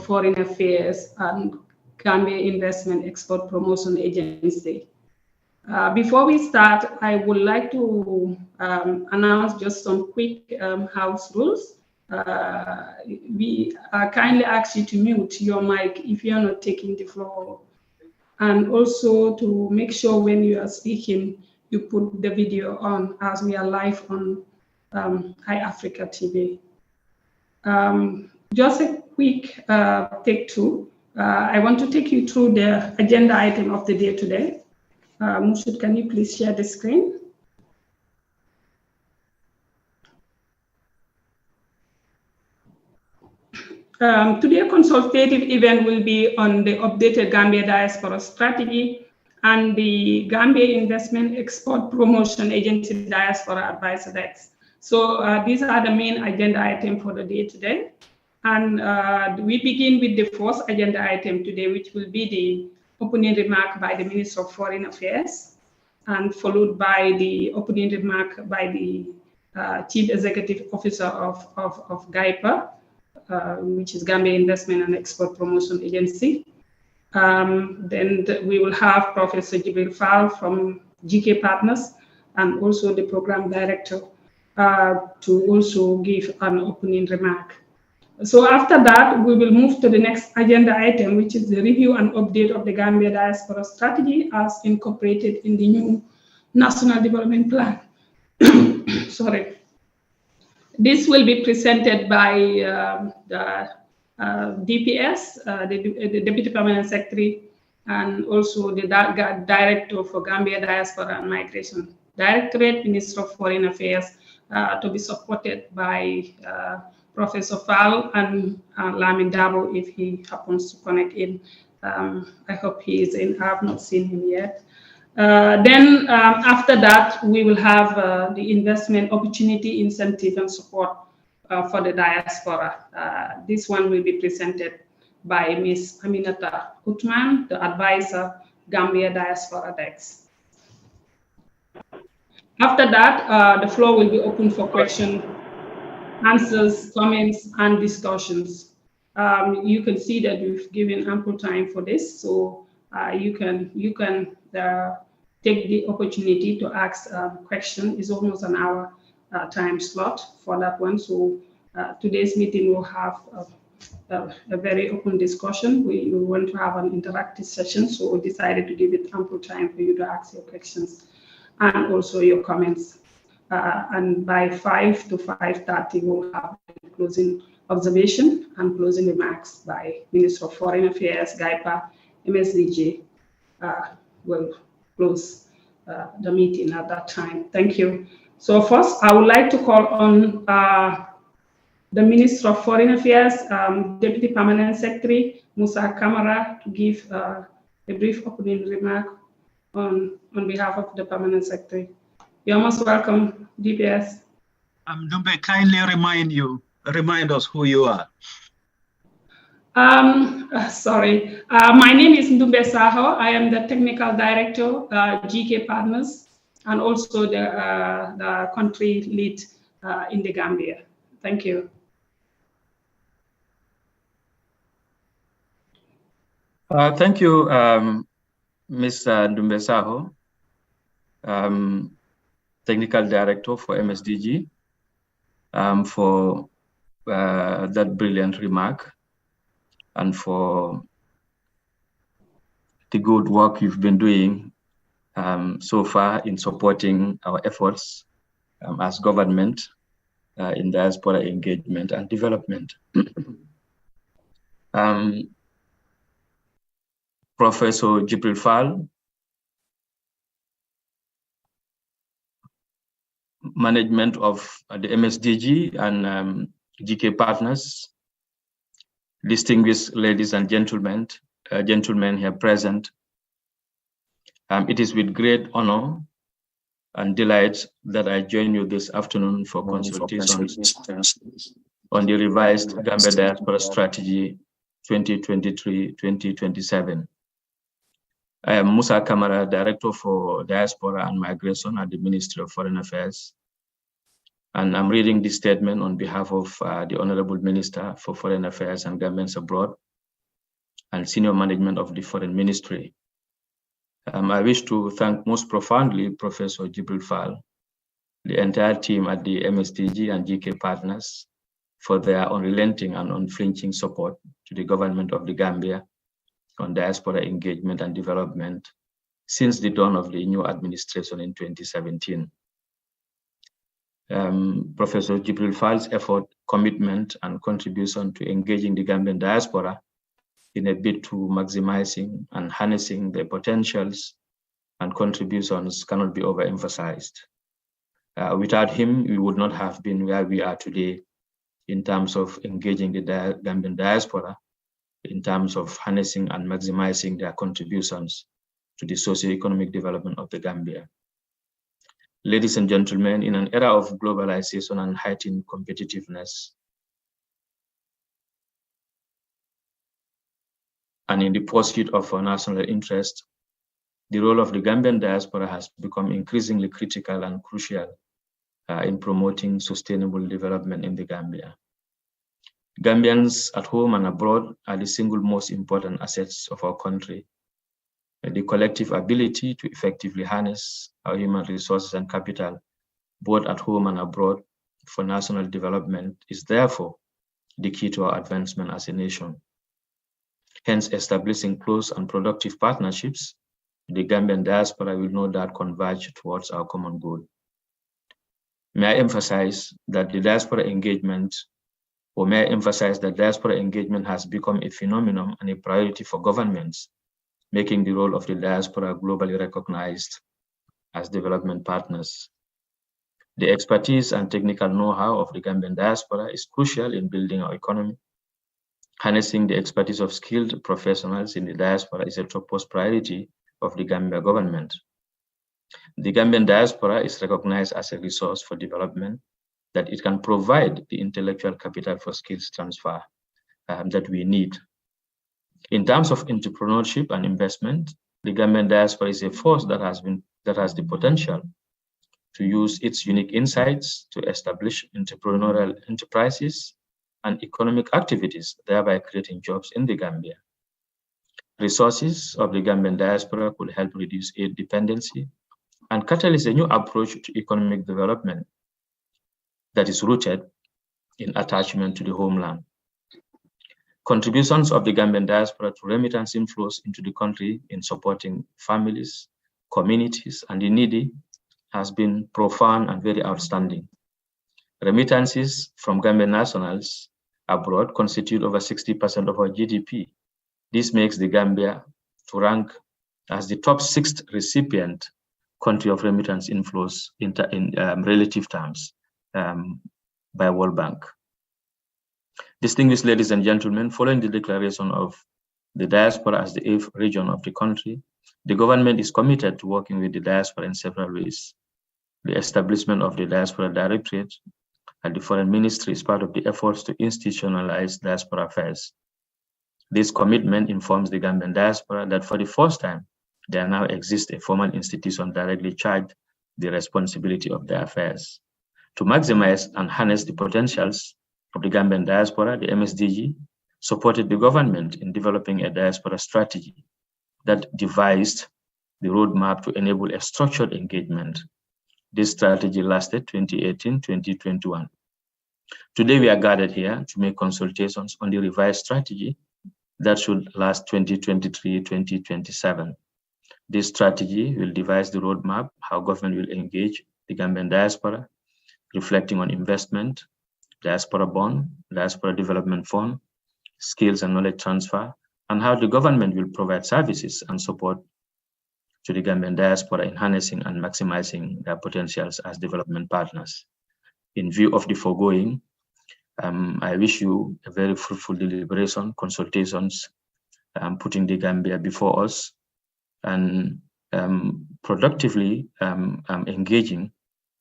Foreign Affairs and Gambia Investment Export Promotion Agency. Before we start, I would like to announce just some quick house rules. We kindly ask you to mute your mic if you are not taking the floor, and also to make sure when you are speaking, you put the video on, as we are live on Eyeafrica TV. Just a quick take two. I want to take you through the agenda item of the day today. Mushud, can you please share the screen? Today, a consultative event will be on the updated Gambia Diaspora strategy and the Gambia Investment Export Promotion Agency Diaspora Advisor Desk. So these are the main agenda items for the day today. And we begin with the first agenda item today, which will be the opening remark by the Minister of Foreign Affairs, and followed by the opening remark by the Chief Executive Officer of GIEPA, which is Gambia Investment and Export Promotion Agency. Then we will have Professor Jibril Fall from GK Partners, and also the Program Director to also give an opening remark. So after that, we will move to the next agenda item, which is the review and update of the Gambia Diaspora Strategy as incorporated in the new National Development Plan. Sorry. This will be presented by the DPS, the Deputy Permanent Secretary, and also the Director for Gambia Diaspora and Migration Directorate, Minister of Foreign Affairs, to be supported by Professor Fall and Lamin Dabo if he happens to connect in. I hope he is in. I have not seen him yet. Then after that, we will have the investment opportunity incentive and support for the diaspora. This one will be presented by Ms. Aminata Utman, the advisor, Gambia Diaspora Desk. After that, the floor will be open for questions, answers, comments, and discussions. You can see that we've given ample time for this, so you can take the opportunity to ask a question. It's almost an hour time slot for that one. So today's meeting will have a very open discussion. We want to have an interactive session, so we decided to give it ample time for you to ask your questions and also your comments. And by 5 to 5:30, we'll have closing observation and closing remarks by Minister of Foreign Affairs, GIEPA, MSDG. Will close the meeting at that time. Thank you. So first, I would like to call on the Minister of Foreign Affairs, Deputy Permanent Secretary, Musa Kamara, to give a brief opening remark on behalf of the Permanent Secretary. You're most welcome, DPS. Dumbe, kindly remind us who you are. Sorry, my name is Ndumbe Saho. I am the Technical Director, GK Partners, and also the country lead in the Gambia. Thank you. Thank you, Ms. Ndumbe Saho, Technical Director for MSDG, for that brilliant remark, and for the good work you've been doing so far in supporting our efforts as government in diaspora engagement and development. Professor Jibril Fall, management of the MSDG and GK Partners, distinguished ladies and gentlemen here present. It is with great honor and delight that I join you this afternoon for consultations on the revised Gambia Diaspora Strategy 2023-2027. I am Musa Kamara, Director for Diaspora and Migration at the Ministry of Foreign Affairs. And I'm reading this statement on behalf of the Honorable Minister for Foreign Affairs and Governments Abroad and senior management of the Foreign Ministry. I wish to thank most profoundly Professor Jibril Fall, the entire team at the MSDG and GK Partners for their unrelenting and unflinching support to the government of the Gambia on diaspora engagement and development since the dawn of the new administration in 2017. Professor Jibril Fall's effort, commitment, and contribution to engaging the Gambian diaspora in a bid to maximizing and harnessing their potentials and contributions cannot be overemphasized. Without him, we would not have been where we are today in terms of engaging the Gambian diaspora, in terms of harnessing and maximizing their contributions to the socio-economic development of the Gambia. Ladies and gentlemen, in an era of globalization and heightened competitiveness, and in the pursuit of our national interest, the role of the Gambian diaspora has become increasingly critical and crucial in promoting sustainable development in the Gambia. Gambians at home and abroad are the single most important assets of our country. The collective ability to effectively harness our human resources and capital, both at home and abroad, for national development is therefore the key to our advancement as a nation. Hence, establishing close and productive partnerships, the Gambian diaspora will no doubt converge towards our common goal. May I emphasize that diaspora engagement has become a phenomenon and a priority for governments, making the role of the diaspora globally recognized as development partners. The expertise and technical know-how of the Gambian diaspora is crucial in building our economy. Harnessing the expertise of skilled professionals in the diaspora is a topmost priority of the Gambia government. The Gambian diaspora is recognized as a resource for development, that it can provide the intellectual capital for skills transfer that we need. In terms of entrepreneurship and investment, the Gambian diaspora is a force that has the potential to use its unique insights to establish entrepreneurial enterprises and economic activities, thereby creating jobs in the Gambia. Resources of the Gambian diaspora could help reduce aid dependency and catalyze a new approach to economic development that is rooted in attachment to the homeland. Contributions of the Gambian diaspora to remittance inflows into the country in supporting families, communities, and the needy has been profound and very outstanding. Remittances from Gambian nationals abroad constitute over 60% of our GDP. This makes the Gambia to rank as the top 6th recipient country of remittance inflows in relative terms by World Bank. Distinguished ladies and gentlemen, following the declaration of the diaspora as the 8th region of the country, the government is committed to working with the diaspora in several ways. The establishment of the Diaspora Directorate at the Foreign Ministry is part of the efforts to institutionalize diaspora affairs. This commitment informs the Gambian diaspora that for the first time, there now exists a formal institution directly charged the responsibility of their affairs. To maximize and harness the potentials of the Gambian diaspora, the MSDG supported the government in developing a diaspora strategy that devised the roadmap to enable a structured engagement. This strategy lasted 2018-2021. Today, we are gathered here to make consultations on the revised strategy that should last 2023-2027. This strategy will devise the roadmap, how government will engage the Gambian diaspora, reflecting on investment, diaspora bond, diaspora development fund, skills and knowledge transfer, and how the government will provide services and support to the Gambian diaspora in harnessing and maximizing their potentials as development partners. In view of the foregoing, I wish you a very fruitful deliberation, consultations, putting the Gambia before us, and productively engaging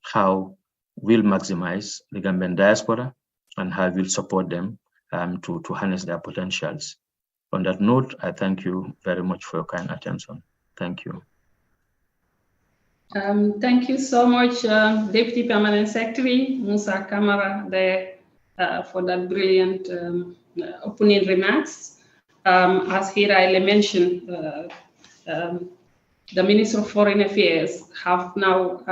how we'll maximize the Gambian diaspora and how we'll support them to harness their potentials. On that note, I thank you very much for your kind attention. Thank you. Thank you so much, Deputy Permanent Secretary Musa Kamara, there for that brilliant opening remarks. As Hiraile mentioned, the Minister of Foreign Affairs have now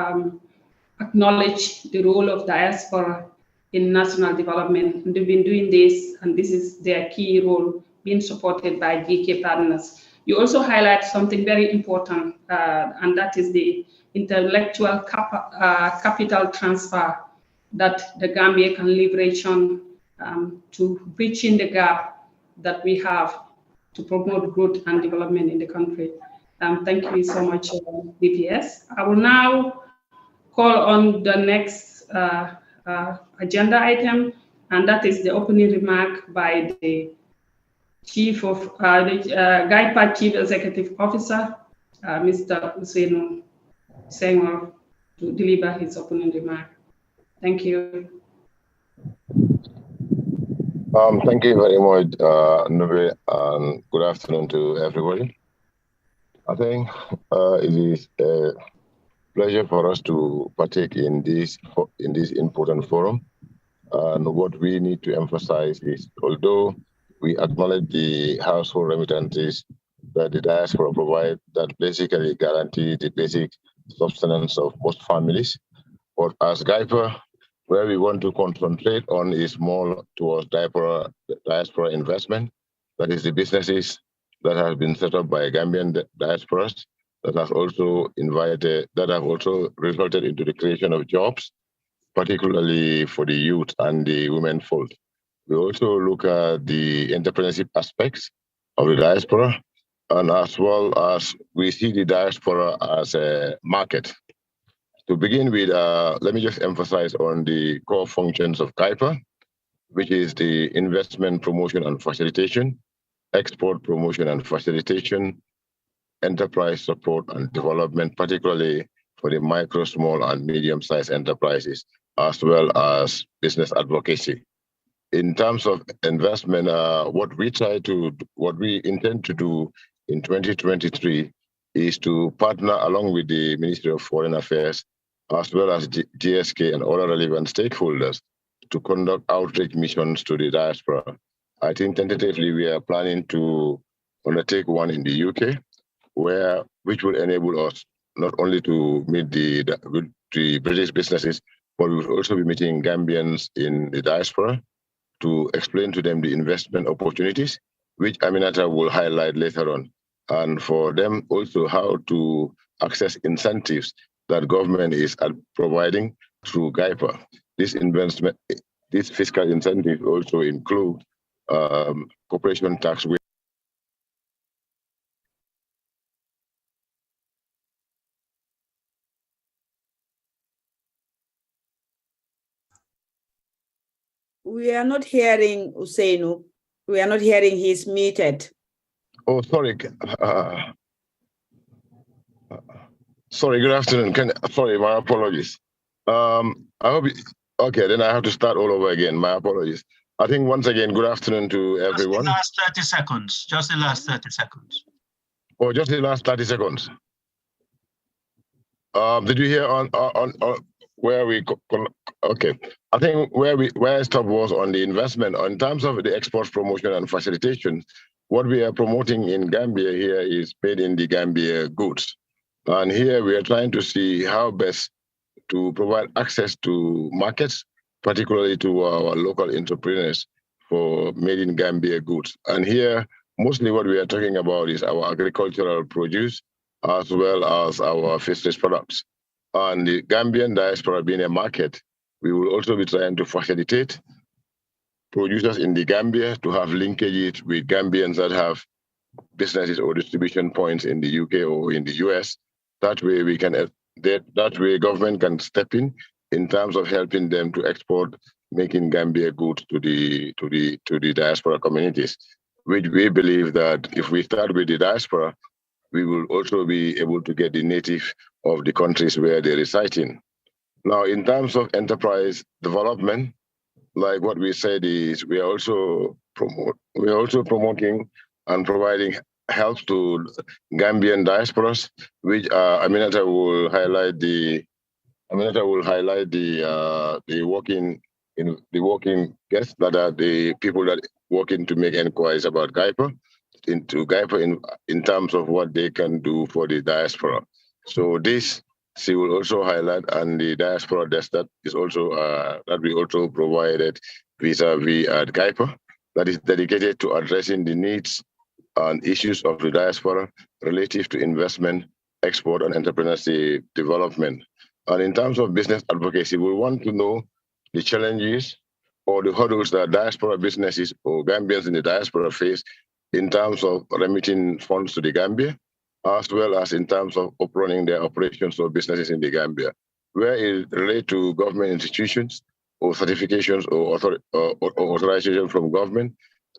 acknowledged the role of diaspora in national development. And they've been doing this, and this is their key role, being supported by GIEPA partners. You also highlight something very important, and that is the intellectual capital transfer that the Gambia can leverage on to bridging the gap that we have to promote growth and development in the country. Thank you so much, DPS. I will now call on the next agenda item, and that is the opening remark by the Chief of GIEPA Chief Executive Officer, Mr. Usainu Senghor, to deliver his opening remark. Thank you. Thank you very much, Nube, and good afternoon to everybody. I think it is a pleasure for us to partake in this important forum. And what we need to emphasize is, although we acknowledge the household remittances that the diaspora provide that basically guarantee the basic sustenance of most families, but as GIEPA, where we want to concentrate on is more towards diaspora investment. That is the businesses that have been set up by Gambian diasporas that have also resulted into the creation of jobs, particularly for the youth and the women folk. We also look at the entrepreneurship aspects of the diaspora, and as well as we see the diaspora as a market. To begin with, let me just emphasize on the core functions of GIEPA, which is the investment promotion and facilitation, export promotion and facilitation, enterprise support and development, particularly for the micro, small, and medium-sized enterprises, as well as business advocacy. In terms of investment, what we intend to do in 2023 is to partner along with the Ministry of Foreign Affairs, as well as GSK and other relevant stakeholders, to conduct outreach missions to the diaspora. I think tentatively we are planning to undertake one in the UK, which will enable us not only to meet the British businesses, but we will also be meeting Gambians in the diaspora to explain to them the investment opportunities, which Aminata will highlight later on, and for them also how to access incentives that government is providing through GIEPA. This fiscal incentive also include corporation tax. We are not hearing Usainu. We are not hearing he's muted. Oh, sorry. Sorry, good afternoon. Sorry, my apologies. I hope okay, then I have to start all over again. My apologies. I think once again, good afternoon to everyone. Just the last 30 seconds. Just the last 30 seconds. Oh, just the last 30 seconds. Did you hear on where we? Okay, I think where I stopped was on the investment. In terms of the export promotion and facilitation, what we are promoting in Gambia here is made in the Gambia goods. And here we are trying to see how best to provide access to markets, particularly to our local entrepreneurs for made in Gambia goods. And here, mostly what we are talking about is our agricultural produce, as well as our fisheries products. And the Gambian diaspora being a market, we will also be trying to facilitate producers in the Gambia to have linkages with Gambians that have businesses or distribution points in the UK or in the US. That way we can, that way government can step in terms of helping them to export, making Gambia goods to the diaspora communities. We believe that if we start with the diaspora, we will also be able to get the native of the countries where they're residing. Now, in terms of enterprise development, like what we said is we are also promoting and providing help to Gambian diasporas, which Aminata will highlight the working guests that are the people that working to make inquiries about GIEPA in terms of what they can do for the diaspora. So this she will also highlight, and the diaspora desk that is also that we also provided vis-a-vis at GIEPA, that is dedicated to addressing the needs on issues of the diaspora relative to investment, export, and entrepreneurship development. And in terms of business advocacy, we want to know the challenges or the hurdles that diaspora businesses or Gambians in the diaspora face in terms of remitting funds to the Gambia, as well as in terms of running their operations or businesses in the Gambia, where it relates to government institutions or certifications or authorization from government.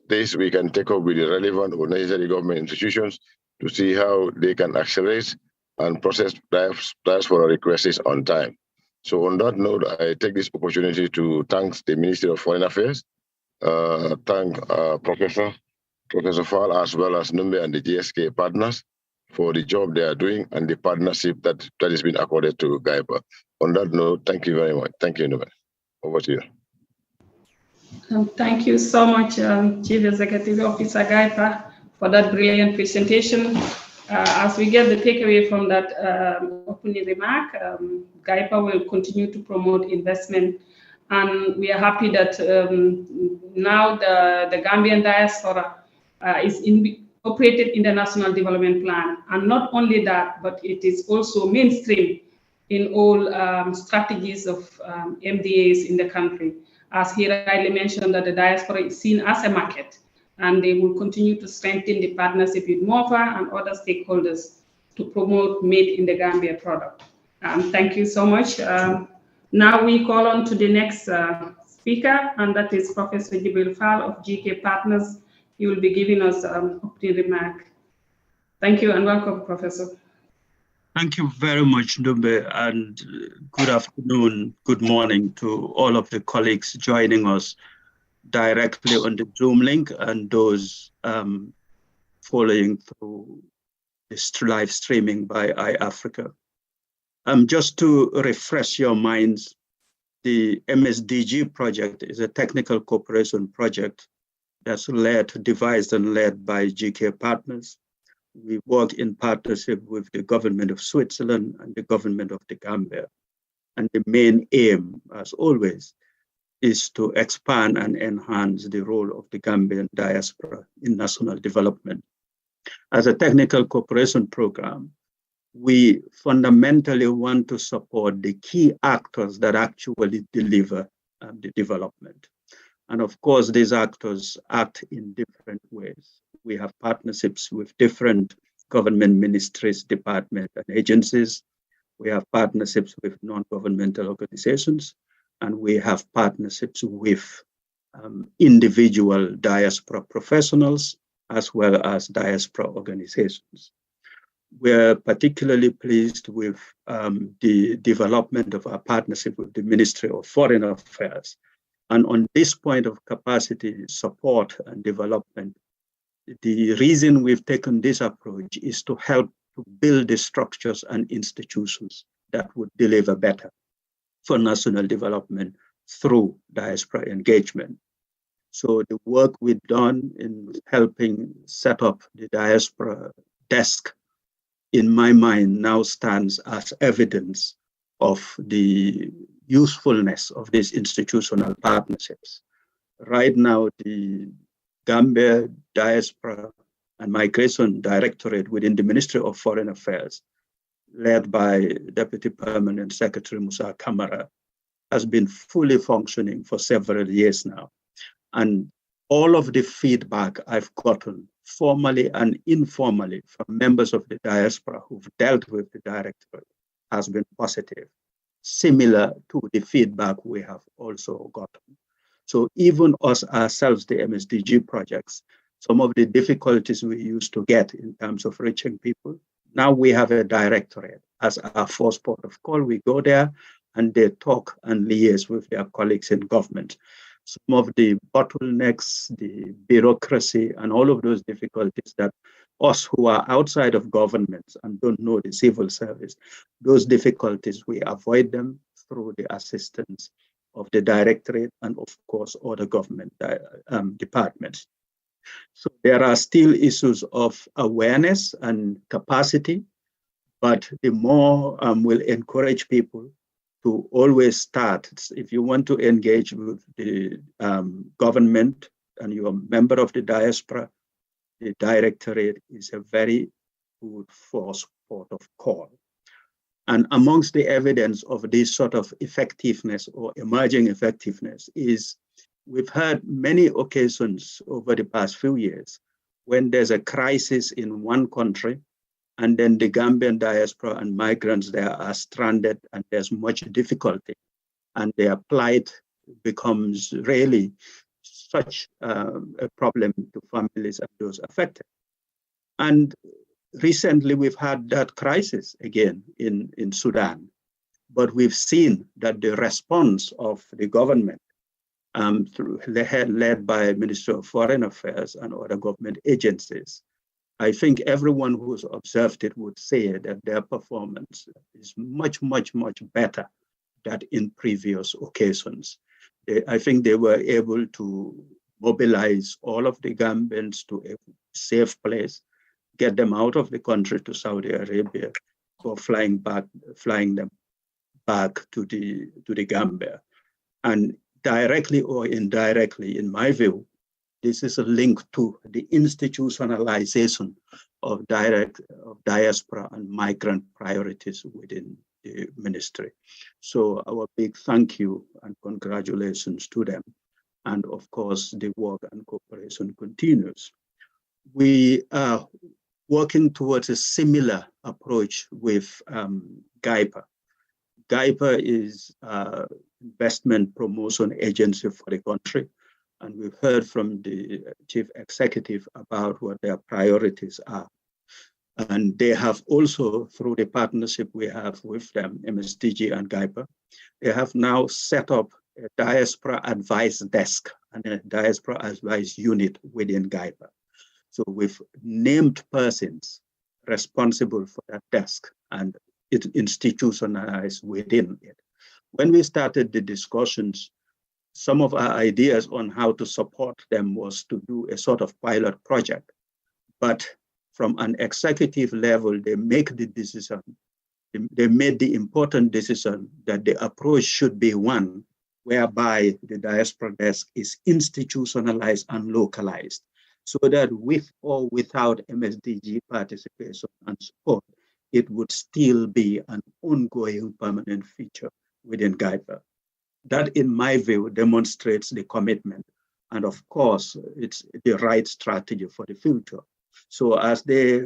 This we can take up with the relevant or necessary government institutions to see how they can accelerate and process diaspora requests on time. So on that note, I take this opportunity to thank the Ministry of Foreign Affairs, thank Professor Fall, as well as Numbe and the GSK partners for the job they are doing and the partnership that has been accorded to GIEPA. On that note, thank you very much. Thank you, Numbe. Over to you. Thank you so much, Chief Executive Officer GIEPA, for that brilliant presentation. As we get the takeaway from that opening remark, GIEPA will continue to promote investment, and we are happy that now the Gambian diaspora is operated in the National Development Plan. And not only that, but it is also mainstream in all strategies of MDAs in the country. As he rightly mentioned, that the diaspora is seen as a market, and they will continue to strengthen the partnership with MOFA and other stakeholders to promote Made in the Gambia product. Thank you so much. Now we call on to the next speaker, and that is Professor Jibril Fall of GK Partners. He will be giving us an opening remark. Thank you and welcome, Professor. Thank you very much, Numbe, and good afternoon, good morning to all of the colleagues joining us directly on the Zoom link and those following through this live streaming by Eyeafrica. Just to refresh your minds, the MSDG project is a technical cooperation project that's devised and led by GK Partners. We work in partnership with the government of Switzerland and the government of the Gambia. And the main aim, as always, is to expand and enhance the role of the Gambian diaspora in national development. As a technical cooperation program, we fundamentally want to support the key actors that actually deliver the development. And of course, these actors act in different ways. We have partnerships with different government ministries, departments, and agencies. We have partnerships with non-governmental organizations, and we have partnerships with individual diaspora professionals, as well as diaspora organizations. We're particularly pleased with the development of our partnership with the Ministry of Foreign Affairs. And on this point of capacity support and development, the reason we've taken this approach is to help to build the structures and institutions that would deliver better for national development through diaspora engagement. So the work we've done in helping set up the diaspora desk, in my mind, now stands as evidence of the usefulness of these institutional partnerships. Right now, the Gambia Diaspora and Migration Directorate within the Ministry of Foreign Affairs, led by Deputy Permanent Secretary Musa Kamara, has been fully functioning for several years now. And all of the feedback I've gotten, formally and informally, from members of the diaspora who've dealt with the directorate has been positive, similar to the feedback we have also gotten. So even us ourselves, the MSDG projects, some of the difficulties we used to get in terms of reaching people, now we have a directorate as our first port of call. We go there and they talk and liaise with their colleagues in government. Some of the bottlenecks, the bureaucracy, and all of those difficulties that us who are outside of governments and don't know the civil service, those difficulties, we avoid them through the assistance of the directorate and of course other government departments. So there are still issues of awareness and capacity, but the more we'll encourage people to always start. If you want to engage with the government and you're a member of the diaspora, the Directorate is a very good force port of call. And amongst the evidence of this sort of effectiveness or emerging effectiveness is we've had many occasions over the past few years when there's a crisis in one country, and then the Gambian diaspora and migrants there are stranded and there's much difficulty, and their plight becomes really such a problem to families and those affected. And recently we've had that crisis again in Sudan, but we've seen that the response of the government led by Ministry of Foreign Affairs and other government agencies, I think everyone who's observed it would say that their performance is much, much, much better than in previous occasions. I think they were able to mobilize all of the Gambians to a safe place, get them out of the country to Saudi Arabia, for flying them back to the Gambia. And directly or indirectly, in my view, this is a link to the institutionalization of diaspora and migrant priorities within the ministry. So our big thank you and congratulations to them. And of course, the work and cooperation continues. We are working towards a similar approach with GIEPA. GIEPA is an investment promotion agency for the country. And we've heard from the chief executive about what their priorities are. And they have also, through the partnership we have with them, MSDG and GIEPA, they have now set up a diaspora advice desk and a diaspora advice unit within GIEPA. So we've named persons responsible for that desk and it's institutionalized within it. When we started the discussions, some of our ideas on how to support them was to do a sort of pilot project. But from an executive level, they make the decision, they made the important decision that the approach should be one whereby the diaspora desk is institutionalized and localized, so that with or without MSDG participation and support, it would still be an ongoing permanent feature within GIEPA. That, in my view, demonstrates the commitment. And of course, it's the right strategy for the future. So as they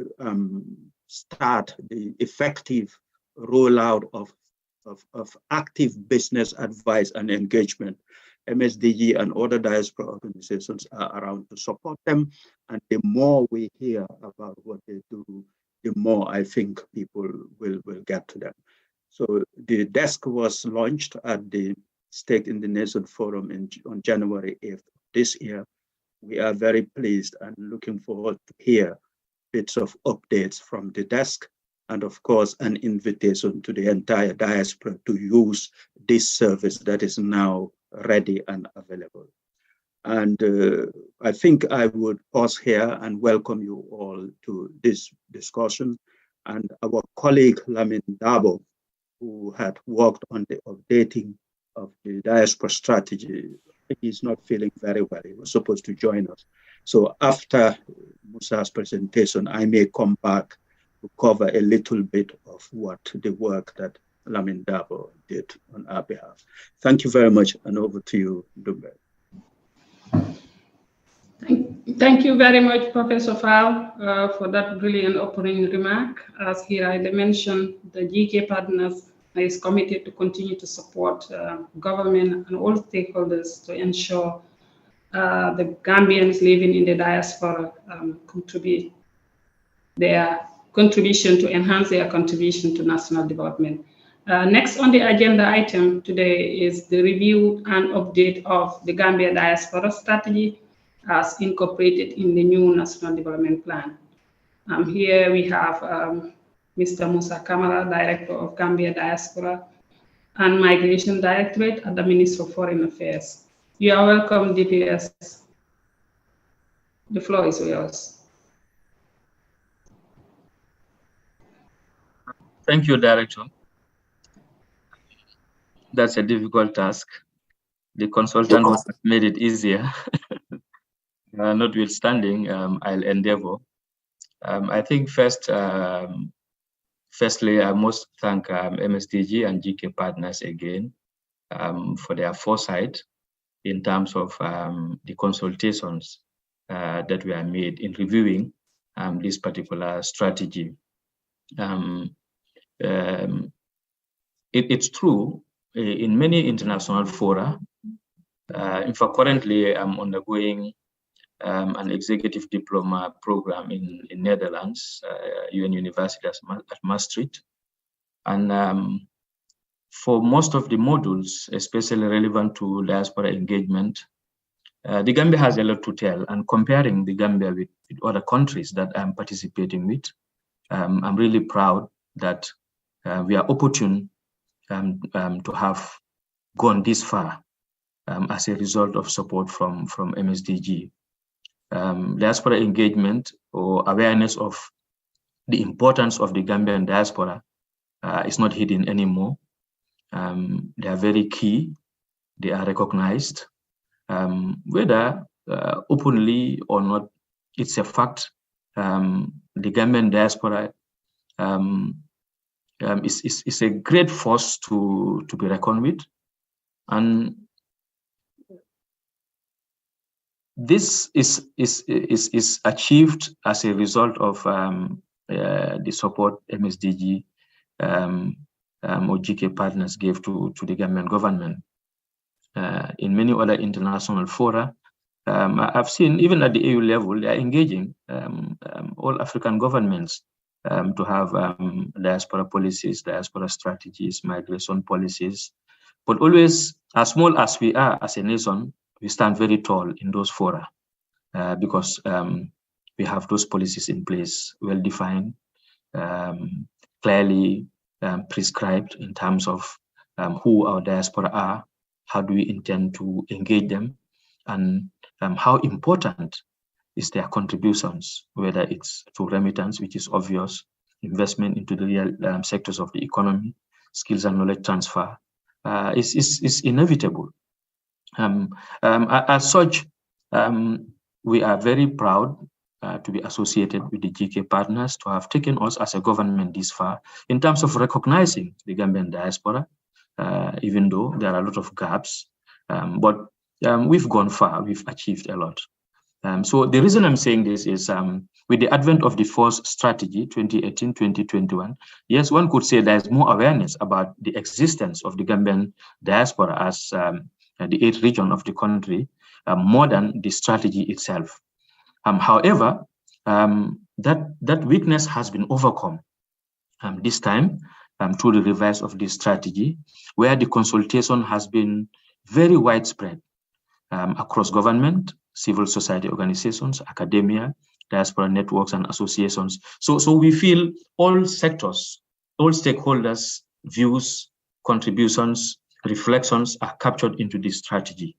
start the effective rollout of active business advice and engagement, MSDG and other diaspora organizations are around to support them. And the more we hear about what they do, the more I think people will get to them. So the desk was launched at the Stake in the Nation Forum on January 8th this year. We are very pleased and looking forward to hear bits of updates from the desk, and of course, an invitation to the entire diaspora to use this service that is now ready and available. And I think I would pause here and welcome you all to this discussion. And our colleague Lamin Dabo, who had worked on the updating of the diaspora strategy, he's not feeling very well. He was supposed to join us. So after Musa's presentation, I may come back to cover a little bit of what the work that Lamin Dabo did on our behalf. Thank you very much, and over to you, Dumbe. Thank you very much, Professor Fal, for that brilliant opening remark. As here I mentioned, the GK partners is committed to continue to support government and all stakeholders to ensure the Gambians living in the diaspora contribute their contribution to enhance their contribution to national development. Next on the agenda item today is the review and update of the Gambia diaspora strategy as incorporated in the new National Development Plan. Here we have Mr. Musa Kamara, Director of Gambia Diaspora and Migration Directorate at the Ministry of Foreign Affairs. You are welcome, DPS. The floor is yours. Thank you, Director. That's a difficult task. The consultant has made it easier. notwithstanding, I'll endeavor. I think firstly, I must thank MSDG and GIEPA partners again for their foresight in terms of the consultations that were made in reviewing this particular strategy. It's true, in many international fora, in fact, currently I'm undergoing an executive diploma program in Netherlands, UN University at Maastricht. And for most of the modules, especially relevant to diaspora engagement, the Gambia has a lot to tell. And comparing the Gambia with other countries that I'm participating with, I'm really proud that we are opportune to have gone this far as a result of support from MSDG. Diaspora engagement or awareness of the importance of the Gambian diaspora is not hidden anymore. They are very key. They are recognized. Whether openly or not, it's a fact. The Gambian diaspora is a great force to be reckoned with. And this is achieved as a result of the support MSDG or GK partners gave to the Gambian government. In many other international fora, I've seen even at the EU level, they are engaging all African governments to have diaspora policies, diaspora strategies, migration policies. But always, as small as we are as a nation, we stand very tall in those fora because we have those policies in place, well-defined, clearly prescribed in terms of who our diaspora are, how do we intend to engage them, and how important is their contributions, whether it's to remittance, which is obvious, investment into the real sectors of the economy, skills and knowledge transfer, is inevitable. As such, we are very proud to be associated with the GK partners, to have taken us as a government this far in terms of recognizing the Gambian diaspora, even though there are a lot of gaps. But we've gone far, we've achieved a lot. So the reason I'm saying this is with the advent of the fourth strategy, 2018-2021, yes, one could say there's more awareness about the existence of the Gambian diaspora as the 8th region of the country, more than the strategy itself. However, that weakness has been overcome this time through the revise of this strategy, where the consultation has been very widespread across government, civil society organizations, academia, diaspora networks and associations. So we feel all sectors, all stakeholders' views, contributions, reflections are captured into this strategy.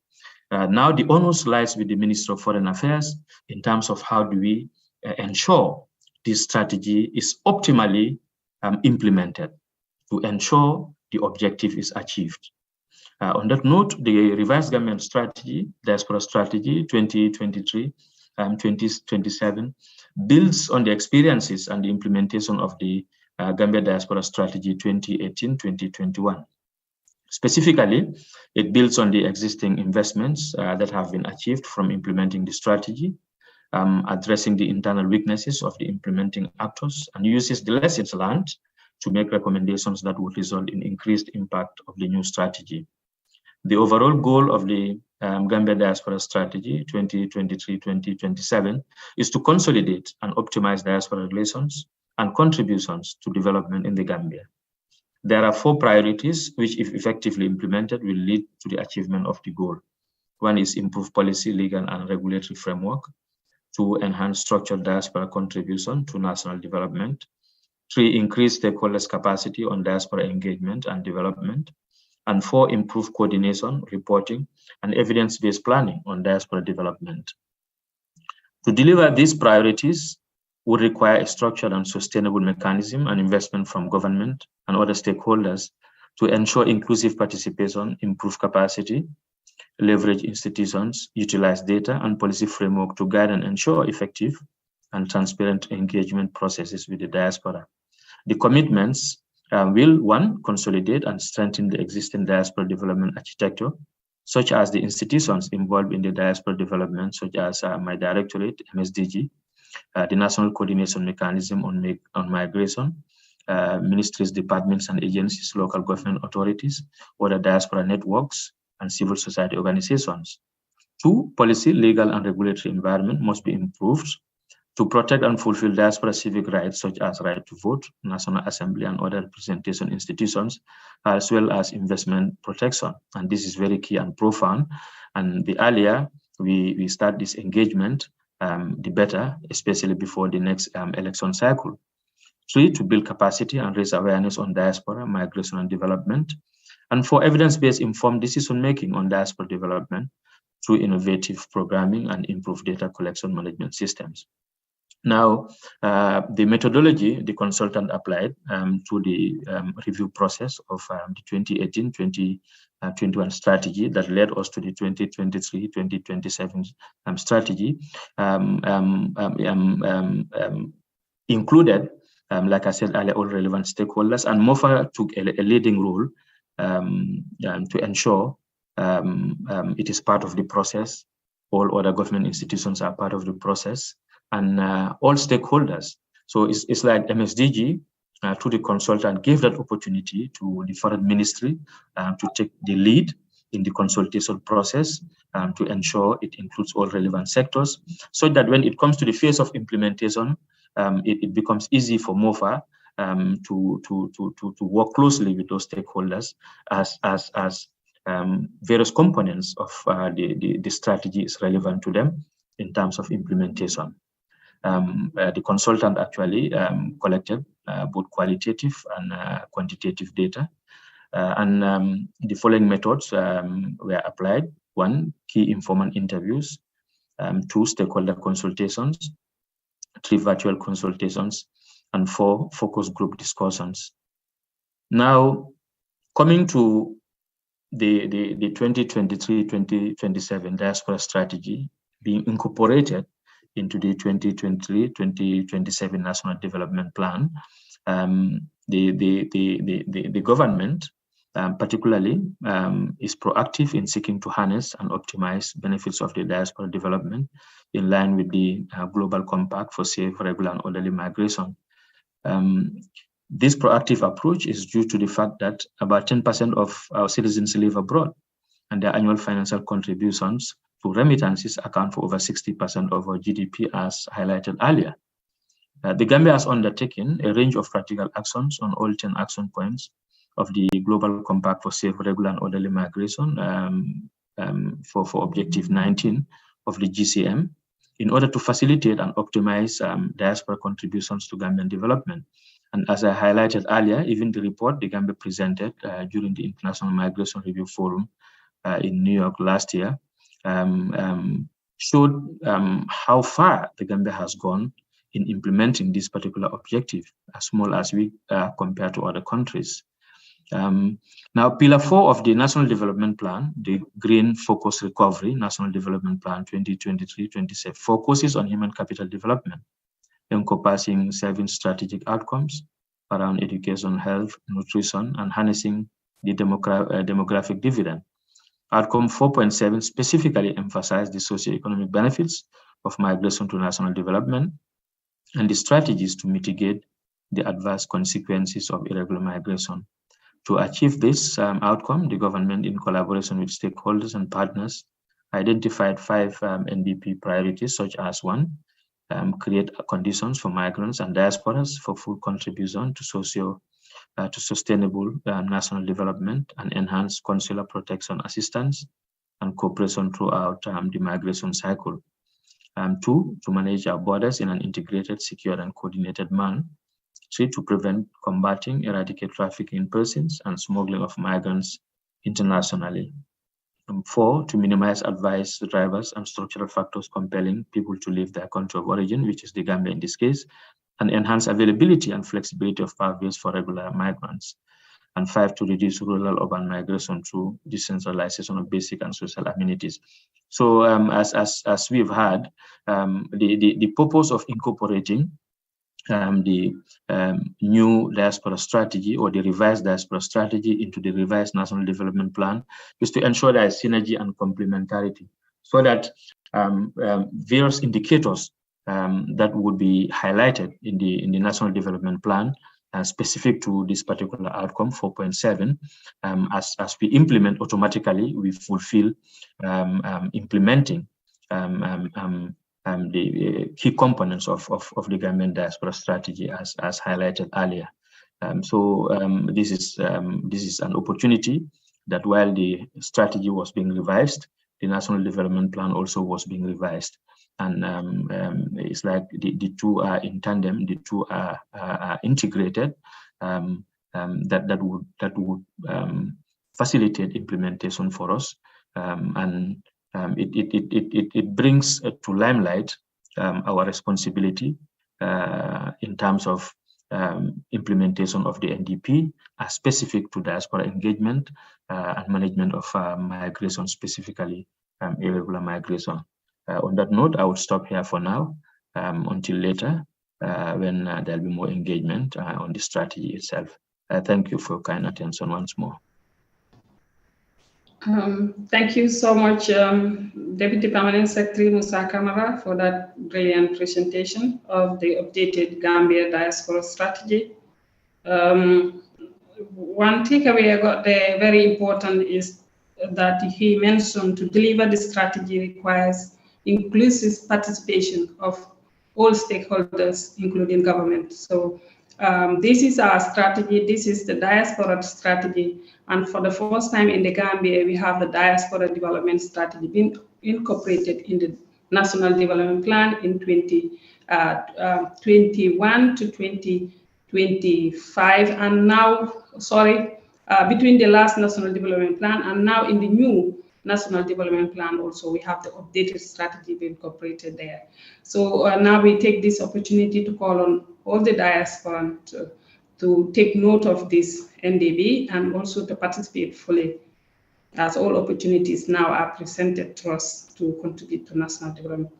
Now the onus lies with the Minister of Foreign Affairs in terms of how do we ensure this strategy is optimally implemented to ensure the objective is achieved. On that note, the revised government strategy, diaspora strategy 2023-2027, builds on the experiences and the implementation of the Gambia diaspora strategy 2018-2021. Specifically, it builds on the existing investments that have been achieved from implementing the strategy, addressing the internal weaknesses of the implementing actors, and uses the lessons learned to make recommendations that would result in increased impact of the new strategy. The overall goal of the Gambia Diaspora Strategy 2023-2027 is to consolidate and optimize diaspora relations and contributions to development in the Gambia. There are 4 priorities which, if effectively implemented, will lead to the achievement of the goal. 1 is improve policy, legal, and regulatory framework. 2, enhance structured diaspora contribution to national development. 3, increase stakeholders' capacity on diaspora engagement and development. And 4, improve coordination, reporting, and evidence-based planning on diaspora development. To deliver these priorities would require a structured and sustainable mechanism and investment from government and other stakeholders to ensure inclusive participation, improve capacity, leverage institutions, utilize data and policy framework to guide and ensure effective and transparent engagement processes with the diaspora. The commitments will, one, consolidate and strengthen the existing diaspora development architecture, such as the institutions involved in the diaspora development, such as my directorate, MSDG, the National Coordination Mechanism on Migration, ministries, departments, and agencies, local government authorities, other diaspora networks, and civil society organizations. Two, policy, legal, and regulatory environment must be improved to protect and fulfill diaspora civic rights, such as right to vote, National Assembly, and other representation institutions, as well as investment protection. And this is very key and profound. And the earlier we start this engagement, the better, especially before the next election cycle. Three, to build capacity and raise awareness on diaspora, migration, and development. And for evidence-based informed decision-making on diaspora development through innovative programming and improved data collection management systems. Now, the methodology the consultant applied to the review process of the 2018-2021 strategy that led us to the 2023-2027 strategy included, like I said earlier, all relevant stakeholders, and MOFA took a leading role to ensure it is part of the process. All other government institutions are part of the process, and all stakeholders. So it's like MSDG to the consultant gave that opportunity to the foreign ministry to take the lead in the consultation process to ensure it includes all relevant sectors, so that when it comes to the phase of implementation, it becomes easy for MOFA to work closely with those stakeholders as various components of the strategy is relevant to them in terms of implementation. The consultant actually collected both qualitative and quantitative data, and the following methods were applied. One, key informant interviews. Two, stakeholder consultations. Three, virtual consultations. And four, focus group discussions. Now, coming to the 2023-2027 diaspora strategy being incorporated into the 2023-2027 National Development Plan, the government particularly is proactive in seeking to harness and optimize benefits of the diaspora development in line with the Global Compact for Safe, Regular, and Orderly Migration. This proactive approach is due to the fact that about 10% of our citizens live abroad, and their annual financial contributions to remittances account for over 60% of our GDP, as highlighted earlier. The Gambia has undertaken a range of practical actions on all 10 action points of the Global Compact for Safe, Regular, and Orderly Migration for Objective 19 of the GCM in order to facilitate and optimize diaspora contributions to Gambian development. And as I highlighted earlier, even the report the Gambia presented during the International Migration Review Forum in New York last year showed how far the Gambia has gone in implementing this particular objective, as small as we compared to other countries. Now, Pillar 4 of the National Development Plan, the Green Focus Recovery National Development Plan 2023-27, focuses on human capital development, encompassing 7 strategic outcomes around education, health, nutrition, and harnessing the demographic dividend. Outcome 4.7 specifically emphasized the socioeconomic benefits of migration to national development and the strategies to mitigate the adverse consequences of irregular migration. To achieve this outcome, the government, in collaboration with stakeholders and partners, identified 5 NDP priorities, such as 1, create conditions for migrants and diasporas for full contribution to sustainable national development and enhance consular protection assistance and cooperation throughout the migration cycle. 2, to manage our borders in an integrated, secure, and coordinated manner. 3, to prevent, combating, eradicate trafficking in persons and smuggling of migrants internationally. 4, to minimize advice drivers and structural factors compelling people to leave their country of origin, which is the Gambia in this case, and enhance availability and flexibility of pathways for regular migrants. and 5, to reduce rural urban migration through decentralization of basic and social amenities. So as we've had, the purpose of incorporating the new diaspora strategy, or the revised diaspora strategy, into the revised national development plan is to ensure there is synergy and complementarity, so that various indicators that would be highlighted in the national development plan specific to this particular outcome 4.7, as we implement automatically, we fulfill implementing the key components of the Gambian diaspora strategy as highlighted earlier. This is an opportunity that while the strategy was being revised, the national development plan also was being revised. And it's like the two are in tandem, the two are integrated, that would facilitate implementation for us. It brings to limelight our responsibility in terms of implementation of the NDP as specific to diaspora engagement and management of migration, specifically irregular migration. On that note, I would stop here for now until later when there'll be more engagement on the strategy itself. Thank you for your kind attention once more. Thank you so much, Deputy Permanent Secretary Musa Kamara, for that brilliant presentation of the updated Gambia diaspora strategy. One takeaway I got there, very important, is that he mentioned to deliver the strategy requires inclusive participation of all stakeholders, including government. So this is our strategy. This is the diaspora strategy. And for the first time in the Gambia, we have the diaspora development strategy being incorporated in the National Development Plan in 2021 to 2025. And now, between the last National Development Plan and now in the new National Development Plan also, we have the updated strategy being incorporated there. So now we take this opportunity to call on all the diaspora to take note of this NDB and also to participate fully, as all opportunities now are presented to us to contribute to National Development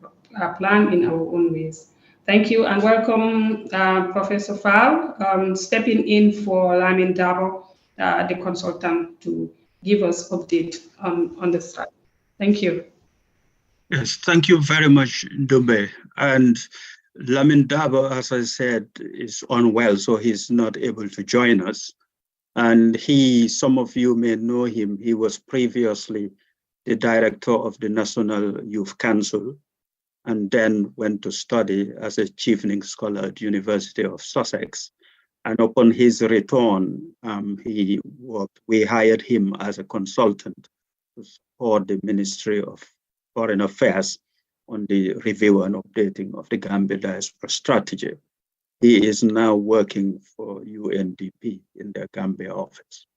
Plan in our own ways. Thank you and welcome, Professor Fall, stepping in for Lamin Dabo, the consultant, to give us update on the strategy. Thank you. Yes, thank you very much, Dumbe. And Lamin Dabo, as I said, is unwell, so he's not able to join us. And some of you may know him, he was previously the director of the National Youth Council, and then went to study as a chevening scholar at University of Sussex. And upon his return, we hired him as a consultant to support the Ministry of Foreign Affairs on the review and updating of the Gambia diaspora strategy. He is now working for UNDP in the Gambia office.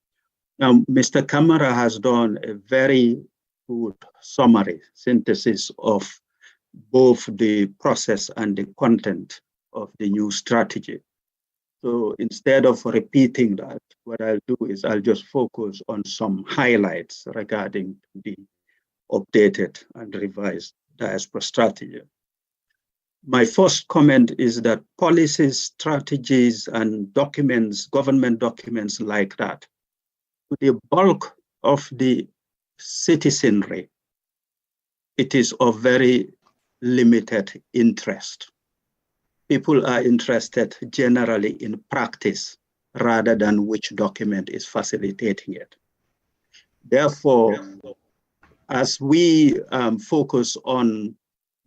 Now, Mr. Kamara has done a very good summary, synthesis of both the process and the content of the new strategy. So instead of repeating that, what I'll do is I'll just focus on some highlights regarding the updated and revised diaspora strategy. My first comment is that policies, strategies, and documents, government documents like that, the bulk of the citizenry, it is of very limited interest. People are interested generally in practice rather than which document is facilitating it. Therefore, as we focus on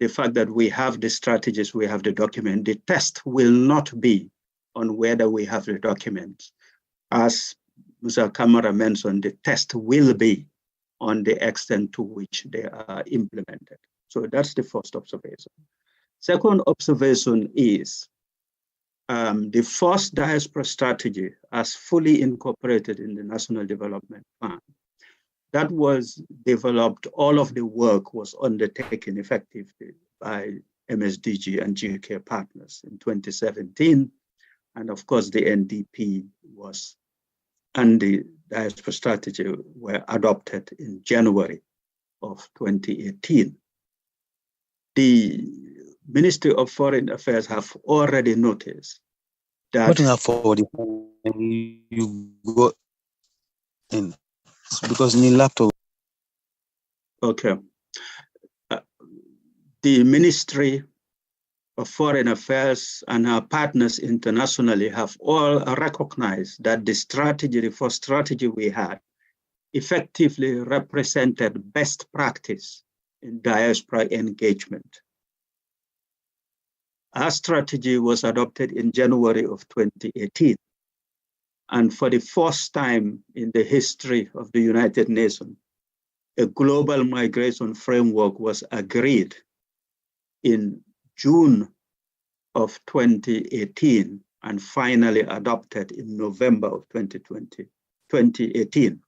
the fact that we have the strategies, we have the document, the test will not be on whether we have the documents. As Mr. Kamara mentioned, the test will be on the extent to which they are implemented. So that's the first observation. Second observation is the first diaspora strategy as fully incorporated in the National Development Plan. That was developed, all of the work was undertaken effectively by MSDG and GIEPA partners in 2017. And of course, the NDP was and the diaspora strategy were adopted in January of 2018. The Ministry of Foreign Affairs have already noticed that you go in because in laptop. Okay. The Ministry of Foreign Affairs and our partners internationally have all recognized that the strategy, the first strategy we had, effectively represented best practice in diaspora engagement. Our strategy was adopted in January of 2018. And for the first time in the history of the United Nations, a global migration framework was agreed in June of 2018 and finally adopted in November of 2018.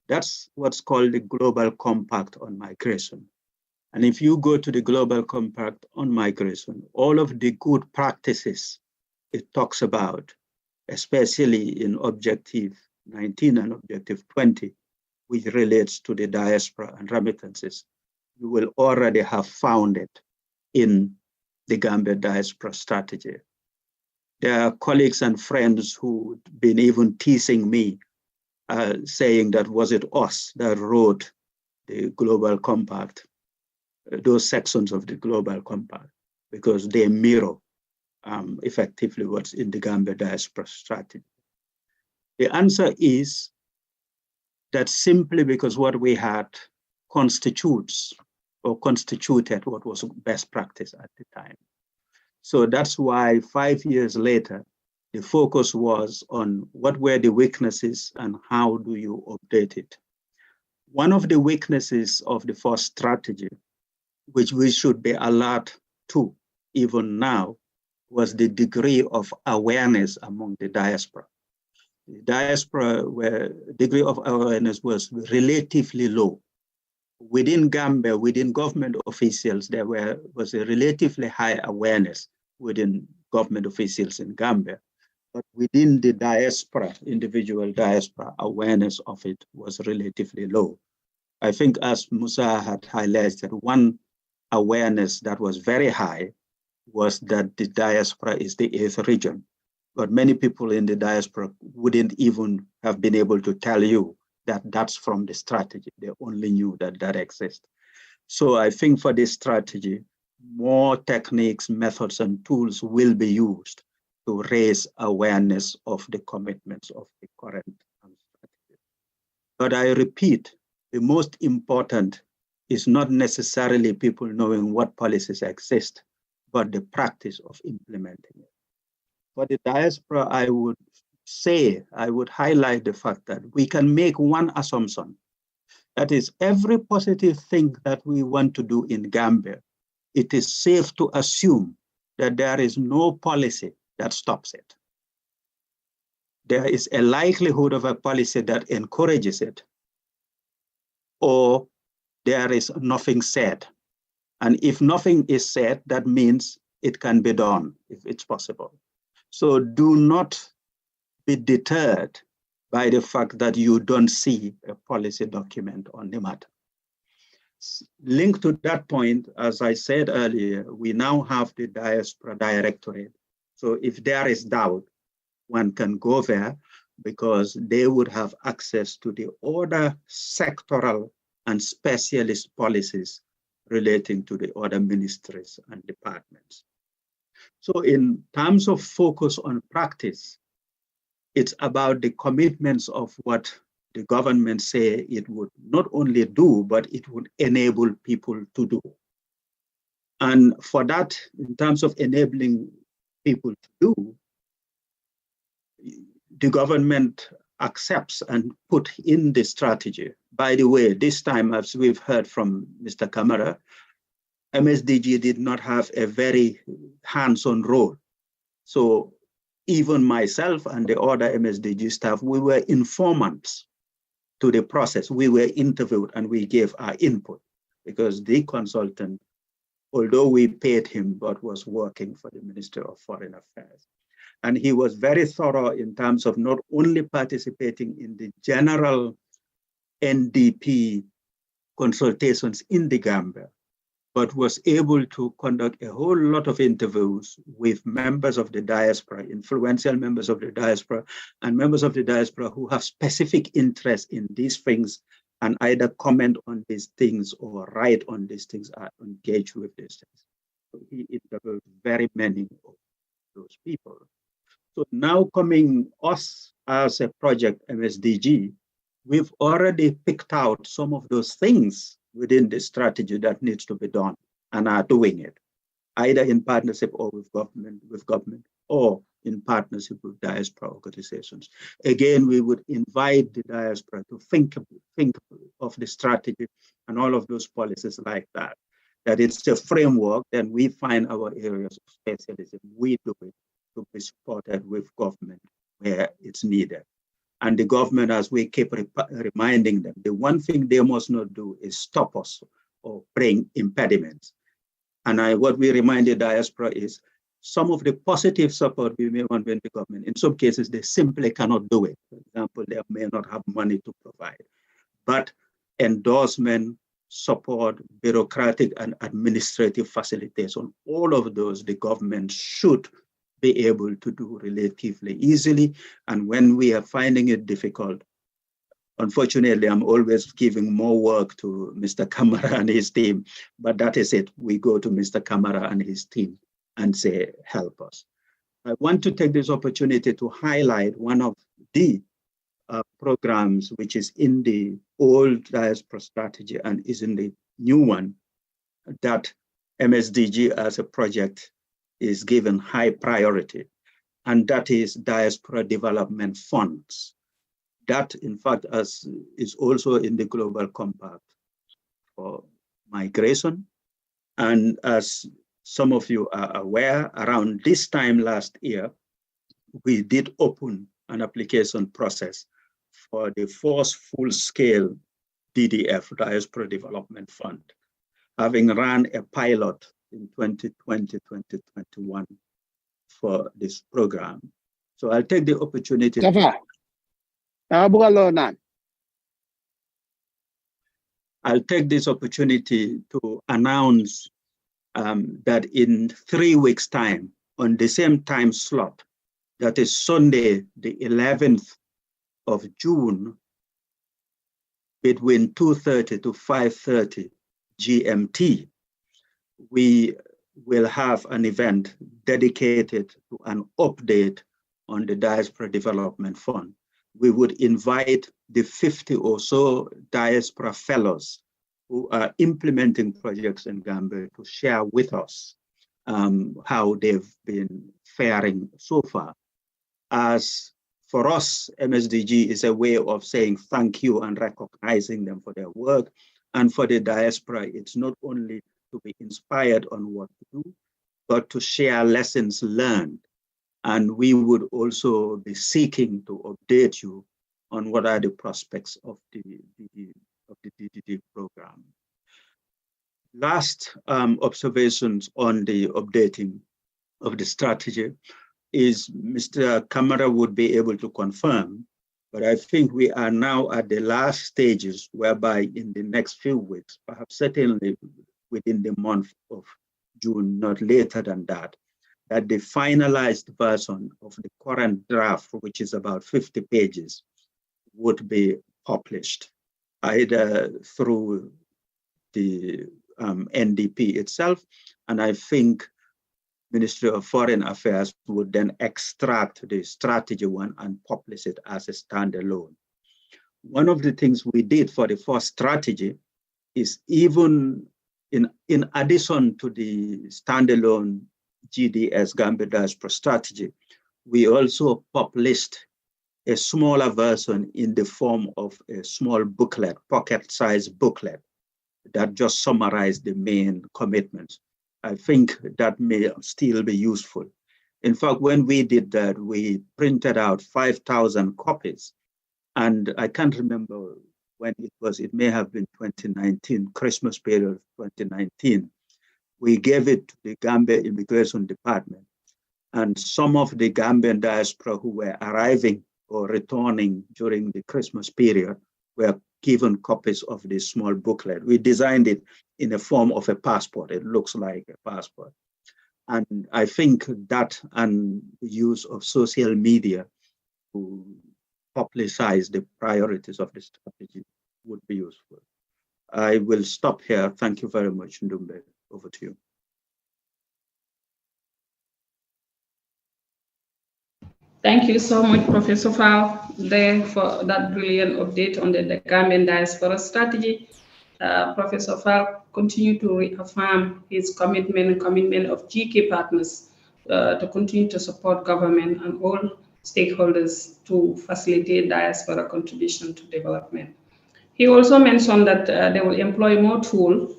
That's what's called the Global Compact on Migration. And if you go to the Global Compact on Migration, all of the good practices it talks about, especially in Objective 19 and Objective 20, which relates to the diaspora and remittances, you will already have found it in the Gambia diaspora strategy. There are colleagues and friends who've been even teasing me, saying that was it us that wrote the Global Compact, those sections of the Global Compact, because they mirror effectively what's in the Gambia diaspora strategy. The answer is that simply because what we had constitutes or constituted what was best practice at the time. So that's why 5 years later, the focus was on what were the weaknesses and how do you update it. One of the weaknesses of the first strategy, which we should be alert to even now, was the degree of awareness among the diaspora. The diaspora, where degree of awareness was relatively low. Within Gambia, within government officials, there was a relatively high awareness within government officials in Gambia. But within the diaspora, individual diaspora, awareness of it was relatively low. I think as Musa had highlighted, one awareness that was very high was that the diaspora is the 8th region. But many people in the diaspora wouldn't even have been able to tell you that that's from the strategy. They only knew that that exists. So I think for this strategy, more techniques, methods, and tools will be used to raise awareness of the commitments of the current strategy. But I repeat, the most important is not necessarily people knowing what policies exist, but the practice of implementing it. For the diaspora, I would highlight the fact that we can make one assumption. That is, every positive thing that we want to do in Gambia, it is safe to assume that there is no policy that stops it. There is a likelihood of a policy that encourages it, or there is nothing said. And if nothing is said, that means it can be done if it's possible. So do not be deterred by the fact that you don't see a policy document on the matter. Linked to that point, as I said earlier, we now have the Diaspora Directorate. So if there is doubt, one can go there because they would have access to the other sectoral and specialist policies relating to the other ministries and departments. So in terms of focus on practice, it's about the commitments of what the government say it would not only do, but it would enable people to do. And for that, in terms of enabling people to do, the government accepts and put in the strategy. By the way, this time, as we've heard from Mr. Kamara, MSDG did not have a very hands-on role. So even myself and the other MSDG staff, we were informants to the process. We were interviewed and we gave our input because the consultant, although we paid him, but was working for the Ministry of Foreign Affairs. And he was very thorough in terms of not only participating in the general NDP consultations in the Gambia, but was able to conduct a whole lot of interviews with members of the diaspora, influential members of the diaspora, and members of the diaspora who have specific interest in these things and either comment on these things or write on these things or engage with these things. So he interviewed very many of those people. So now coming us as a project MSDG, we've already picked out some of those things within the strategy that needs to be done and are doing it, either in partnership or with government or in partnership with diaspora organizations. Again, we would invite the diaspora to think of the strategy and all of those policies like that, that it's a framework, then we find our areas of specialism, we do it to be supported with government where it's needed. And the government, as we keep reminding them, the one thing they must not do is stop us or bring impediments. And what we remind the diaspora is some of the positive support we may want from the government, in some cases, they simply cannot do it. For example, they may not have money to provide. But endorsement, support, bureaucratic and administrative facilitation, all of those the government should be able to do relatively easily. And when we are finding it difficult, unfortunately, I'm always giving more work to Mr. Kamara and his team, but that is it. We go to Mr. Kamara and his team and say, help us. I want to take this opportunity to highlight one of the programs which is in the old diaspora strategy and is in the new one, that MSDG as a project is given high priority, and that is diaspora development funds. That, in fact, is also in the Global Compact for migration. And as some of you are aware, around this time last year, we did open an application process for the first full-scale DDF, Diaspora Development Fund, having run a pilot in 2020, 2021 for this program. So I'll take the opportunity. I'll take this opportunity to announce that in 3 weeks' time, on the same time slot, that is Sunday, the 11th of June, between 2:30 to 5:30 GMT, we will have an event dedicated to an update on the Diaspora Development Fund. We would invite the 50 or so diaspora fellows who are implementing projects in Gambia to share with us how they've been faring so far. As for us, MSDG is a way of saying thank you and recognizing them for their work. And for the diaspora, it's not only to be inspired on what to do, but to share lessons learned. And we would also be seeking to update you on what are the prospects of the DDD program. Last observations on the updating of the strategy is Mr. Kamara would be able to confirm, but I think we are now at the last stages whereby in the next few weeks, perhaps certainly within the month of June, not later than that, that the finalized version of the current draft, which is about 50 pages, would be published either through the NDP itself, and I think Ministry of Foreign Affairs would then extract the strategy one and publish it as a standalone. One of the things we did for the first strategy is even in addition to the standalone GDS, Gambia Diaspora Strategy, we also published a smaller version in the form of a small booklet, pocket-sized booklet, that just summarized the main commitments. I think that may still be useful. In fact, when we did that, we printed out 5,000 copies. And I can't remember when it was, it may have been 2019, Christmas period of 2019. We gave it to the Gambia Immigration Department. And some of the Gambian diaspora who were arriving or returning during the Christmas period were given copies of this small booklet. We designed it in the form of a passport. It looks like a passport. And I think that and the use of social media to publicize the priorities of the strategy would be useful. I will stop here. Thank you very much, Ndumbe. Over to you. Thank you so much, Professor Fao, there for that brilliant update on the Gambian diaspora strategy. Professor Fao continued to reaffirm his commitment of GK partners to continue to support government and all stakeholders to facilitate diaspora contribution to development. He also mentioned that they will employ more tools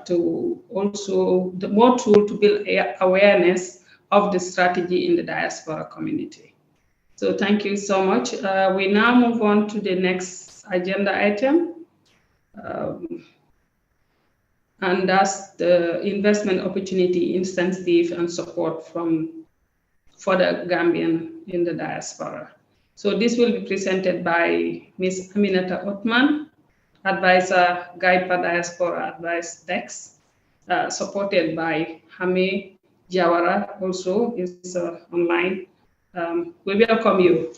to build awareness of the strategy in the diaspora community. So thank you so much. We now move on to the next agenda item. And that's the investment opportunity incentive and support for the Gambian in the diaspora. So this will be presented by Ms. Aminata Othman, advisor, GIEPA Diaspora Advice Desk, supported by Jammeh Jawara, also is online. We welcome you.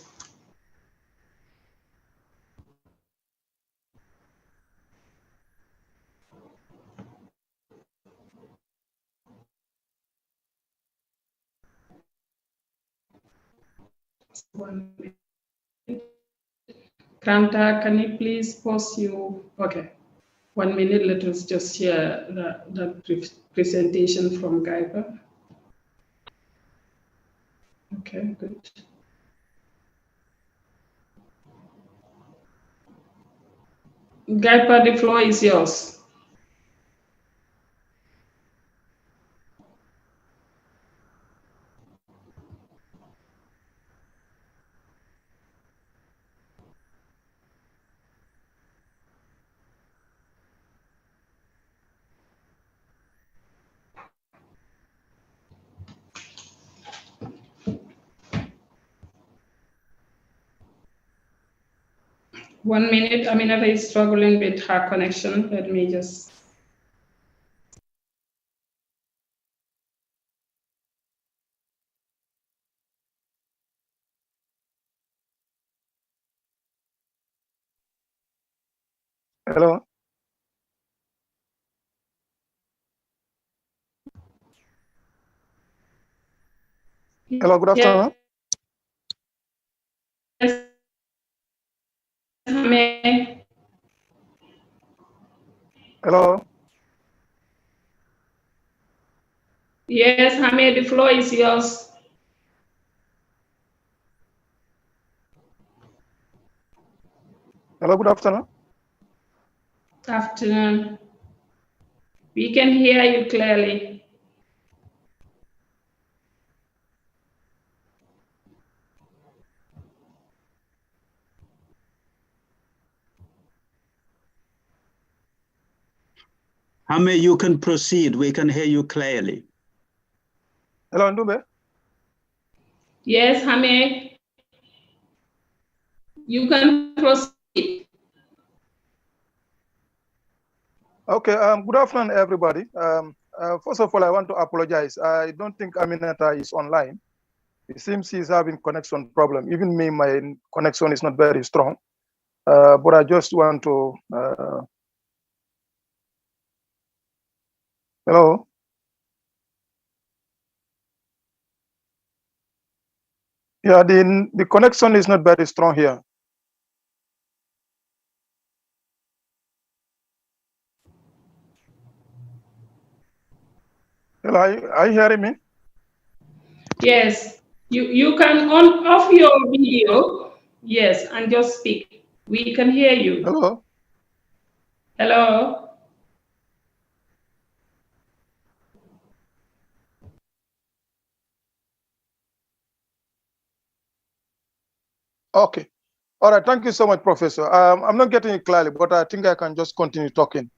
Kranta, can you please pause you? Okay, 1 minute, let us just share the presentation from GIEPA. Okay, good. GIEPA, the floor is yours. One minute, Aminata is struggling with her connection. Let me just. Hello. Hello, good afternoon. Yes. Hello. Yes, Jammeh, the floor is yours. Hello, good afternoon. Afternoon. We can hear you clearly. Jammeh, you can proceed. We can hear you clearly. Hello, Ndumbe. Yes, Jammeh. You can proceed. Okay, good afternoon, everybody. First of all, I want to apologize. I don't think Aminata is online. It seems she's having connection problem. Even me, my connection is not very strong. But I just want to, hello? Yeah, the connection is not very strong here. Hello, are you hearing me? Yes, you can on off your video. Yes, and just speak. We can hear you. Hello? Hello? Okay. All right, thank you so much, Professor. I'm not getting it clearly, but I think I can just continue talking.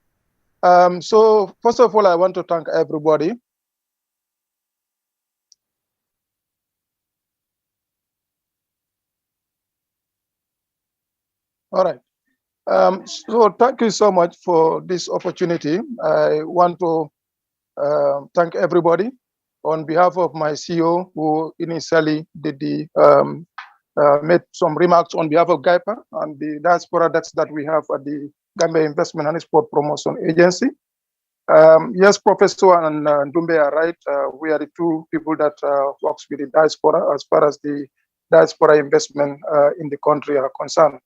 So first of all, I want to thank everybody All right. So thank you so much for this opportunity. I want to thank everybody on behalf of my CEO, who initially did the made some remarks on behalf of GIEPA and the diaspora that we have at the Gambia Investment and Export Promotion Agency. Yes, Professor and Ndumbe are right. We are the two people that works with the diaspora as far as the diaspora investment in the country are concerned.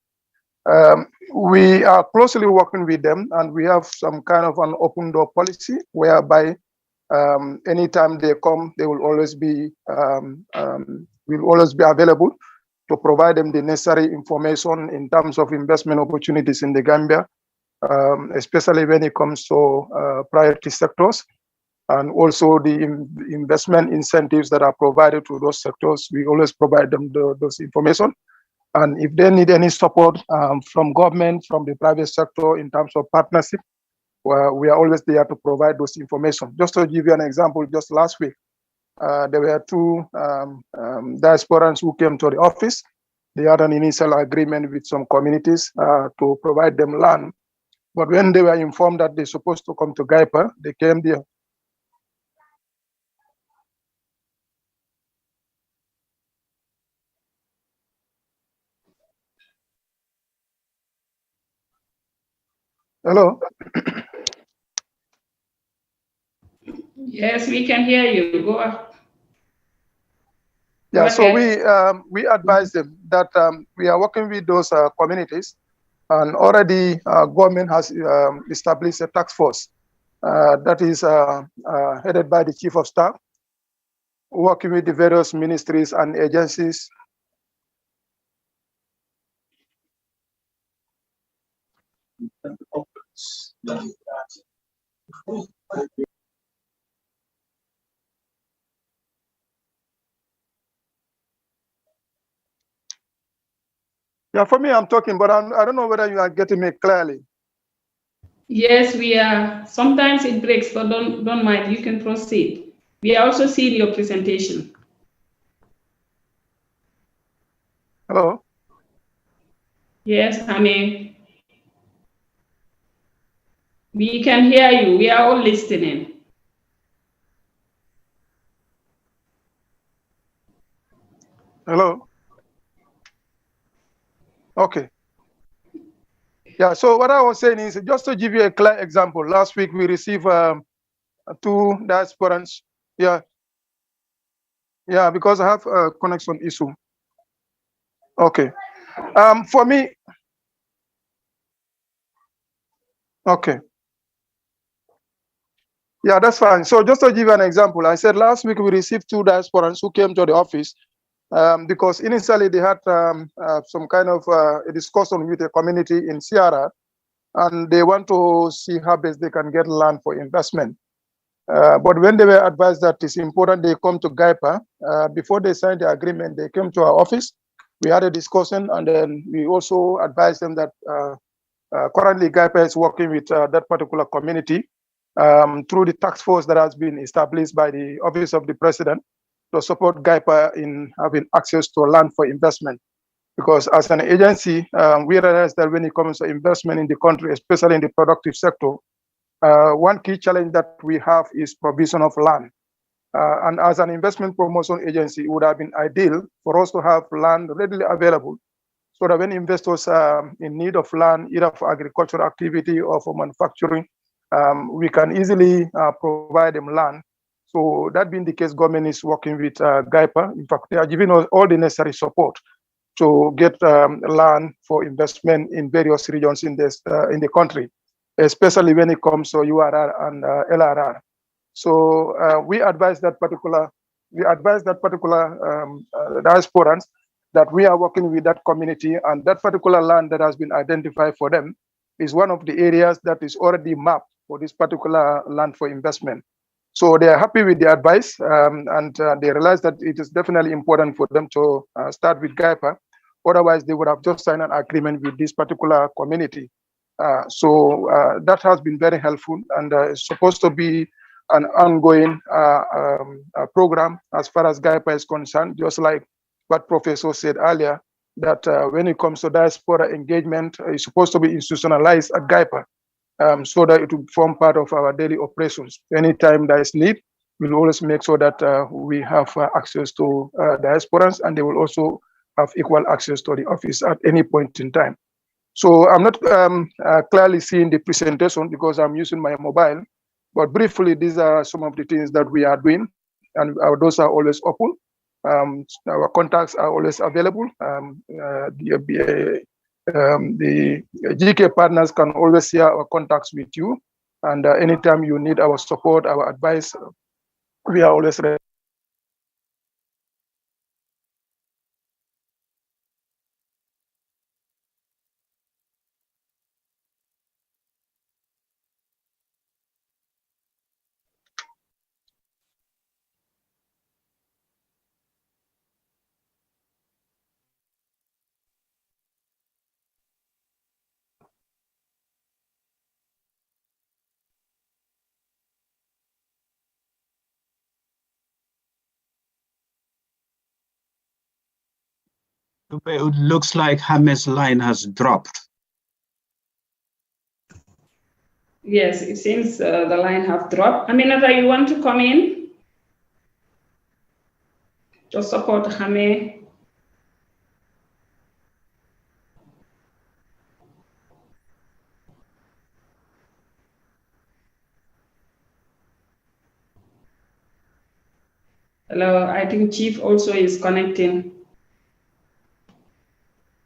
We are closely working with them, and we have some kind of an open door policy whereby anytime they come, they will always be available to provide them the necessary information in terms of investment opportunities in the Gambia, especially when it comes to priority sectors, and also the investment incentives that are provided to those sectors. We always provide them those information. And if they need any support from government, from the private sector in terms of partnership, we are always there to provide those information. Just to give you an example, just last week, there were two diasporans who came to the office. They had an initial agreement with some communities to provide them land. But when they were informed that they're supposed to come to GIEPA, they came there. Hello? Yes, we can hear you. Go ahead. Yeah, so we advise them that we are working with those communities, and already government has established a task force that is headed by the Chief of Staff, working with the various ministries and agencies. Yeah, for me, I'm talking, but I don't know whether you are getting me clearly. Yes, we are. Sometimes it breaks, but don't mind. You can proceed. We are also seeing your presentation. Hello? Yes, I mean, we can hear you. We are all listening. Hello? Okay. Yeah, so what I was saying is, just to give you a clear example, last week we received 2 diasporans. Yeah. Yeah, because I have a connection issue. Okay. For me, okay. Yeah, that's fine. So just to give you an example, I said last week we received 2 diasporans who came to the office because initially they had some kind of a discussion with a community in Sierra, and they want to see how best they can get land for investment. But when they were advised that it's important they come to GIEPA, before they signed the agreement, they came to our office. We had a discussion, and then we also advised them that currently GIEPA is working with that particular community through the task force that has been established by the Office of the President to support GIEPA in having access to land for investment. Because as an agency, we realize that when it comes to investment in the country, especially in the productive sector, one key challenge that we have is provision of land. And as an investment promotion agency, it would have been ideal for us to have land readily available so that when investors are in need of land, either for agricultural activity or for manufacturing, we can easily provide them land. So that being the case, government is working with GIEPA. In fact, they are giving us all the necessary support to get land for investment in various regions in the country, especially when it comes to URR and LRR. So we advise that particular diasporans that we are working with that community, and that particular land that has been identified for them is one of the areas that is already mapped for this particular land for investment. So they are happy with the advice, and they realize that it is definitely important for them to start with GIEPA. Otherwise, they would have just signed an agreement with this particular community. So that has been very helpful, and it's supposed to be an ongoing program as far as GIEPA is concerned, just like what Professor said earlier. that when it comes to diaspora engagement, it's supposed to be institutionalized at GIEPA, so that it will form part of our daily operations. Anytime there is need, we'll always make sure that we have access to diasporans, and they will also have equal access to the office at any point in time. So I'm not clearly seeing the presentation because I'm using my mobile, but briefly, these are some of the things that we are doing, and our doors are always open. Our contacts are always available. The GK partners can always share our contacts with you, and anytime you need our support, our advice, we are always ready. It looks like Jammeh's line has dropped. Yes, it seems the line have dropped. Aminata, you want to come in to support Jammeh? Hello, I think Chief also is connecting.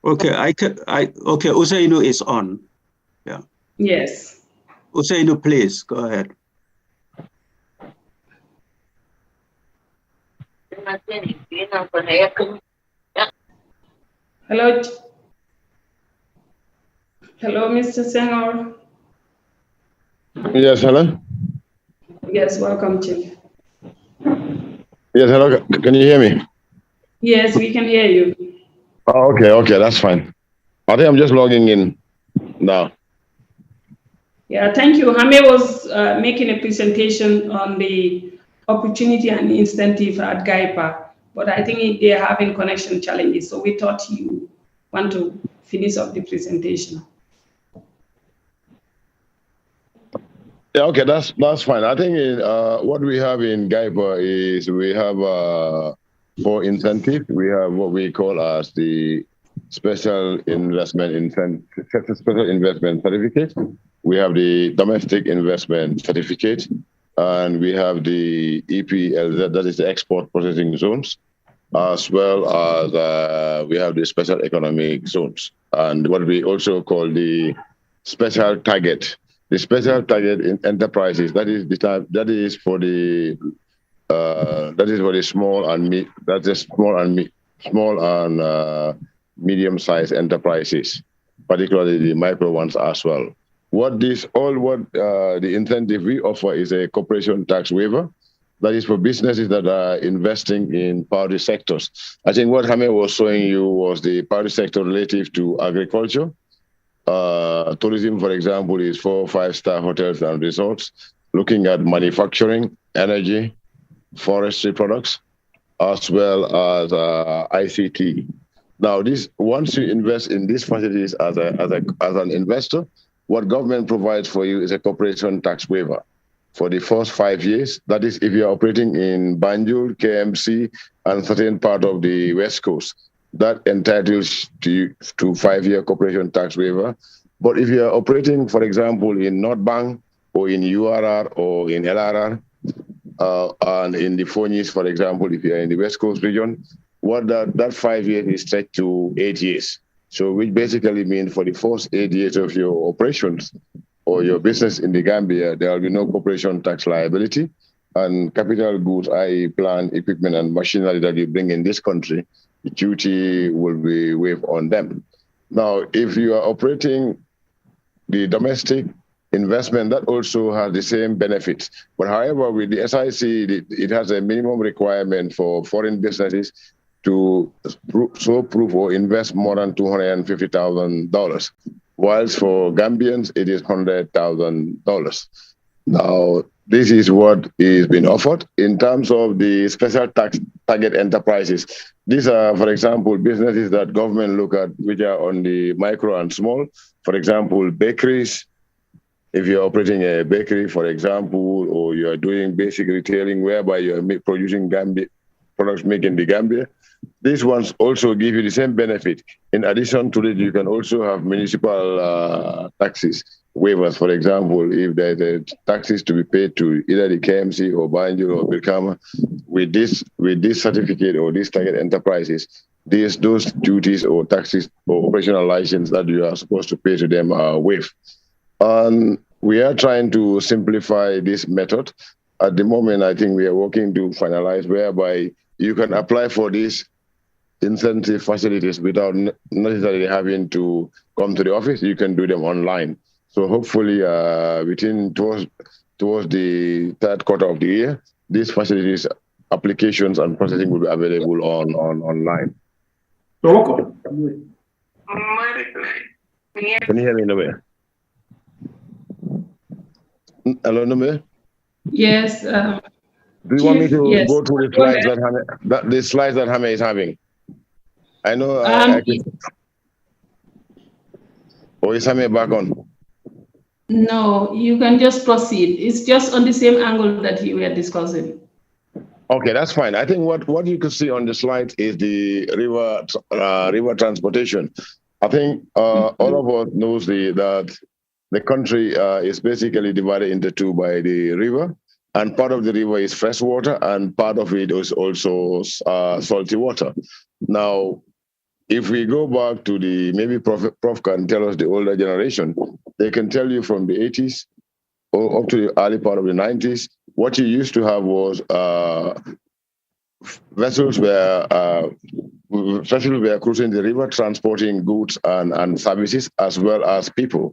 Okay, okay, Usainu is on. Yeah. Yes. Usainu, please go ahead. Hello. Hello, Mr. Senghor. Yes, hello? Yes, welcome, Chief. Yes, hello. Can you hear me? Yes, we can hear you. Oh, okay, that's fine. I think I'm just logging in now. Yeah, thank you. Jammeh was making a presentation on the opportunity and incentive at GIEPA, but I think they're having connection challenges, so we thought you want to finish up the presentation. Yeah, okay, that's fine. I think what we have in GIEPA is we have for incentive, we have what we call as the special investment certificate. We have the domestic investment certificate, and we have the EPLZ, that is the export processing zones, as well as we have the special economic zones, and what we also call the special target. The special target in enterprises, that is for the small and medium-sized enterprises, particularly the micro ones as well. The incentive we offer is a corporation tax waiver. That is for businesses that are investing in priority sectors. I think what Jammeh was showing you was the priority sector relative to agriculture. Tourism, for example, is 4 or 5-star hotels and resorts. Looking at manufacturing, energy, forestry products, as well as ICT. Now, once you invest in these facilities as an investor, what government provides for you is a corporation tax waiver for the first 5 years. That is, if you're operating in Banjul, KMC, and certain part of the West Coast, that entitles to 5-year corporation tax waiver. But if you're operating, for example, in North Bank or in URR or in LRR, and in the Phoenix, for example, if you're in the West Coast region, what that 5 years is stretched to 8 years. So which basically means for the first 8 years of your operations or your business in the Gambia, there will be no corporation tax liability, and capital goods, i.e. plant, equipment, and machinery that you bring in this country, the duty will be waived on them. Now, if you are operating the domestic investment, that also has the same benefits. But however, with the SIC, it has a minimum requirement for foreign businesses to prove or invest more than $250,000, whilst for Gambians, it is $100,000. Now, this is what is being offered in terms of the special tax target enterprises. These are, for example, businesses that government look at, which are on the micro and small. For example, bakeries. If you're operating a bakery, for example, or you're doing basic retailing whereby you're producing Gambia products made in the Gambia, these ones also give you the same benefit. In addition to that, you can also have municipal taxes waivers. For example, if there's a taxes to be paid to either the KMC or Banjul or Birkama, with this certificate or these target enterprises, those duties or taxes or operational license that you are supposed to pay to them are waived. And we are trying to simplify this method. At the moment, I think we are working to finalize whereby you can apply for these incentive facilities without necessarily having to come to the office. You can do them online. So hopefully, towards the third quarter of the year, these facilities, applications, and processing will be available online. Can you hear me, Nome? Hello, Nome? Yes. Do you want me to go through the slides the slides that Jammeh is having? I know I can. Or is Jammeh back on? No, you can just proceed. It's just on the same angle that you were discussing. Okay, that's fine. I think what you can see on the slide is the river transportation. I think all of us knows that the country is basically divided into two by the river, and part of the river is fresh water, and part of it is also salty water. Now, if we go back to maybe Prof can tell us the older generation, they can tell you from the 80s or up to the early part of the 90s, what you used to have was vessels were cruising the river, transporting goods and services as well as people.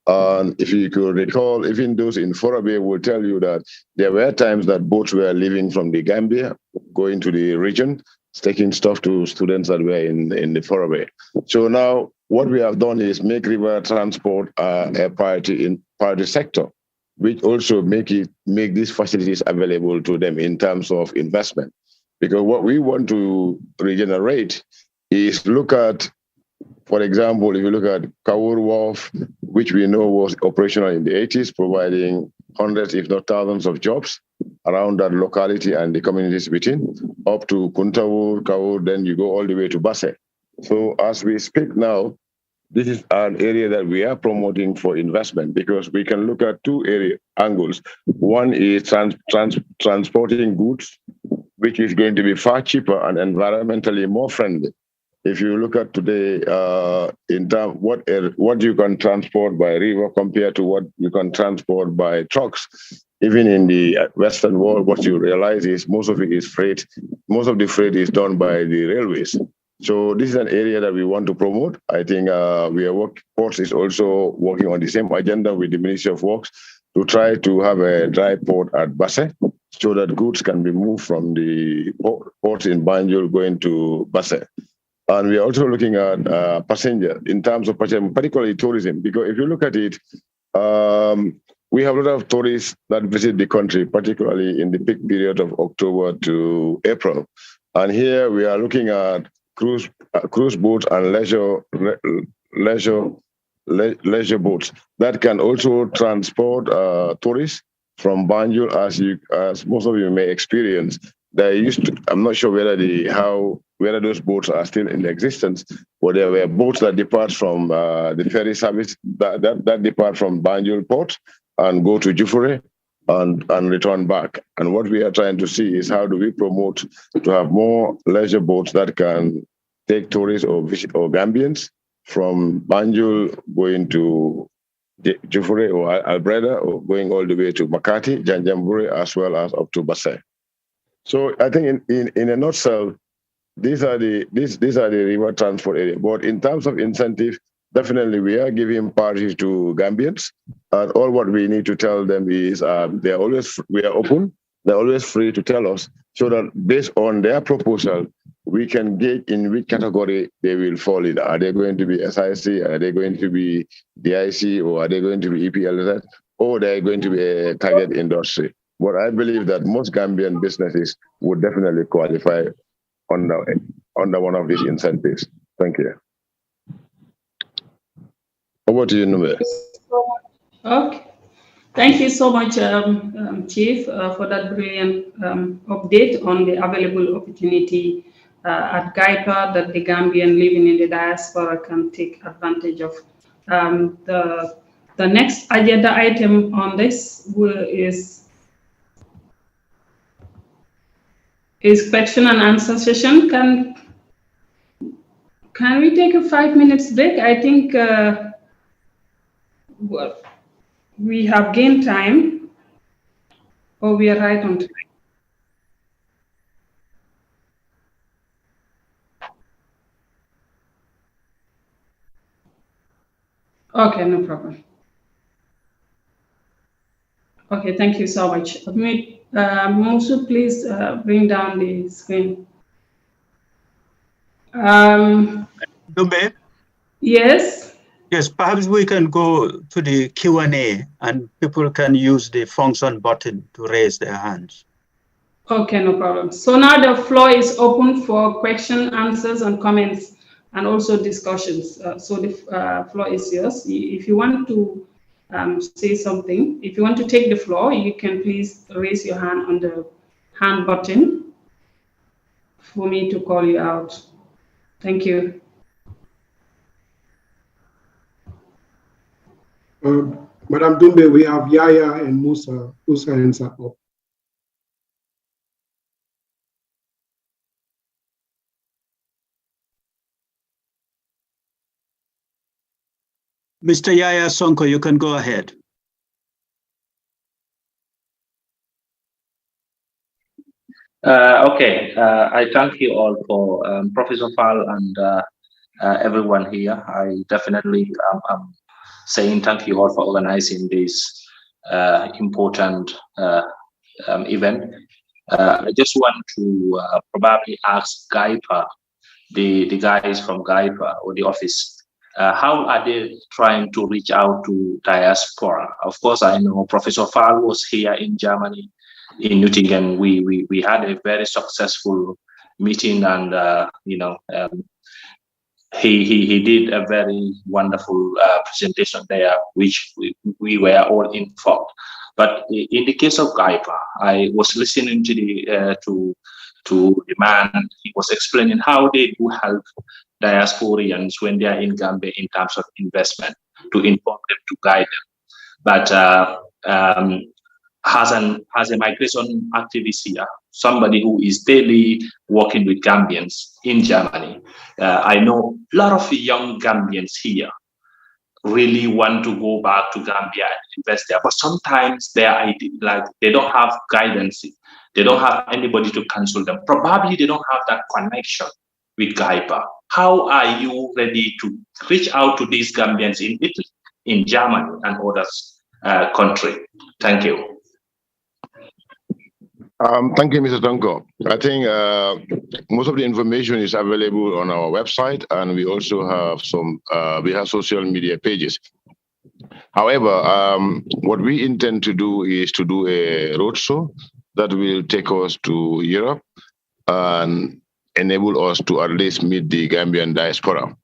And if you could recall, even those in Forabe will tell you that there were times that boats were leaving from the Gambia, going to the region, taking stuff to students that were in the Forabe. So now what we have done is make river transport a priority sector, which also make these facilities available to them in terms of investment. Because what we want to regenerate is look at, for example, if you look at Kawur Wharf, which we know was operational in the 80s, providing hundreds, if not thousands of jobs around that locality and the communities within, up to Kuntawur, Kawur, then you go all the way to Basse. So as we speak now, this is an area that we are promoting for investment because we can look at two angles. One is transporting goods, which is going to be far cheaper and environmentally more friendly. If you look at today, in terms what you can transport by river compared to what you can transport by trucks, even in the Western world, what you realize is most of it is freight. Most of the freight is done by the railways. So this is an area that we want to promote. I think Ports is also working on the same agenda with the Ministry of Works to try to have a dry port at Basse so that goods can be moved from the ports in Banjul going to Basse. And we are also looking at passenger in terms of passenger, particularly tourism, because if you look at it, we have a lot of tourists that visit the country, particularly in the peak period of October to April. And here we are looking at cruise boats and leisure boats that can also transport tourists from Banjul, as most of you may experience. I'm not sure whether those boats are still in existence, but there were boats that depart from the ferry service that depart from Banjul Port and go to Jufure and return back. And what we are trying to see is how do we promote to have more leisure boats that can take tourists or Gambians from Banjul going to Jufure or Albreda or going all the way to Makati, Janjambure, as well as up to Basse. So I think in a nutshell, these are the river transport area. But in terms of incentive, definitely we are giving priority to Gambians. And all what we need to tell them is we are open. They're always free to tell us so that based on their proposal, we can gauge in which category they will fall in. Are they going to be SIC? Are they going to be DIC? Or are they going to be EPLZ? or they're going to be a target industry. But I believe that most Gambian businesses would definitely qualify under one of these incentives. Thank you. Over to you, Nume. Okay. Thank you so much, Chief, for that brilliant update on the available opportunity at GIEPA that the Gambian living in the diaspora can take advantage of. The next agenda item on this is question and answer session. Can we take a 5 minutes break? I think we have gained time, or we are right on time. Okay, no problem. Okay, thank you so much. Musu, please bring down the screen. Dumbe? Yes? Yes, perhaps we can go to the Q&A and people can use the function button to raise their hands. Okay, no problem. So now the floor is open for question, answers, and comments, and also discussions. So the floor is yours. If you want to say something, if you want to take the floor, you can please raise your hand on the hand button for me to call you out. Thank you. Madam Dumbe, we have Yahya and Musa. Whose hands are up? Mr. Yahya Sonko, you can go ahead. Okay, I thank you all for Professor Fall and everyone here. I definitely am saying thank you all for organizing this important event. I just want to probably ask GIEPA, the guys from GIEPA or the office, how are they trying to reach out to diaspora? Of course, I know Professor Fall was here in Germany, in Nottingham. We had a very successful meeting, and he did a very wonderful presentation there, which we were all informed. But in the case of GIEPA, I was listening to the man. He was explaining how they do help diasporians when they are in Gambia in terms of investment, to inform them, to guide them. But as a migration activist here, somebody who is daily working with Gambians in Germany, I know a lot of young Gambians here really want to go back to Gambia and invest there, but sometimes they don't have guidance, they don't have anybody to counsel them. Probably they don't have that connection with GIEPA. How are you ready to reach out to these Gambians in Italy, in Germany, and other countries? Thank you. Thank you, Mr. Tonko. I think most of the information is available on our website, and we also have we have social media pages. However, what we intend to do is to do a roadshow that will take us to Europe and enable us to at least meet the Gambian diaspora.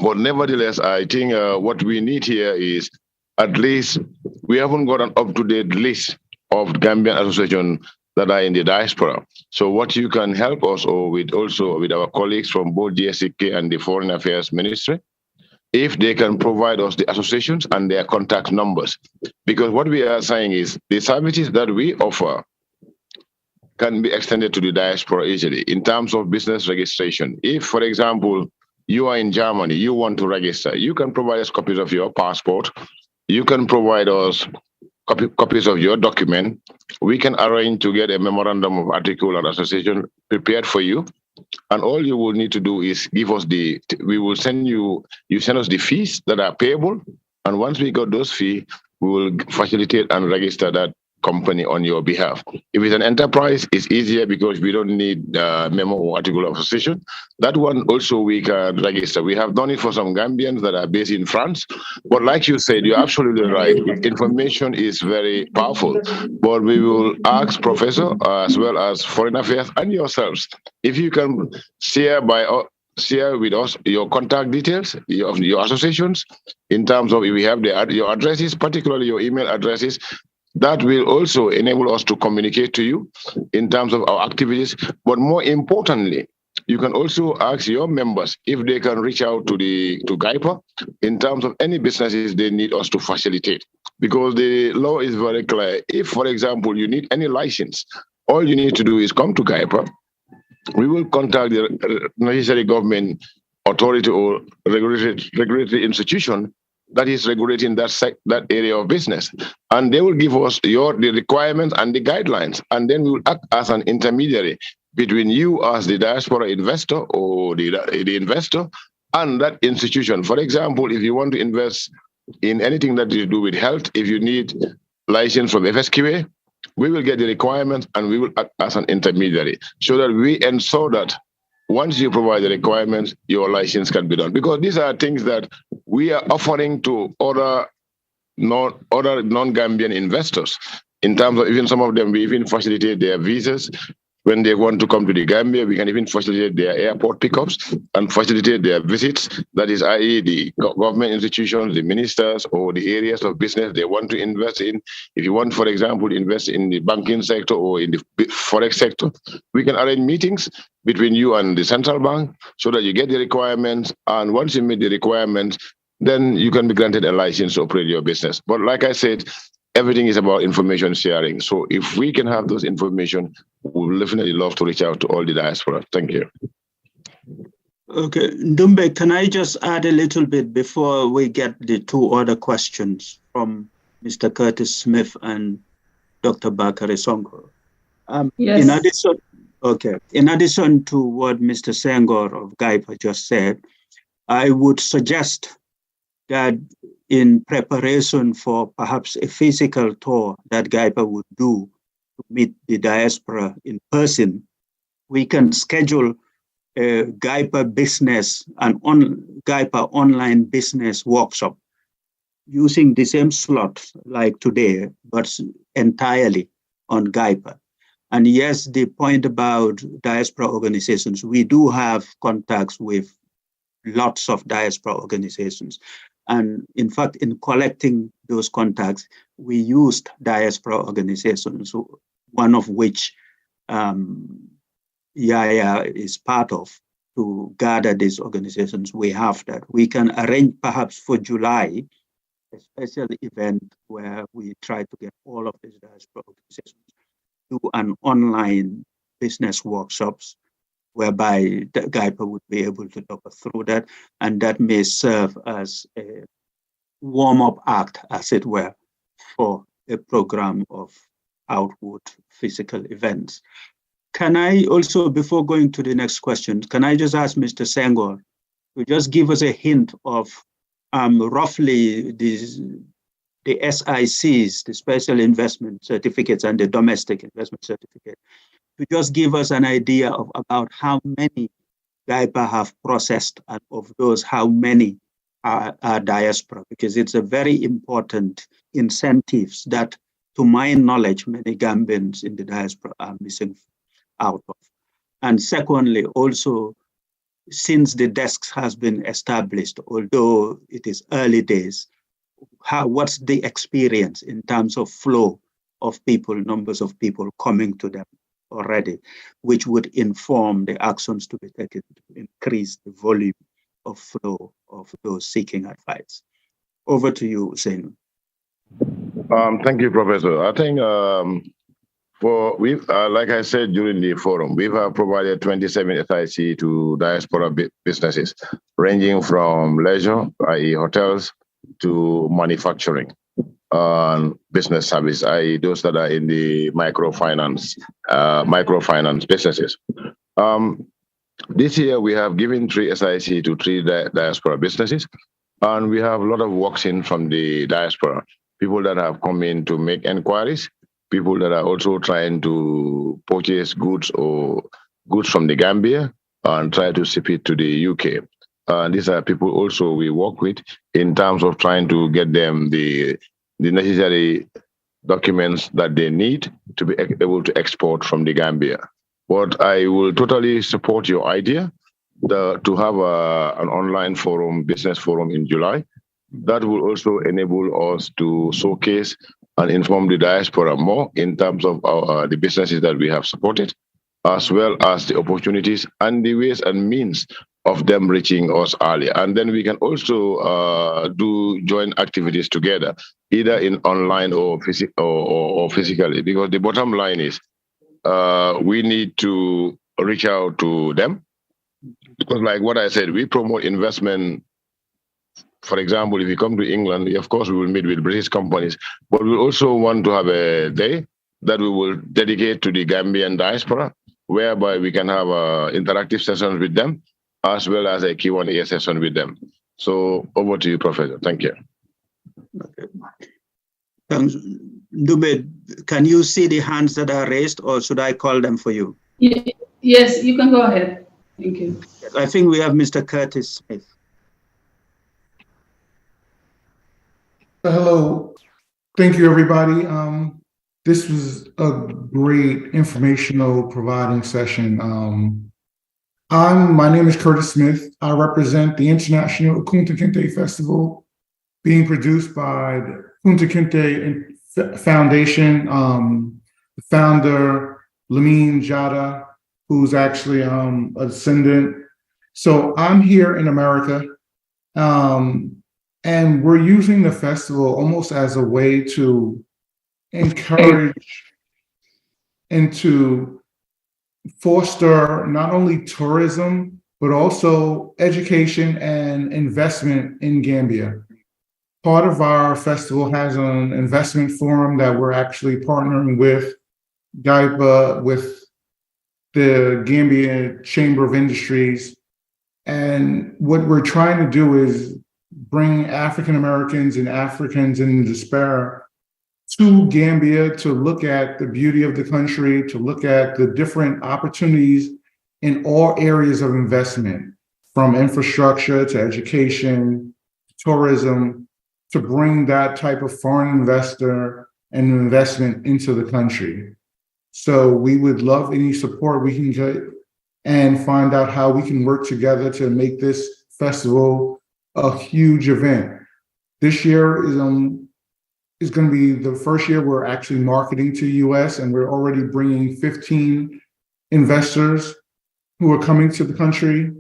But nevertheless, I think what we need here is at least we haven't got an up-to-date list of Gambian associations that are in the diaspora. So what you can help us also with our colleagues from both GSK and the Foreign Affairs Ministry, if they can provide us the associations and their contact numbers. Because what we are saying is the services that we offer can be extended to the diaspora easily in terms of business registration. If, for example, you are in Germany, you want to register, you can provide us copies of your passport, you can provide us copies of your document. We can arrange to get a memorandum of article and association prepared for you. And all you will need to do is give us we will send you send us the fees that are payable. And once we got those fees, we will facilitate and register that company on your behalf. If it's an enterprise, it's easier because we don't need memo or article of association. That one also we can register. We have done it for some Gambians that are based in France. But like you said, you're absolutely right. Information is very powerful. But we will ask Professor as well as Foreign Affairs and yourselves, if you can share with us your contact details of your associations in terms of if we have your addresses, particularly your email addresses. That will also enable us to communicate to you in terms of our activities. But more importantly, you can also ask your members if they can reach out to GIEPA in terms of any businesses they need us to facilitate. Because the law is very clear. If, for example, you need any license, all you need to do is come to GIEPA. We will contact the necessary government authority or regulatory institution that is regulating that area of business. And they will give us the requirements and the guidelines. And then we will act as an intermediary between you as the diaspora investor or the investor and that institution. For example, if you want to invest in anything that you do with health, if you need license from FSQA, we will get the requirements and we will act as an intermediary so that we ensure that once you provide the requirements, your license can be done. Because these are things that we are offering to other non-Gambian investors. In terms of even some of them, we even facilitate their visas. When they want to come to the Gambia, we can even facilitate their airport pickups and facilitate their visits. That is, i.e. the government institutions, the ministers, or the areas of business they want to invest in. If you want, for example, to invest in the banking sector or in the forex sector, we can arrange meetings between you and the central bank so that you get the requirements. And once you meet the requirements, then you can be granted a license to operate your business. But like I said, everything is about information sharing. So if we can have those information, we will definitely love to reach out to all the diaspora. Thank you. Okay, Ndumbe, can I just add a little bit before we get the two other questions from Mr. Curtis Smith and Dr. Bakari Sonko? Yes. In addition to what Mr. Senghor of GIEPA just said, I would suggest that in preparation for perhaps a physical tour that GIEPA would do to meet the diaspora in person, we can schedule a GIEPA business and GIEPA online business workshop using the same slot like today, but entirely on GIEPA. And yes, the point about diaspora organizations, we do have contacts with lots of diaspora organizations. And in fact, in collecting those contacts, we used diaspora organizations, one of which Yahya is part of, to gather these organizations. We have that. We can arrange perhaps for July a special event where we try to get all of these diaspora organizations to an online business workshops whereby the GIEPA would be able to talk us through that, and that may serve as a warm-up act, as it were, for a program of outward physical events. Can I also, before going to the next question, can I just ask Mr. Senghor to just give us a hint of roughly the SICs, the special investment certificates and the domestic investment certificate, to just give us an idea of about how many GIEPA have processed, and of those, how many are diaspora, because it's a very important incentives that, to my knowledge, many Gambians in the diaspora are missing out of. And secondly, also, since the desk has been established, although it is early days, what's the experience in terms of flow of people, numbers of people coming to them already, which would inform the actions to be taken to increase the volume of flow of those seeking advice. Over to you, Hussein. Thank you, Professor. I think like I said during the forum, we've provided 27 SIC to diaspora businesses, ranging from leisure, i.e. hotels, to manufacturing and business service, i.e. those that are in the microfinance businesses. This year, we have given 3 SIC to 3 diaspora businesses, and we have a lot of walks in from the diaspora, people that have come in to make inquiries, people that are also trying to purchase goods or goods from the Gambia and try to ship it to the UK. These are people also we work with in terms of trying to get them the necessary documents that they need to be able to export from the Gambia. But I will totally support your idea to have an online forum, business forum in July. That will also enable us to showcase and inform the diaspora more in terms of the businesses that we have supported, as well as the opportunities and the ways and means of them reaching us earlier. And then we can also do joint activities together, either in online or physically, because the bottom line is we need to reach out to them. Because like what I said, we promote investment. For example, if you come to England, of course, we will meet with British companies, but we also want to have a day that we will dedicate to the Gambian diaspora, whereby we can have interactive sessions with them, as well as a Q&A session with them. So over to you, Professor. Thank you. Okay. Dube, can you see the hands that are raised, or should I call them for you? Yes, you can go ahead. Thank you. I think we have Mr. Curtis Smith. Hello. Thank you, everybody. This was a great informational providing session. My name is Curtis Smith. I represent the International Kunta Kinte Festival being produced by the Kunta Kinte Foundation. The founder, Lamine Jada, who's actually a descendant. So I'm here in America, and we're using the festival almost as a way to encourage and to foster not only tourism, but also education and investment in Gambia. Part of our festival has an investment forum that we're actually partnering with GIEPA, with the Gambia Chamber of Industries. And what we're trying to do is bring African Americans and Africans in despair to Gambia to look at the beauty of the country, to look at the different opportunities in all areas of investment, from infrastructure to education, tourism, to bring that type of foreign investor and investment into the country. So we would love any support we can get and find out how we can work together to make this festival a huge event. This year is going to be the first year we're actually marketing to US, and we're already bringing 15 investors who are coming to the country.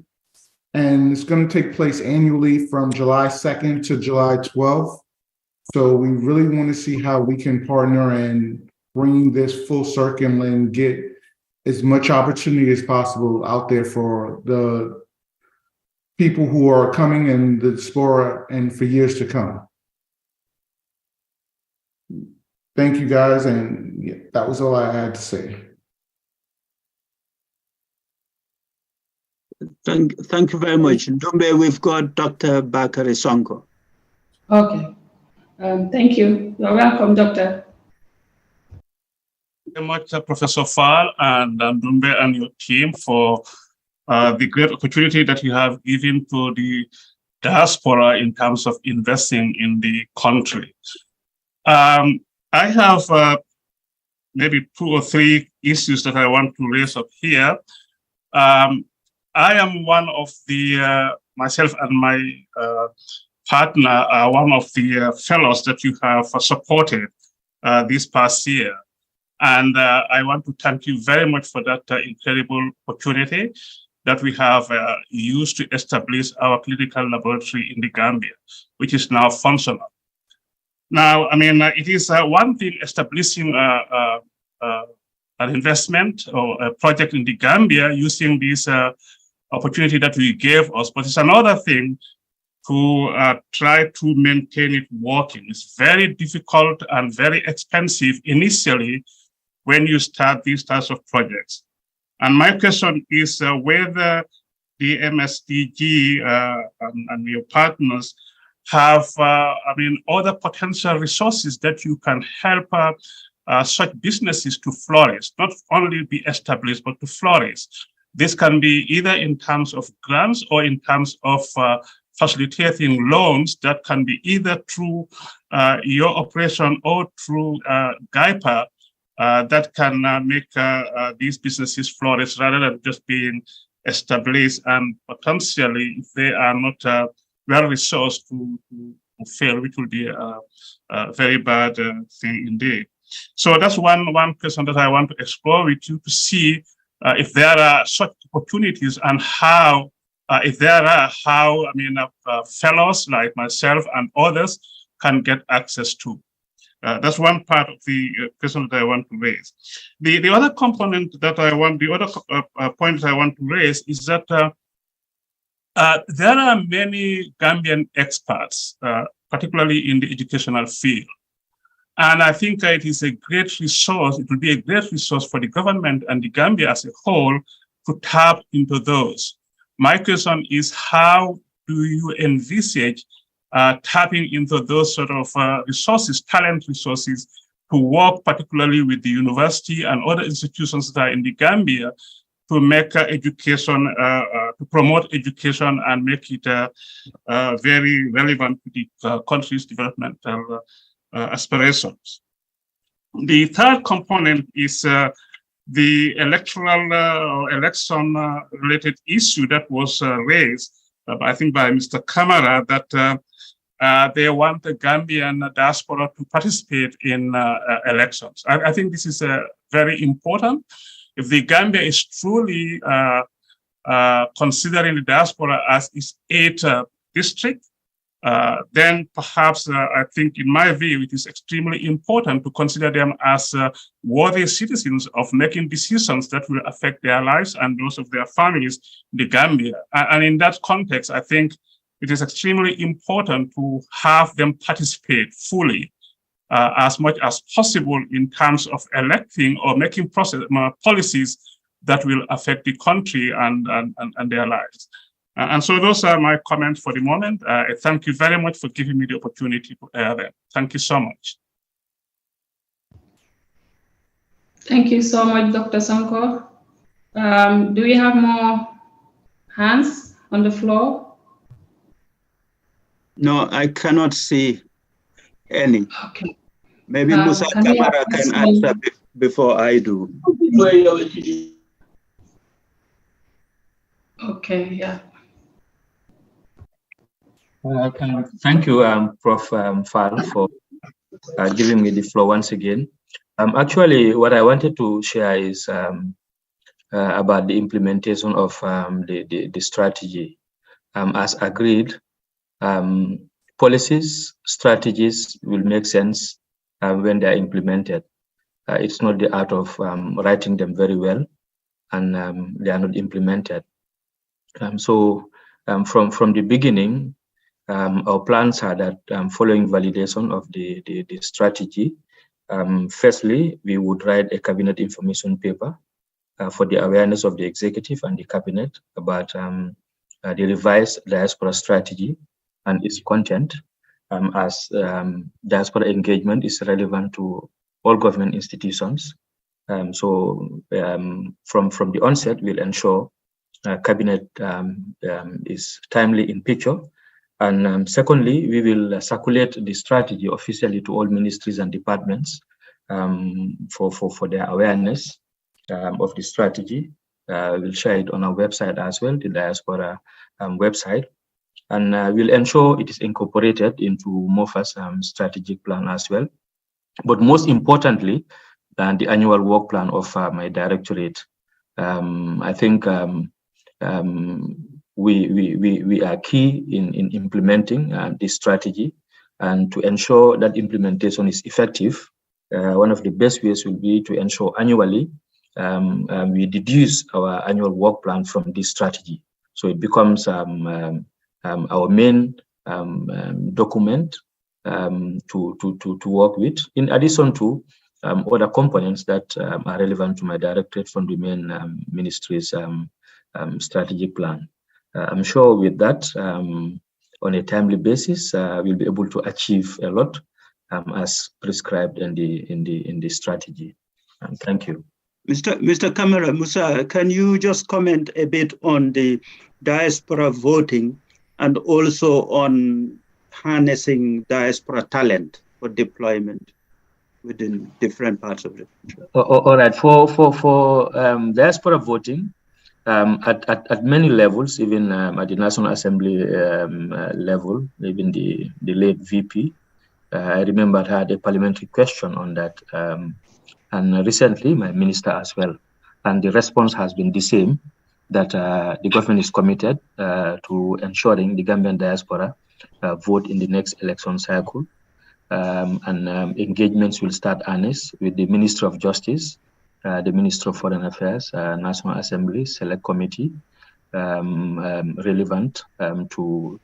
And it's going to take place annually from July 2nd to July 12th. So we really want to see how we can partner and bring this full circle and get as much opportunity as possible out there for the people who are coming in the diaspora and for years to come. Thank you, guys. And yeah, that was all I had to say. Thank you very much. Dumbe, we've got Dr. Bakari Sonko. Okay. Thank you. You're welcome, Doctor. Thank you very much, Professor Fall and Dumbe and your team for the great opportunity that you have given to the diaspora in terms of investing in the country. I have maybe 2 or 3 issues that I want to raise up here. I am one of the, myself and my partner are one of the fellows that you have supported this past year. And I want to thank you very much for that incredible opportunity that we have used to establish our clinical laboratory in the Gambia, which is now functional. Now, I mean, it is one thing establishing an investment or a project in the Gambia using this opportunity that we gave us, but it's another thing to try to maintain it working. It's very difficult and very expensive initially when you start these types of projects. And my question is whether the MSDG and your partners have, other potential resources that you can help such businesses to flourish, not only be established, but to flourish. This can be either in terms of grants or in terms of facilitating loans that can be either through your operation or through GIEPA that can make these businesses flourish rather than just being established and potentially, if they are not well-resourced, to fail, which will be a very bad thing indeed. So that's one question that I want to explore with you to see if there are such opportunities and how, if there are, how, I mean, fellows like myself and others can get access to. That's one part of the question that I want to raise. The other component that I want, the other point that I want to raise is that there are many Gambian experts, particularly in the educational field. And I think it is a great resource, it will be a great resource for the government and the Gambia as a whole to tap into those. My question is, how do you envisage tapping into those sort of resources, talent resources, to work particularly with the university and other institutions that are in the Gambia to make education, to promote education and make it very relevant to the country's developmental aspirations. The third component is the electoral election-related issue that was raised, I think, by Mr. Kamara, that they want the Gambian diaspora to participate in elections. I think this is very important. If the Gambia is truly considering the diaspora as its 8th district, then perhaps I think, in my view, it is extremely important to consider them as worthy citizens of making decisions that will affect their lives and those of their families in the Gambia. And in that context, I think it is extremely important to have them participate fully as much as possible in terms of electing or making policies that will affect the country and their lives. And so those are my comments for the moment. Thank you very much for giving me the opportunity to air them. Thank you so much. Thank you so much, Dr. Sonko. Do we have more hands on the floor? No, I cannot see any. Okay. Maybe Musa Kamara can answer before I do. Okay, yeah. Thank you, Prof. Fall, for giving me the floor once again. Actually, what I wanted to share is about the implementation of the strategy. As agreed, policies, strategies will make sense when they are implemented. It's not the art of writing them very well and they are not implemented. So from the beginning, our plans are that following validation of the strategy, firstly, we would write a cabinet information paper for the awareness of the executive and the cabinet about the revised diaspora strategy and its content, as diaspora engagement is relevant to all government institutions. So from the onset, we'll ensure cabinet is timely in picture. And secondly, we will circulate the strategy officially to all ministries and departments for their awareness of the strategy. We'll share it on our website as well, the Diaspora website. And we'll ensure it is incorporated into MOFA's strategic plan as well. But most importantly, the annual work plan of my directorate. I think we are key in implementing this strategy, and to ensure that implementation is effective. One of the best ways will be to ensure annually we deduce our annual work plan from this strategy, so it becomes our main document to work with, in addition to other components that are relevant to my directorate from the main ministry's strategic plan. I'm sure with that, on a timely basis, we'll be able to achieve a lot as prescribed in the strategy. Thank you. Mr. Kamara Musa, can you just comment a bit on the diaspora voting and also on harnessing diaspora talent for deployment within different parts of the country? All right. For diaspora voting, at many levels, even at the National Assembly level, even the late VP, I remember I had a parliamentary question on that, and recently my minister as well, and the response has been the same, that the government is committed to ensuring the Gambian diaspora vote in the next election cycle, and engagements will start earnest with the Ministry of Justice, the Minister of Foreign Affairs, National Assembly, Select Committee, relevant to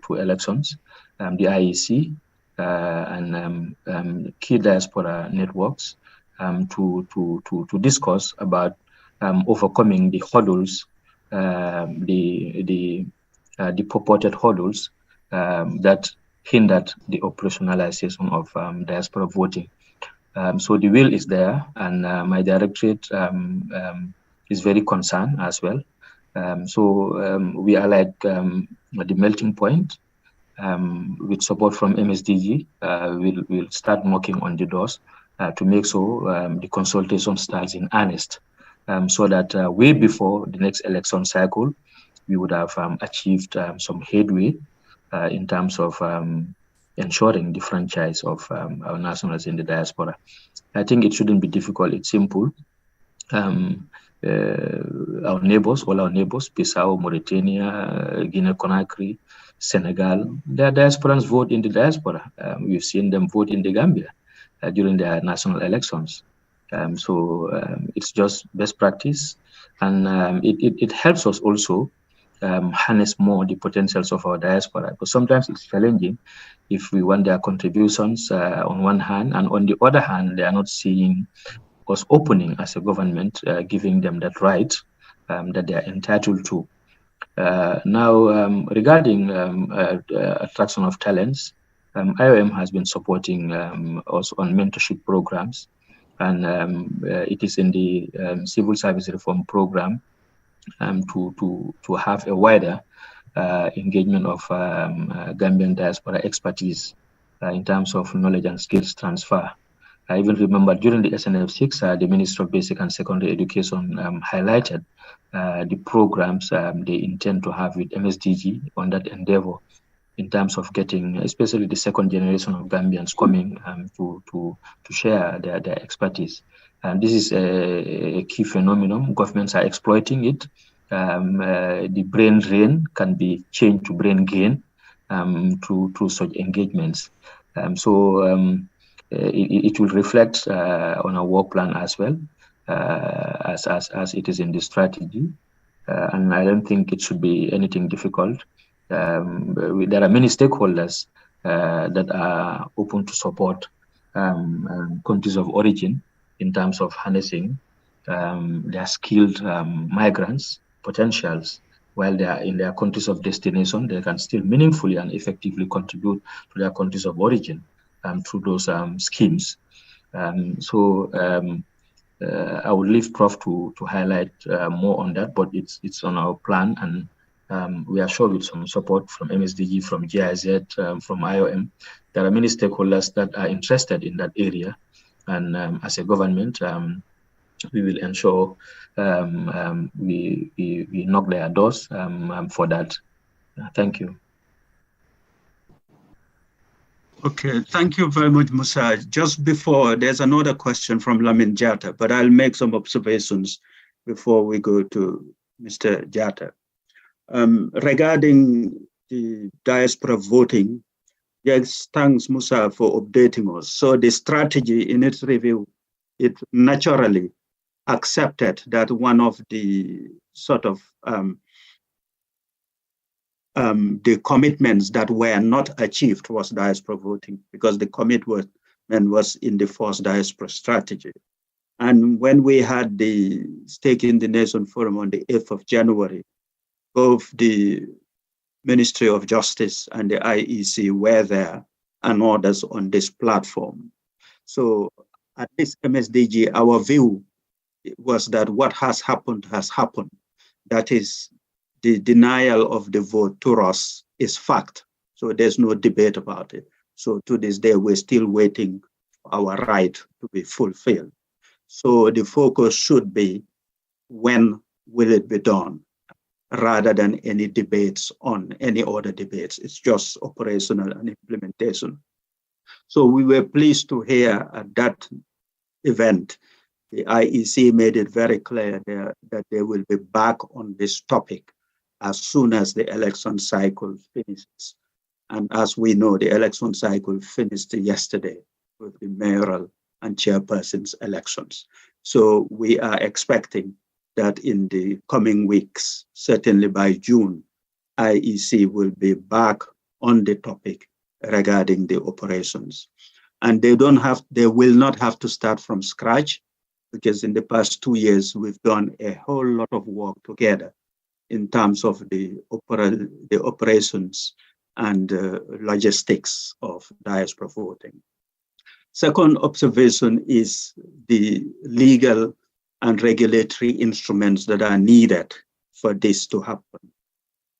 elections, the IEC, and key diaspora networks to discuss about overcoming the hurdles, the purported hurdles that hindered the operationalization of diaspora voting. So the will is there, and my directorate is very concerned as well. So we are like the melting point. With support from MSDG, we'll start knocking on the doors to make so the consultation starts in earnest, so that way before the next election cycle, we would have achieved some headway in terms of ensuring the franchise of our nationals in the diaspora. I think it shouldn't be difficult, it's simple. Our neighbors, all our neighbors, Bissau, Mauritania, Guinea-Conakry, Senegal, their diasporans vote in the diaspora. We've seen them vote in the Gambia during their national elections. So it's just best practice, and it helps us also harness more the potentials of our diaspora, because sometimes it's challenging if we want their contributions on one hand, and on the other hand, they are not seeing us opening as a government, giving them that right that they are entitled to. Now, regarding attraction of talents, IOM has been supporting us on mentorship programs, and it is in the civil service reform program to have a wider engagement of Gambian diaspora expertise in terms of knowledge and skills transfer. I even remember during the SNF6, the Minister of Basic and Secondary Education highlighted the programs they intend to have with MSDG on that endeavor in terms of getting, especially the second generation of Gambians coming to share their expertise. And this is a key phenomenon. Governments are exploiting it. The brain drain can be changed to brain gain through such engagements. It will reflect on our work plan as well, as it is in the strategy. And I don't think it should be anything difficult. There are many stakeholders that are open to support countries of origin in terms of harnessing their skilled migrants' potentials. While they are in their countries of destination, they can still meaningfully and effectively contribute to their countries of origin through those schemes. I would leave Prof to highlight more on that, but it's on our plan, and we are sure with some support from MSDG, from GIZ, from IOM. There are many stakeholders that are interested in that area, and as a government, we will ensure we knock their doors for that. Thank you. Okay, thank you very much, Musa. Just before, there's another question from Lamin Jatta, but I'll make some observations before we go to Mr. Jatta. Regarding the diaspora voting, yes, thanks, Musa, for updating us. So the strategy in its review, it naturally accepted that one of the sort of the commitments that were not achieved was diaspora voting, because the commitment was in the first diaspora strategy. And when we had the Stake in the Nation Forum on the 8th of January, both the Ministry of Justice and the IEC were there, and others on this platform. So at this MSDG, our view was that what has happened has happened. That is, the denial of the vote to us is fact. So there's no debate about it. So to this day, we're still waiting for our right to be fulfilled. So the focus should be, when will it be done, rather than any debates on any other debates. It's just operational and implementation. So we were pleased to hear at that event, the IEC made it very clear that they will be back on this topic as soon as the election cycle finishes. And as we know, the election cycle finished yesterday with the mayoral and chairperson's elections. So we are expecting that in the coming weeks, certainly by June, IEC will be back on the topic regarding the operations. And they will not have to start from scratch, because in the past 2 years, we've done a whole lot of work together in terms of the operations and logistics of diaspora voting. Second observation is the legal and regulatory instruments that are needed for this to happen.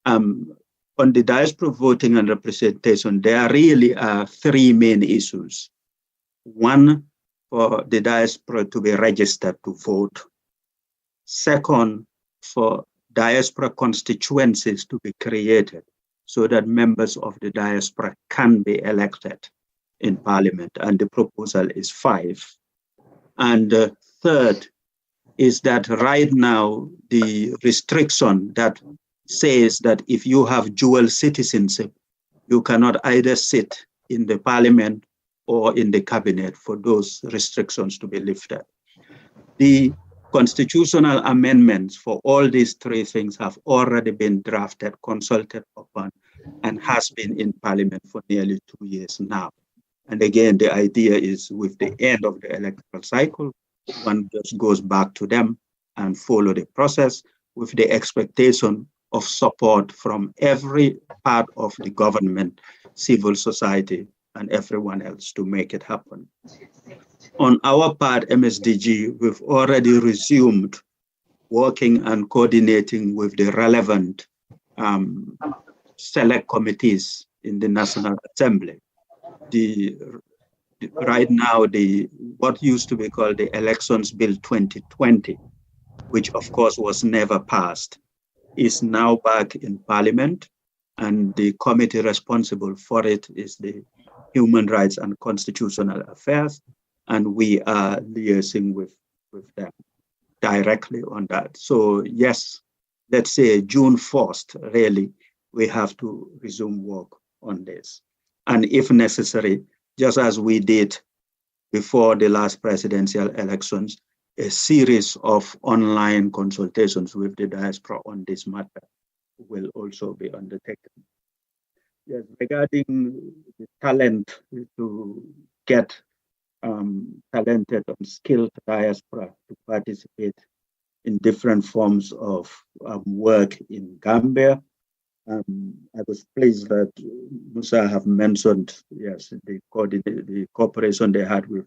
On the diaspora voting and representation, there really are three main issues. One, for the diaspora to be registered to vote. Second, for diaspora constituencies to be created so that members of the diaspora can be elected in parliament, and the proposal is 5. And third is that right now, the restriction that says that if you have dual citizenship, you cannot either sit in the parliament or in the cabinet, for those restrictions to be lifted. The constitutional amendments for all these three things have already been drafted, consulted upon, and has been in parliament for nearly 2 years now. And again, the idea is with the end of the electoral cycle, one just goes back to them and follow the process with the expectation of support from every part of the government, civil society, and everyone else to make it happen. On our part, MSDG, we've already resumed working and coordinating with the relevant select committees in the National Assembly. Right now, what used to be called the Elections Bill 2020, which of course was never passed, is now back in Parliament, and the committee responsible for it is the Human Rights and Constitutional Affairs, and we are liaising with them directly on that. So yes, let's say June 1st, really, we have to resume work on this. And if necessary, just as we did before the last presidential elections, a series of online consultations with the diaspora on this matter will also be undertaken. Yes, regarding the talent, to get talented and skilled diaspora to participate in different forms of work in Gambia, I was pleased that Musa have mentioned, yes, the cooperation they had with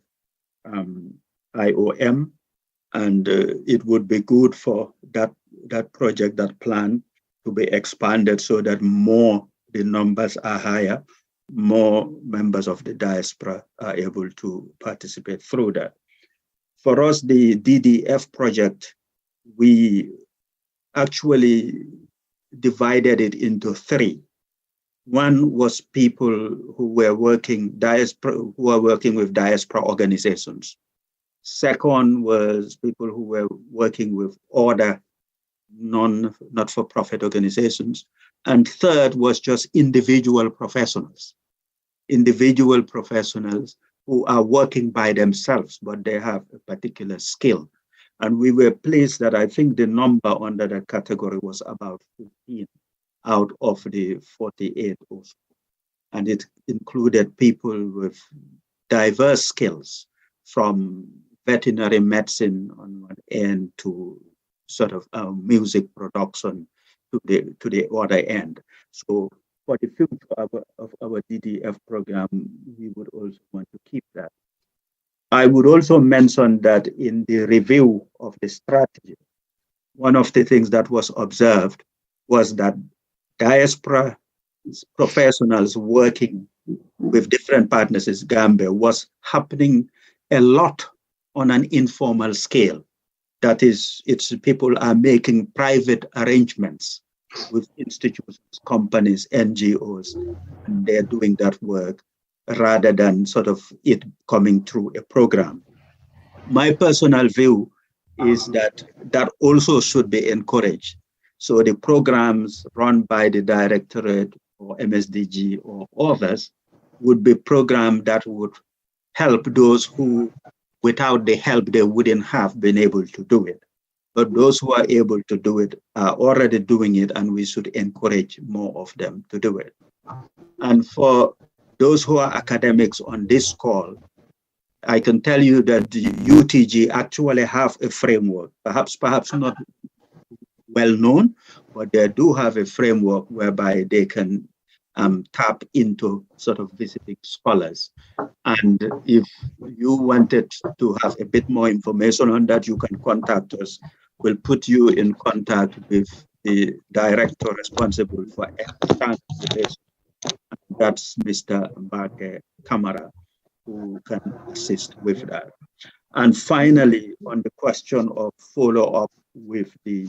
IOM, and it would be good for that project, that plan, to be expanded so that the numbers are higher, more members of the diaspora are able to participate through that. For us, the DDF project, we actually divided it into 3. One was people who were working with diaspora organizations. Second was people who were working with other not-for-profit organizations. And third was just individual professionals who are working by themselves, but they have a particular skill. And we were pleased that I think the number under that category was about 15 out of the 48 or so. And it included people with diverse skills, from veterinary medicine on one end to sort of music production to the other end. So for the future of our DDF program, we would also want to keep that. I would also mention that in the review of the strategy, one of the things that was observed was that diaspora professionals working with different partners in Gambia was happening a lot on an informal scale. That is, people are making private arrangements with institutions, companies, NGOs, and they're doing that work rather than sort of it coming through a program. My personal view is that that also should be encouraged. So the programs run by the Directorate or MSDG or others would be programs that would help those who, without the help, they wouldn't have been able to do it. But those who are able to do it are already doing it, and we should encourage more of them to do it. And for those who are academics on this call, I can tell you that the UTG actually have a framework, perhaps not well known, but they do have a framework whereby they can tap into sort of visiting scholars. And if you wanted to have a bit more information on that, you can contact us. We'll put you in contact with the director responsible for external relations. That's Mr. Mbake Kamara, who can assist with that. And finally, on the question of follow-up with the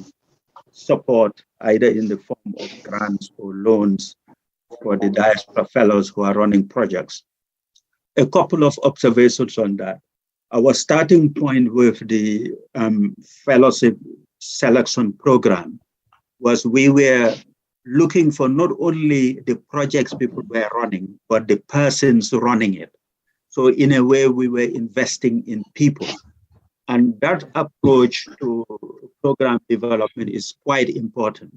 support, either in the form of grants or loans for the diaspora fellows who are running projects. A couple of observations on that. Our starting point with the fellowship selection program was we were looking for not only the projects people were running, but the persons running it. So in a way, we were investing in people. And that approach to program development is quite important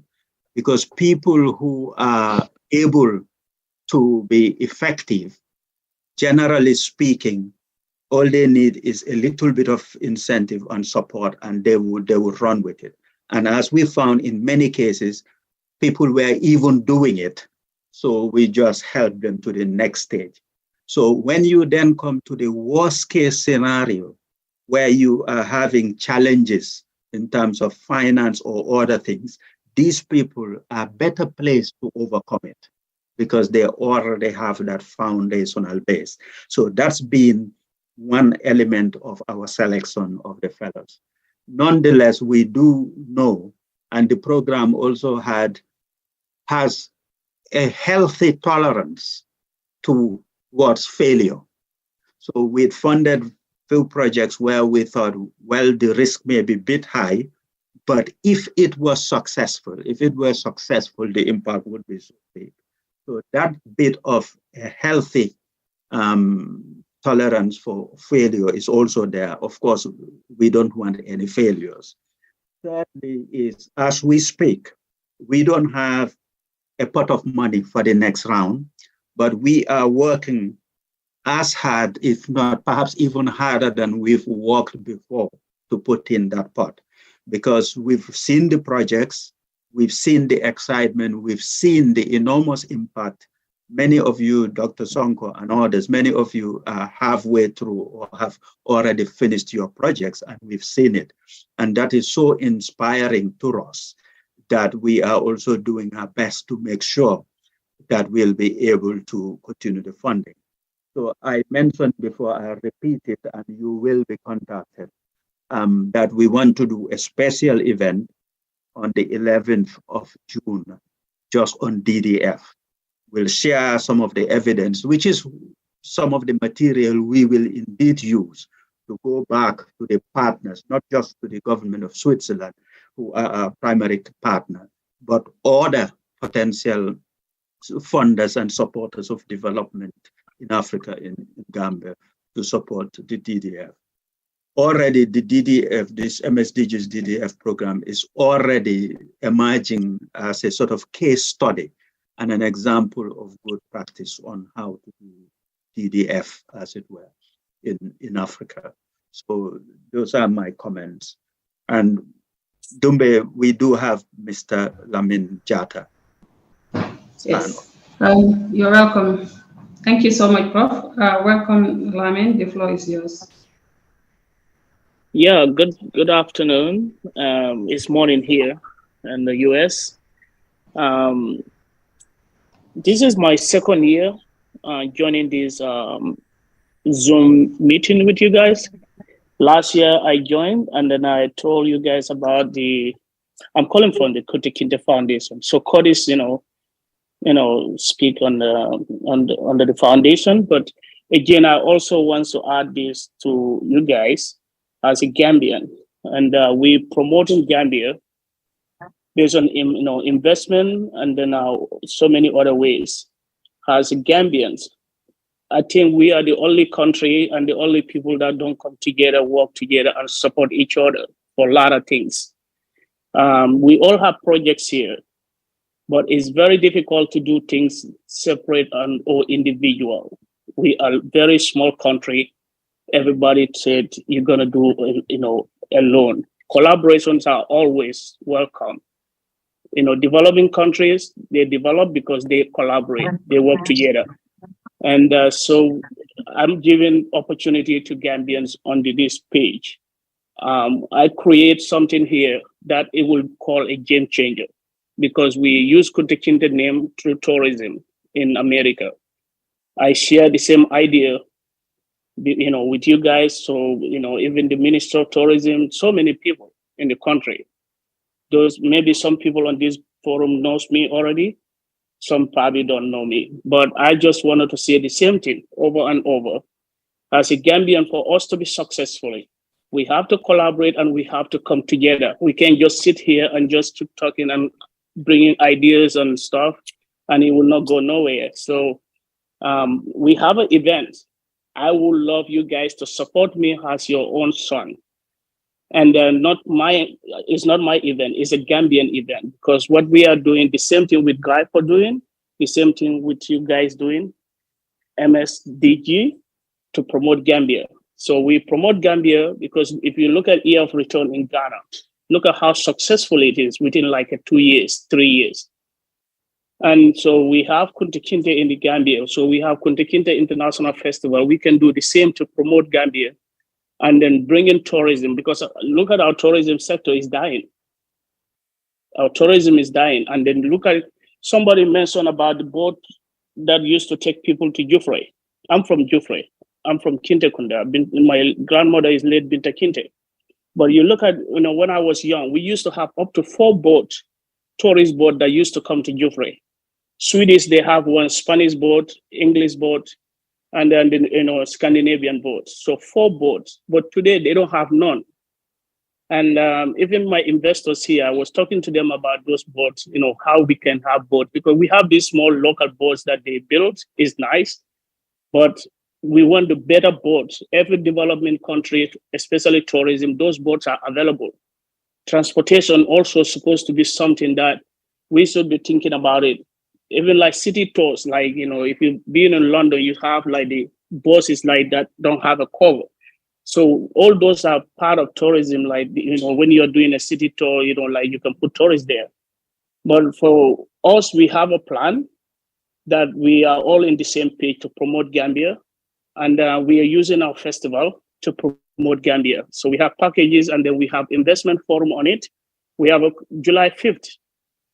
because people who are able to be effective, generally speaking, all they need is a little bit of incentive and support, and they would run with it. And as we found in many cases, people were even doing it. So we just helped them to the next stage. So when you then come to the worst case scenario, where you are having challenges in terms of finance or other things, these people are better placed to overcome it because they already have that foundational base. So that's been one element of our selection of the fellows. Nonetheless, we do know, and the program also has a healthy tolerance towards failure. So we funded few projects where we thought, well, the risk may be a bit high, but if it was successful, the impact would be so big. So that bit of a healthy tolerance for failure is also there. Of course, we don't want any failures. Thirdly is, as we speak, we don't have a pot of money for the next round, but we are working as hard, if not perhaps even harder than we've worked before to put in that pot. Because we've seen the projects, we've seen the excitement, we've seen the enormous impact. Many of you, Dr. Sonko and others, many of you are halfway through or have already finished your projects, and we've seen it. And that is so inspiring to us that we are also doing our best to make sure that we'll be able to continue the funding. So I mentioned before, I repeat it, and you will be contacted, that we want to do a special event on the 11th of June, just on DDF. We'll share some of the evidence, which is some of the material we will indeed use to go back to the partners, not just to the government of Switzerland, who are our primary partner, but other potential funders and supporters of development in Africa, in Gambia, to support the DDF. Already the DDF, this MSDG's DDF program is already emerging as a sort of case study and an example of good practice on how to do DDF, as it were, in Africa. So those are my comments. And Dumbe, we do have Mr. Lamin Jata. Yes. You're welcome. Thank you so much, Prof. Welcome, Lamin. The floor is yours. Yeah, good afternoon. It's morning here in the US. This is my second year joining this Zoom meeting with you guys. Last year I joined, and then I told you guys about I'm calling from the Kutikinte Foundation. So Curtis, speak on under the foundation. But again, I also want to add this to you guys as a Gambian, and we promoting Gambia based on investment, and then so many other ways. As Gambians, I think we are the only country and the only people that don't come together, work together, and support each other for a lot of things. We all have projects here, but it's very difficult to do things separate or individual. We are a very small country. Everybody said you're gonna do, alone. Collaborations are always welcome. Developing countries, they develop because they collaborate, they work together. And so I'm giving opportunity to Gambians on this page. I create something here that it will call a game changer, because we use Kutikinte name through tourism in America. I share the same idea, with you guys. So, even the Minister of Tourism, so many people in the country. Maybe some people on this forum knows me already. Some probably don't know me, but I just wanted to say the same thing over and over. As a Gambian, for us to be successful, we have to collaborate and we have to come together. We can't just sit here and just keep talking and bringing ideas and stuff, and it will not go nowhere. So we have an event. I would love you guys to support me as your own son. And it's not my event, it's a Gambian event, because what we are doing, the same thing with GIEPA doing, the same thing with you guys doing, MSDG, to promote Gambia. So we promote Gambia because if you look at year of return in Ghana, look at how successful it is within like 2 years, 3 years. And so we have Kuntikinte in the Gambia. So we have Kuntikinte International Festival. We can do the same to promote Gambia. And then bring in tourism, because look at our tourism sector is dying. Our tourism is dying. And then look at, somebody mentioned about the boat that used to take people to Jufre. I'm from Jufre. I'm from Kinte Kunda. My grandmother is late Binta Kinte. But you look at, when I was young, we used to have up to 4 boats, tourist boat that used to come to Jufre. Swedish, they have one, Spanish boat, English boat, and then Scandinavian boats. So 4 boats, but today they don't have none. And even my investors here, I was talking to them about those boats, how we can have boats, because we have these small local boats that they built, is nice, but we want the better boats. Every development country, especially tourism, those boats are available. Transportation also supposed to be something that we should be thinking about it. Even like city tours, like, if you've been in London, you have like the buses like that don't have a cover. So all those are part of tourism, like, when you're doing a city tour, like you can put tourists there. But for us, we have a plan that we are all in the same page to promote Gambia. And we are using our festival to promote Gambia. So we have packages, and then we have investment forum on it. We have a July 5th.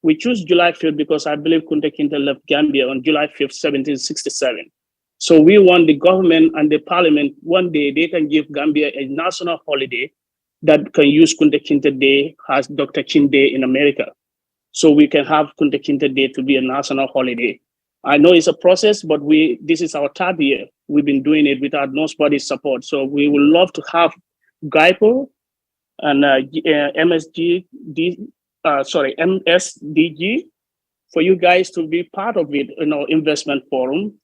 We choose July 5th because I believe Kunta Kinte left Gambia on July 5th, 1767. So we want the government and the parliament, one day they can give Gambia a national holiday that can use Kunta Kinte Day as Dr. King Day in America. So we can have Kunta Kinte Day to be a national holiday. I know it's a process, but this is our 3rd year. We've been doing it without nobody's support. So we would love to have GIEPA and MSDG for you guys to be part of it, investment forum.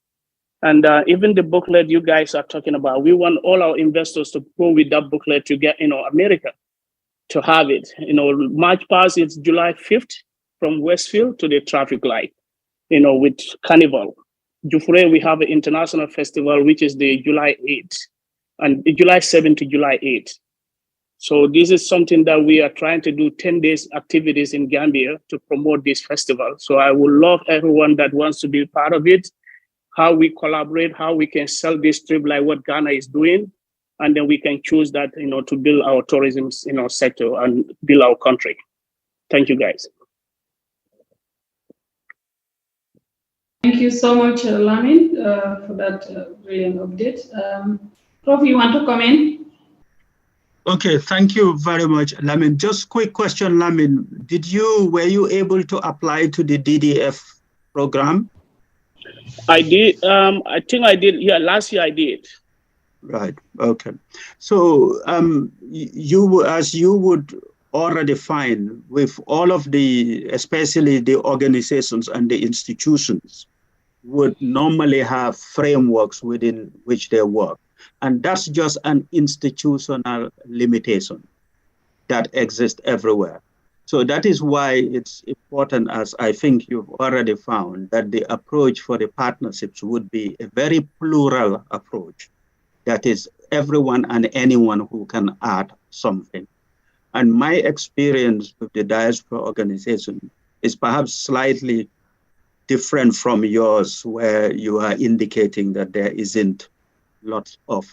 And even the booklet you guys are talking about, we want all our investors to go with that booklet to get, America to have it. March Pass is July 5th from Westfield to the traffic light, with Carnival. Jufre, we have an international festival, which is the July 8th, and July 7th to July 8th. So this is something that we are trying to do 10 days activities in Gambia to promote this festival. So I would love everyone that wants to be part of it, how we collaborate, how we can sell this trip like what Ghana is doing. And then we can choose that, to build our tourism, sector and build our country. Thank you, guys. Thank you so much, Lamin, for that brilliant update. Prof, you want to comment? Okay, thank you very much, Lamin. Just quick question, Lamin. Were you able to apply to the DDF program? I did. I think I did. Yeah, last year I did. Right. Okay. So as you would already find with all of especially the organizations and the institutions would normally have frameworks within which they work. And that's just an institutional limitation that exists everywhere. So that is why it's important, as I think you've already found, that the approach for the partnerships would be a very plural approach. That is everyone and anyone who can add something. And my experience with the Diaspora organization is perhaps slightly different from yours, where you are indicating that there isn't lots of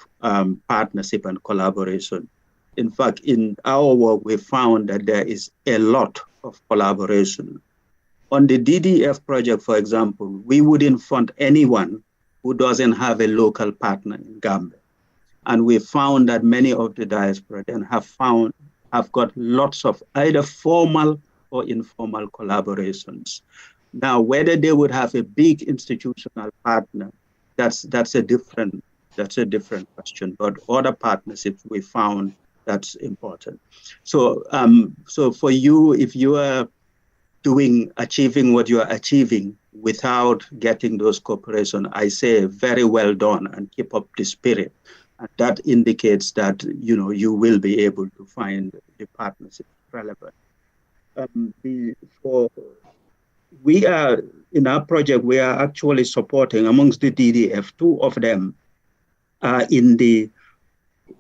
partnership and collaboration. In fact, in our work, we found that there is a lot of collaboration. On the DDF project, for example, we wouldn't fund anyone who doesn't have a local partner in Gambia. And we found that many of the diaspora then have got lots of either formal or informal collaborations. Now, whether they would have a big institutional partner, that's a different question. But other partnerships we found that's important. So, so for you, if you are achieving what you are achieving without getting those cooperation, I say very well done and keep up the spirit. And that indicates that you will be able to find the partnership relevant. We are in our project. We are actually supporting amongst the DDF. 2 of them are in the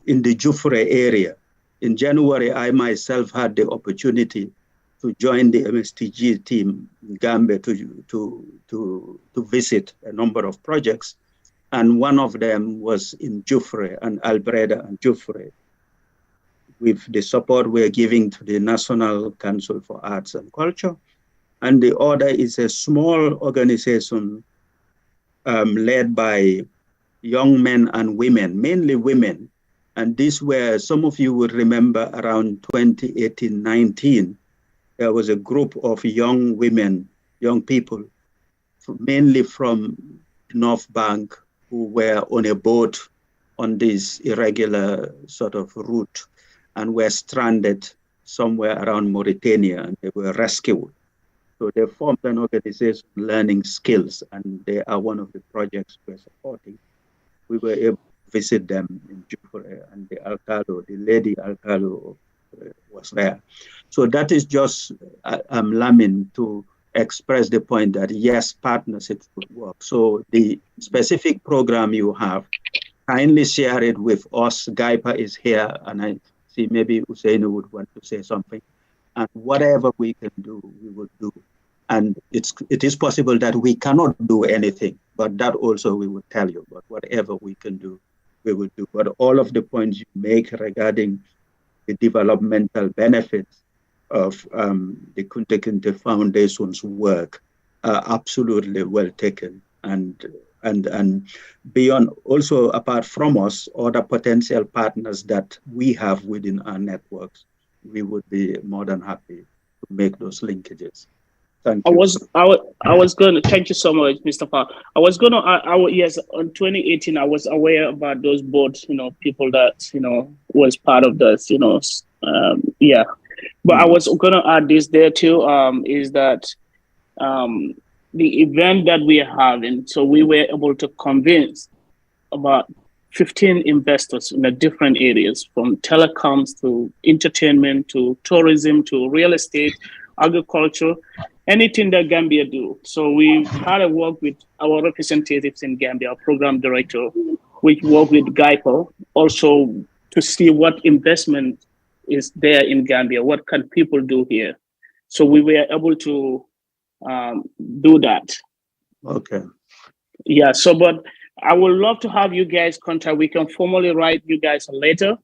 Jufure area. In January, I myself had the opportunity to join the MSDG team in Gambia to visit a number of projects. And one of them was in Jufure and Albreda and Jufure, with the support we're giving to the National Council for Arts and Culture. And the other is a small organization led by young men and women, mainly women. And these were, some of you would remember around 2018-19, there was a group of young women, young people, mainly from North Bank, who were on a boat on this irregular sort of route and were stranded somewhere around Mauritania, and they were rescued. So they formed an organization, Learning Skills, and they are one of the projects we're supporting. We were able to visit them in Jufure, and the lady Alcalo was there. So that is just Lamin to express the point that yes, partnerships would work. So the specific program you have, kindly share it with us. GIEPA is here, and I see maybe Usainu would want to say something. And whatever we can do, we would do. And it is possible that we cannot do anything, but that also we would tell you. But whatever we can do, we will do. But all of the points you make regarding the developmental benefits of the Kunta Kinte Foundation's work are absolutely well taken. And beyond, also apart from us, other potential partners that we have within our networks, we would be more than happy to make those linkages. Thank you. I was going to, thank you so much, Mr. Park. I was going to, yes, on 2018, I was aware about those boards, people that, was part of this, yeah. But I was going to add this there too, is that the event that we are having, so we were able to convince about 15 investors in the different areas, from telecoms to entertainment to tourism to real estate, agriculture, anything that Gambia do. So we had to work with our representatives in Gambia, our program director, which work with GIEPA, also to see what investment is there in Gambia? What can people do here? So we were able to do that. Okay. Yeah, so but I would love to have you guys contact. We can formally write you guys a letter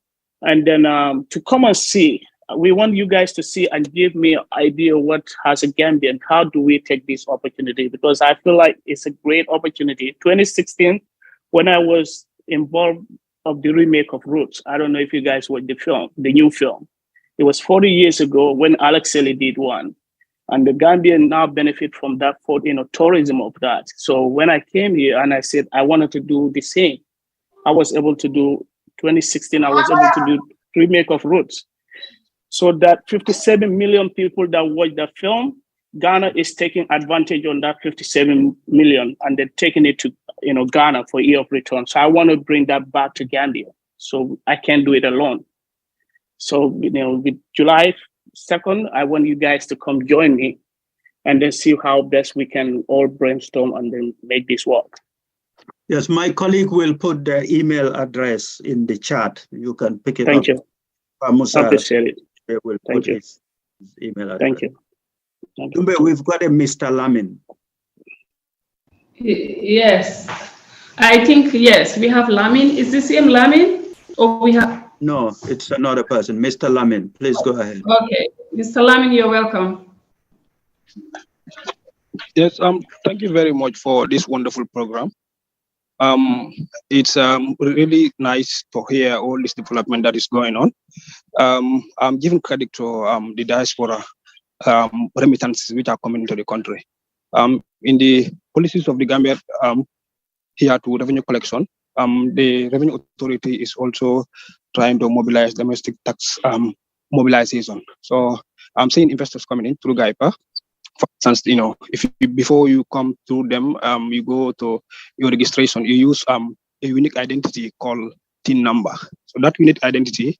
and then to come and see. We want you guys to see and give me an idea what has a Gambian, how do we take this opportunity? Because I feel like it's a great opportunity. 2016, when I was involved of the remake of Roots, I don't know if you guys watched the film, the new film. It was 40 years ago when Alex Selly did one. And the Gambian now benefit from that for, tourism of that. So when I came here and I said I wanted to do the same, I was able to do 2016. I was able to do remake of Roots. So that 57 million people that watch the film, Ghana is taking advantage on that 57 million, and they're taking it to Ghana for year of return. So I want to bring that back to Gambia. So I can't do it alone. So with July 2nd, I want you guys to come join me and then see how best we can all brainstorm and then make this work. Yes, my colleague will put the email address in the chat. You can pick it up. Thank you. Musa, I appreciate it. Will Thank put you. his email address. Thank you. Dumbe, we've got a Mr. Lamin. Yes, I think, yes, we have Lamin. Is the same Lamin or we have? No, it's another person. Mr. Lamin, please go ahead. Okay, Mr. Lamin, you're welcome. Yes, thank you very much for this wonderful program. It's really nice to hear all this development that is going on. I'm giving credit to the diaspora remittances which are coming into the country. In the policies of the Gambia here to revenue collection, the revenue authority is also trying to mobilize domestic tax mobilization. So I'm seeing investors coming in through GIEPA. For instance, before you come to them, you go to your registration, you use a unique identity called TIN number. So that unique identity,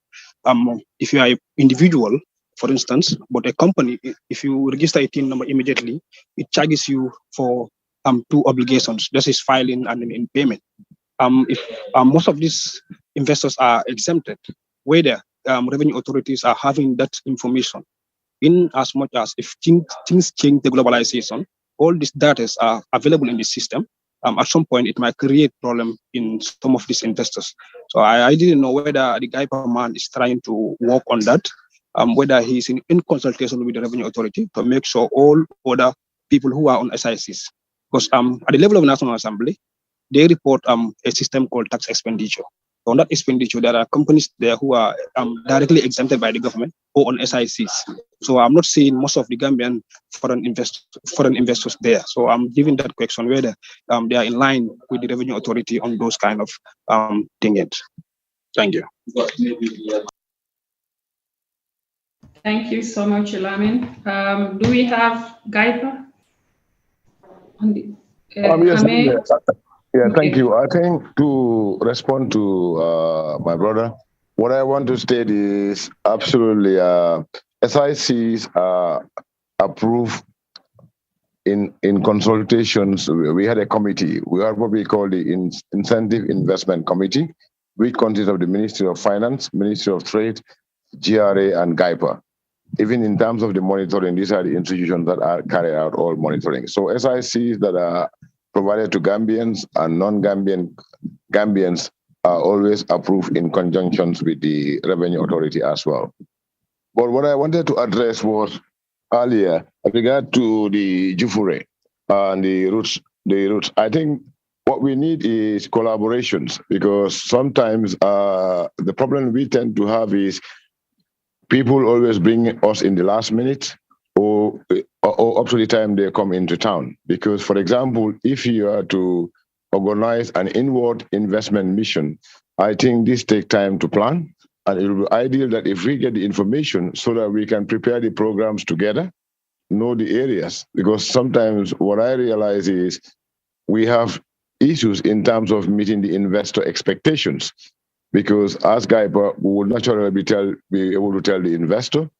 if you are an individual, for instance, but a company, if you register a TIN number immediately, it charges you for two obligations. This is filing and in payment. If most of these investors are exempted, whether revenue authorities are having that information, in as much as if things change the globalization, all these data are available in the system. At some point, it might create problem in some of these investors. So I didn't know whether the GIEPA man is trying to work on that, whether he's in consultation with the revenue authority to make sure all other people who are on SICs, because at the level of National Assembly, they report a system called tax expenditure. On that expenditure, there are companies there who are directly exempted by the government or on SICs. So I'm not seeing most of the Gambian foreign investors there. So I'm giving that question whether they are in line with the revenue authority on those kind of things. Thank you. Thank you so much, Lamin. Do we have GIEPA? Yes, yeah, thank you. I think to respond to my brother, what I want to state is absolutely SICs are approved in consultations. We had a committee. We have what we call the Incentive Investment Committee, which consists of the Ministry of Finance, Ministry of Trade, GRA, and GIEPA. Even in terms of the monitoring, these are the institutions that are carrying out all monitoring. So SICs that are provided to Gambians and non-Gambians are always approved in conjunctions with the Revenue Authority as well. But what I wanted to address was earlier with regard to the Jufure and the roots. I think what we need is collaborations, because sometimes the problem we tend to have is people always bring us in the last minute or up to the time they come into town. Because, for example, if you are to organize an inward investment mission, I think this takes time to plan. And it will be ideal that if we get the information so that we can prepare the programs together, know the areas. Because sometimes what I realize is we have issues in terms of meeting the investor expectations. Because as GIEPA, we will naturally be able to tell the investor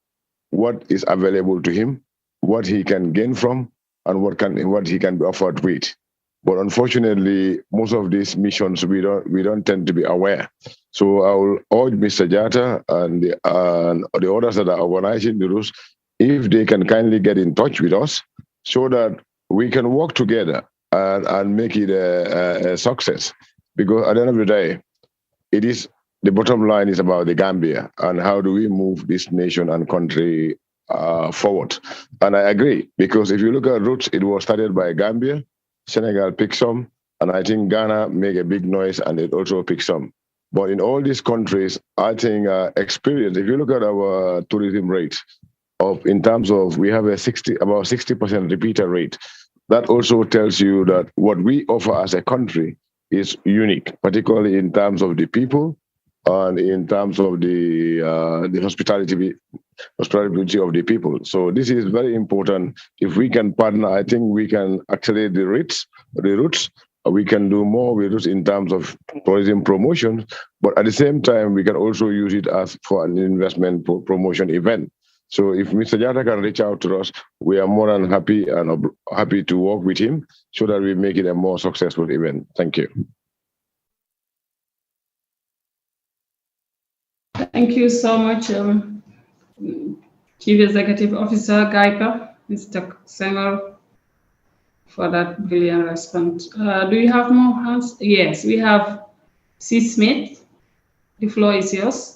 what is available to him, what he can gain from, and what he can be offered with. But unfortunately, most of these missions we don't tend to be aware. So I will urge Mr. Jatta and the others that are organizing the routes, if they can kindly get in touch with us, so that we can work together and make it a success. Because at the end of the day, the bottom line is about the Gambia and how do we move this nation and country forward. And I agree, because if you look at roots, it was started by Gambia, Senegal picked some, and I think Ghana made a big noise and it also picked some. But in all these countries, I think experience, if you look at our tourism rates, in terms of, we have about 60% repeater rate. That also tells you that what we offer as a country is unique, particularly in terms of the people and in terms of the hospitality of the people. So this is very important. If we can partner, I think we can accelerate the routes. We can do more with it in terms of tourism promotion, but at the same time, we can also use it as for an investment promotion event. So if Mr. Jatta can reach out to us, we are more than happy to work with him so that we make it a more successful event. Thank you. Thank you so much, Chief Executive Officer GIEPA, Mr. Senghor, for that brilliant response. Do you have more hands? Yes, we have C. Smith. The floor is yours.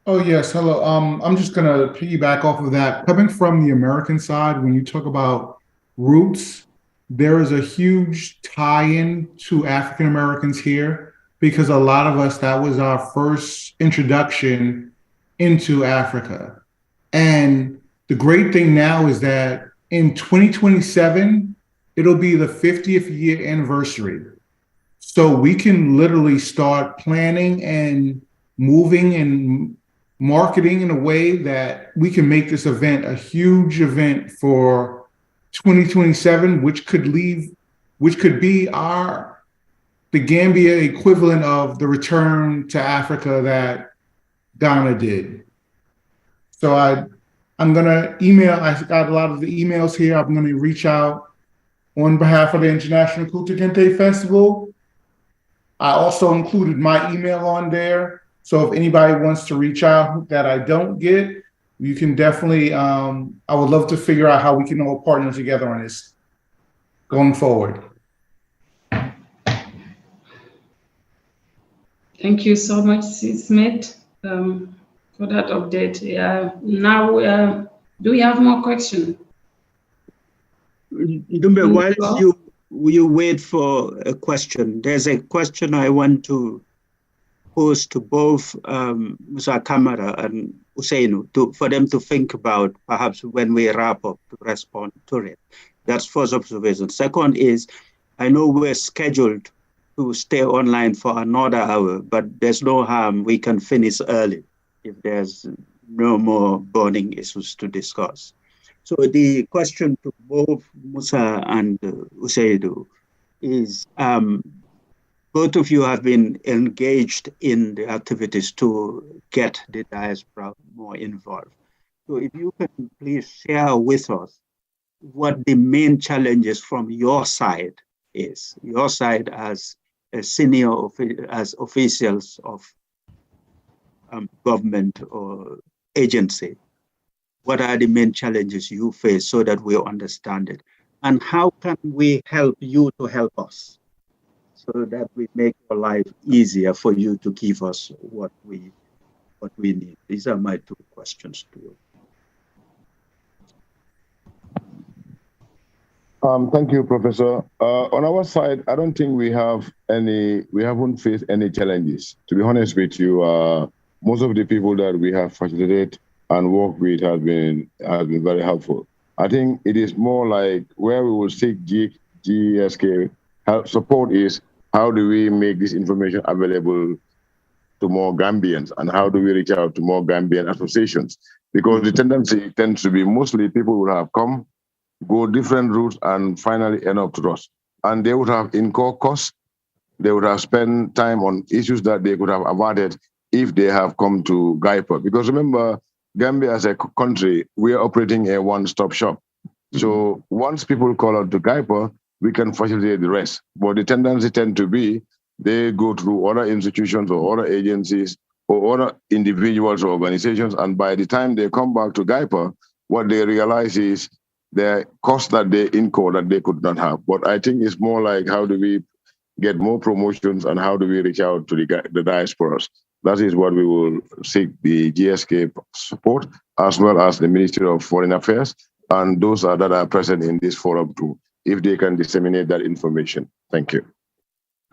Oh, yes. Hello. I'm just going to piggyback off of that. Coming from the American side, when you talk about roots, there is a huge tie-in to African Americans here, because a lot of us, that was our first introduction into Africa. And the great thing now is that in 2027, it'll be the 50th year anniversary. So we can literally start planning and moving and marketing in a way that we can make this event a huge event for 2027, which could be the Gambia equivalent of the return to Africa that Ghana did. So I'm gonna email, I got a lot of the emails here. I'm gonna reach out on behalf of the International Kunta Kinte Festival. I also included my email on there. So if anybody wants to reach out that I don't get, you can definitely, I would love to figure out how we can all partner together on this going forward. Thank you so much, C. Smith, for that update. Now, do we have more questions? Dumbe, while you wait for a question, there's a question I want to pose to both Musa Kamara and Usainu for them to think about, perhaps when we wrap up, to respond to it. That's first observation. Second is, I know we're scheduled to stay online for another hour, but there's no harm. We can finish early if there's no more burning issues to discuss. So the question to both Musa and Usainu is, both of you have been engaged in the activities to get the diaspora more involved. So if you can please share with us what the main challenges from your side is, your side as a senior, as officials of government or agency. What are the main challenges you face so that we understand it? And how can we help you to help us, so that we make your life easier for you to give us what we need? These are my two questions to you. Thank you, Professor. On our side, I don't think we haven't faced any challenges. To be honest with you, most of the people that we have facilitated and worked with have been very helpful. I think it is more like where we will seek GSK help support is, how do we make this information available to more Gambians, and how do we reach out to more Gambian associations? Because the tendency tends to be mostly people will have come, go different routes, and finally end up to us. And they would have incurred costs. They would have spent time on issues that they could have avoided if they have come to GIEPA. Because remember, Gambia as a country, we are operating a one-stop shop. So once people call out to GIEPA, we can facilitate the rest. But the tendency tend to be they go through other institutions or other agencies or other individuals or organizations, and by the time they come back to GIEPA, what they realize is the cost that they incur that they could not have. But I think it's more like, how do we get more promotions and how do we reach out to the diasporas? That is what we will seek the GSK support, as well as the Ministry of Foreign Affairs, and those that are present in this forum too, if they can disseminate that information. Thank you.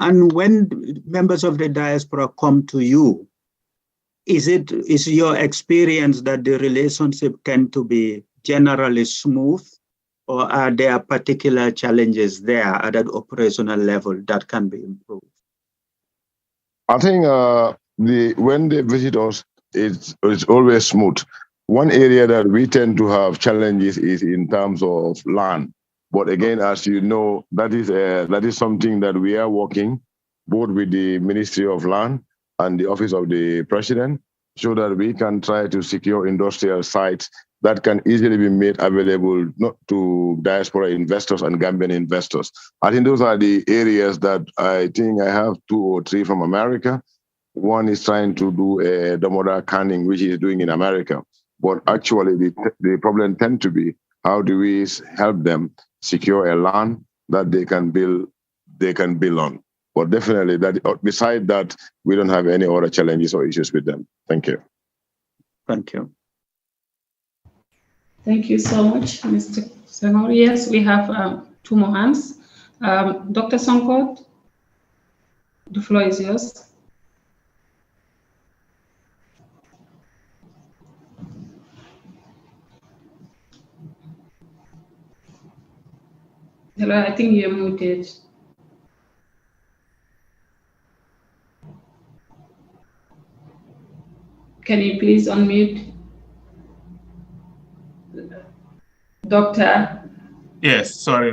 And when members of the diaspora come to you, is your experience that the relationship tend to be generally smooth, or are there particular challenges there at an operational level that can be improved? I think when they visit us, it's always smooth. One area that we tend to have challenges is in terms of land. But again, as you know, that is something that we are working both with the Ministry of Land and the Office of the President, so that we can try to secure industrial sites that can easily be made available not to diaspora investors and Gambian investors. I think those are the areas that I think I have 2 or 3 from America. One is trying to do a Domoda canning, which he's doing in America. But actually, the problem tends to be, how do we help them secure a land that they can build on? But definitely, beside that, we don't have any other challenges or issues with them. Thank you. Thank you. Thank you so much, Mr. Senghor. Yes, we have 2 more hands. Dr. Sonkot, the floor is yours. Hello, I think you're muted. Can you please unmute? Doctor? Yes, sorry.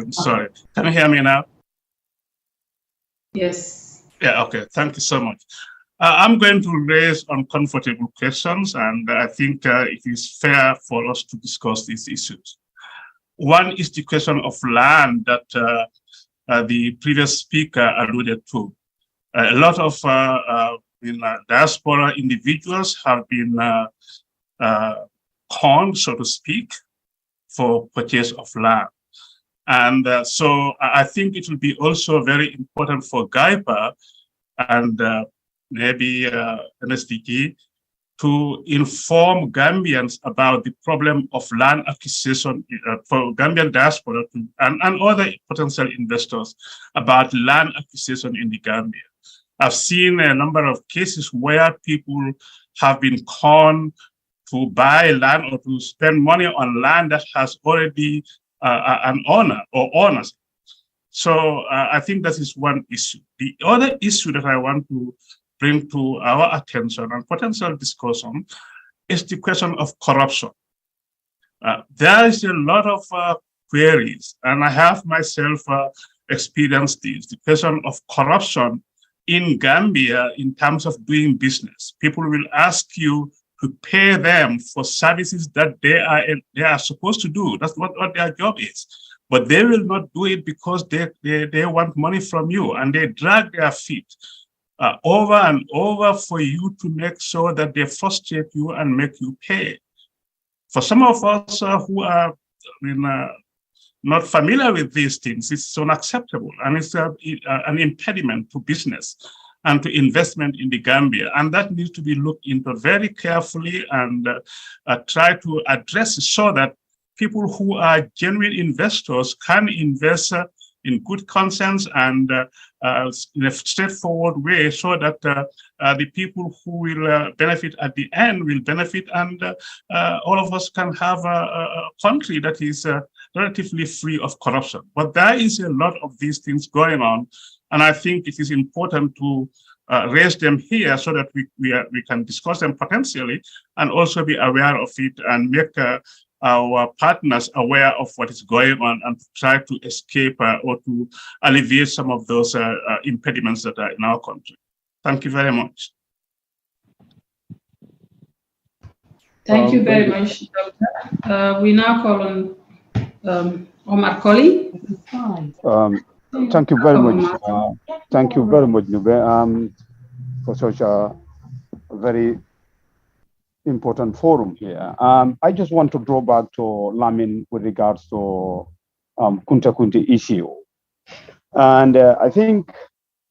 Can you hear me now? Yes. Yeah, okay, thank you so much. I'm going to raise uncomfortable questions, and I think it is fair for us to discuss these issues. One is the question of land that the previous speaker alluded to. A lot of diaspora individuals have been conned, so to speak, for purchase of land. And so I think it will be also very important for GIEPA and maybe MSDG to inform Gambians about the problem of land acquisition for Gambian diaspora and other potential investors about land acquisition in the Gambia. I've seen a number of cases where people have been conned to buy land or to spend money on land that has already an owner or owners. So I think that is one issue. The other issue that I want to bring to our attention and potential discussion is the question of corruption. There is a lot of queries, and I have myself experienced this, the question of corruption in Gambia in terms of doing business. People will ask you to pay them for services that they are supposed to do. That's what their job is. But they will not do it because they want money from you, and they drag their feet over and over for you to make sure that they frustrate you and make you pay. For some of us who are not familiar with these things, it's unacceptable, and it's an impediment to business and to investment in the Gambia. And that needs to be looked into very carefully and try to address so that people who are genuine investors can invest in good conscience and in a straightforward way, so that the people who will benefit at the end will benefit, and all of us can have a country that is relatively free of corruption. But there is a lot of these things going on, and I think it is important to raise them here so that we can discuss them potentially and also be aware of it and make our partners aware of what is going on and try to escape or to alleviate some of those impediments that are in our country. Thank you very much. Thank you very much, Doctor. We now call on Omar Colley. Thank you very much. Thank you very much, Nube, for such a very important forum here. I just want to draw back to Lamin with regards to Kunta Kunti issue. And I think,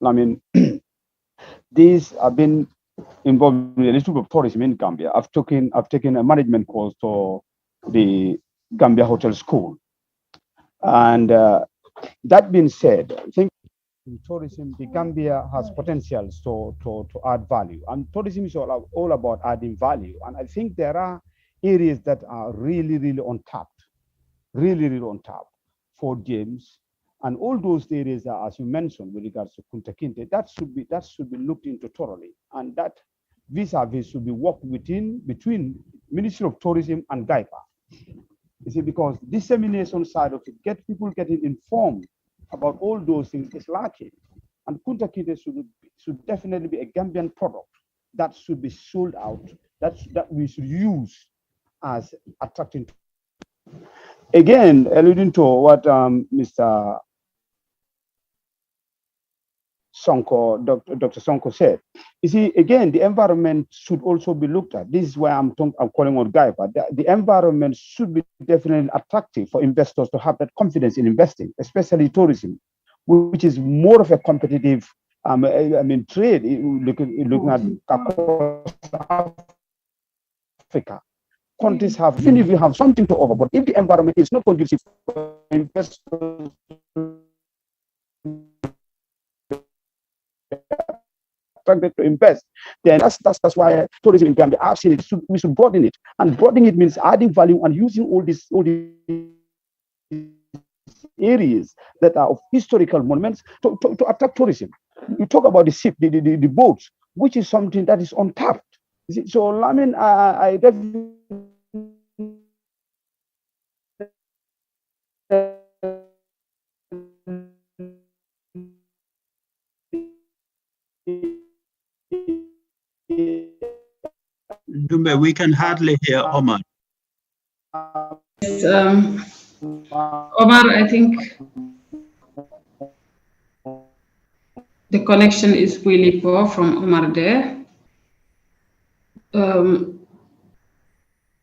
Lamin, these have been involved in a little bit of tourism in Gambia. I've taken a management course to the Gambia Hotel School. And that being said, I think in tourism, the Gambia has potential to add value. And tourism is all about adding value. And I think there are areas that are really untapped for James. And all those areas are, as you mentioned, with regards to Kunta Kinte, that should be looked into thoroughly. And that vis-a-vis should be worked between Ministry of Tourism and GIEPA. You see, because dissemination side of it, people getting informed about all those things is lacking. And Kunta Kinte should definitely be a Gambian product that should be sold out, that we should use as attracting. Again, alluding to what Mr. Sonko, Dr. Sonko said, you see, again, the environment should also be looked at. This is why I'm calling on GIEPA. The environment should be definitely attractive for investors to have that confidence in investing, especially tourism, which is more of a competitive, trade. Looking at across Africa, countries have, even if you have something to offer, but if the environment is not conducive for investors to invest, then that's why tourism in Gambia, we should broaden it. And broadening it means adding value and using all these areas that are of historical monuments to attract tourism. You talk about the ship, the boats, which is something that is untapped. So I mean, I definitely Dumbe, we can hardly hear Omar. Omar, I think the connection is really poor from Omar there.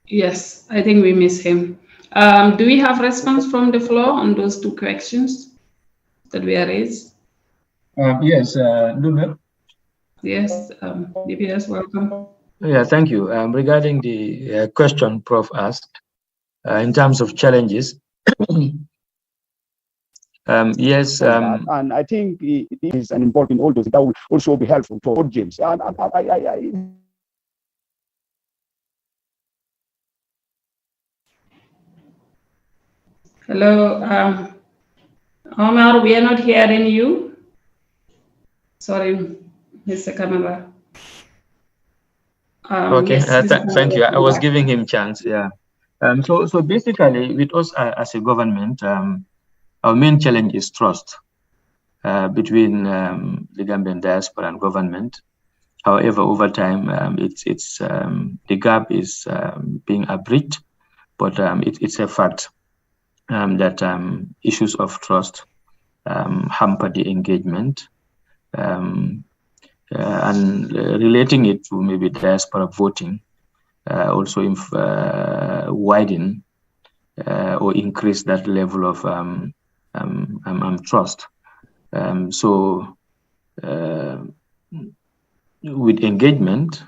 Yes, I think we miss him. Do we have response from the floor on those two questions that we raised? Yes, Dumbe. Yes, DPS, welcome. Yeah, thank you. Regarding the question Prof asked, in terms of challenges, yes. And I think it is involved in all those. That will also be helpful for James. Hello, Omar, we are not hearing you. Sorry, Mr. Kamala. Okay, yes, thank you. I was giving him chance. Yeah. So basically, with us as a government, our main challenge is trust between the Gambian diaspora and government. However, over time, the gap is being abridged, but it's a fact that issues of trust hamper the engagement. And relating it to maybe diaspora voting, also widen or increase that level of trust. So with engagement,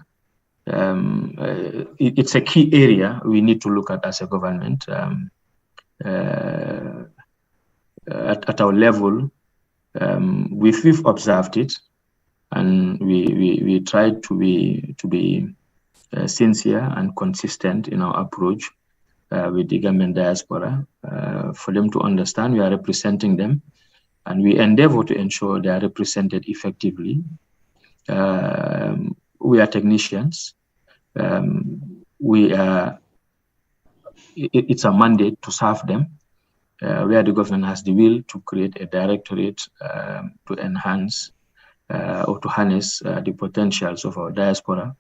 it's a key area we need to look at as a government. At our level, we've observed it. And we try to be sincere and consistent in our approach with the Gambian diaspora for them to understand we are representing them, and we endeavor to ensure they are represented effectively. We are technicians. It's a mandate to serve them, where the government has the will to create a directorate to enhance or to harness the potentials of our diaspora.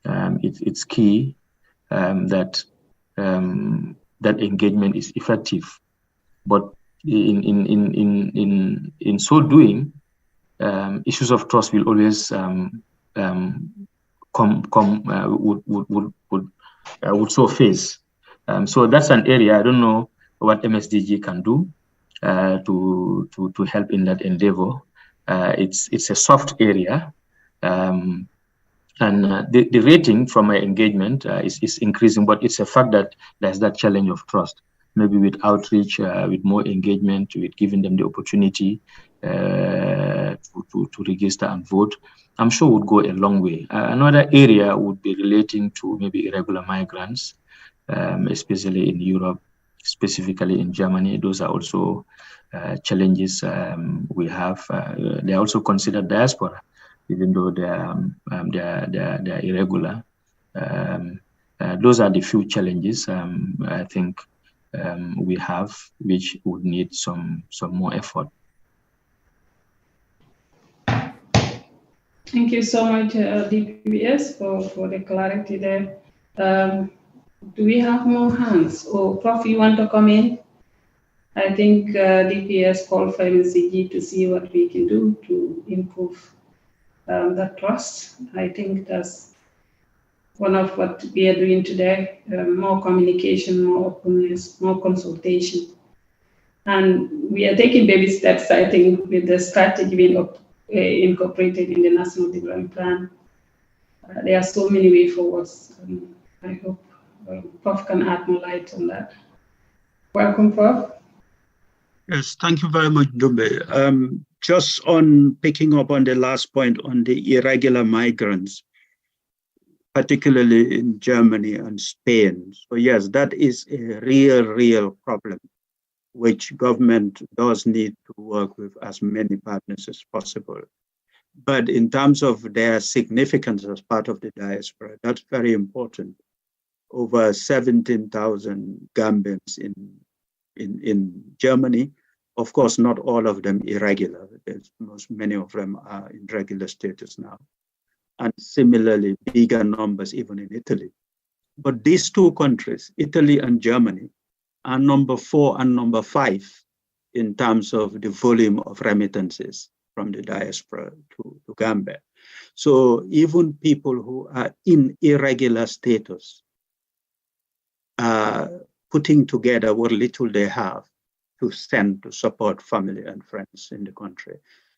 It's key that engagement is effective But in so doing, issues of trust will always would surface. So that's an area. I don't know what MSDG can do to help in that endeavor. It's a soft area, and the rating from my engagement is increasing, but it's a fact that there's that challenge of trust. Maybe with outreach, with more engagement, with giving them the opportunity to register and vote, I'm sure would go a long way. Another area would be relating to maybe irregular migrants, especially in Europe, specifically in Germany. Those are also challenges we have. They are also considered diaspora, even though they are irregular. Those are the few challenges I think we have, which would need some more effort. Thank you so much, DPS, for the clarity there. Do we have more hands? Or Prof, you want to come in? I think DPS called for MSDG to see what we can do to improve that trust. I think that's one of what we are doing today, more communication, more openness, more consultation. And we are taking baby steps, I think, with the strategy being incorporated in the National Development Plan. There are so many ways forward. I hope Prof can add more light on that. Welcome, Prof. Yes, thank you very much, Dumbe. Just on picking up on the last point on the irregular migrants, particularly in Germany and Spain. So yes, that is a real problem, which government does need to work with as many partners as possible. But in terms of their significance as part of the diaspora, that's very important. Over 17,000 Gambians in Germany. Of course, not all of them irregular. Many of them are in regular status now. And similarly, bigger numbers even in Italy. But these two countries, Italy and Germany, are number 4 and number 5 in terms of the volume of remittances from the diaspora to Gambia. So even people who are in irregular status are putting together what little they have to send to support family and friends in the country.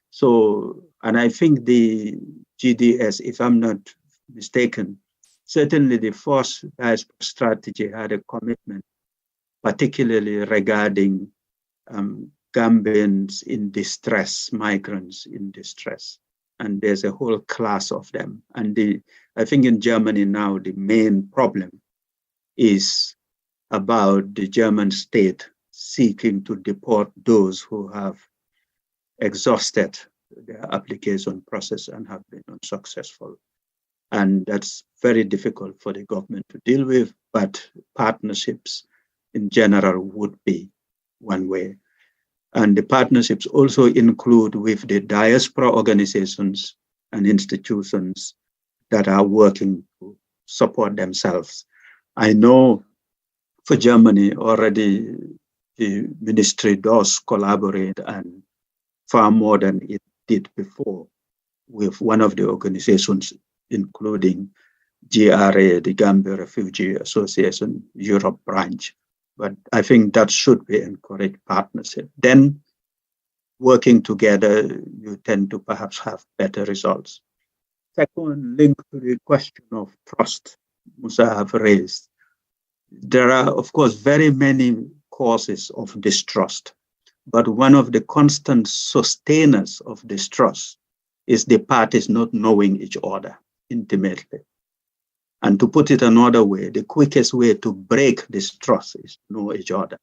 So, and I think the GDS, if I'm not mistaken, certainly the first diaspora strategy had a commitment, particularly regarding Gambians in distress, migrants in distress. And there's a whole class of them. And I think in Germany now, the main problem is about the German state seeking to deport those who have exhausted their application process and have been unsuccessful. And that's very difficult for the government to deal with, but partnerships in general would be one way. And the partnerships also include with the diaspora organizations and institutions that are working to support themselves. I know for Germany already the ministry does collaborate and far more than it did before with one of the organizations, including GRA, the Gambia Refugee Association Europe branch. But I think that should be encouraged partnership. Then working together, you tend to perhaps have better results. Second, link to the question of trust Musa have raised. There are, of course, very many causes of distrust, but one of the constant sustainers of distrust is the parties not knowing each other intimately. And to put it another way, the quickest way to break distrust is to know each other.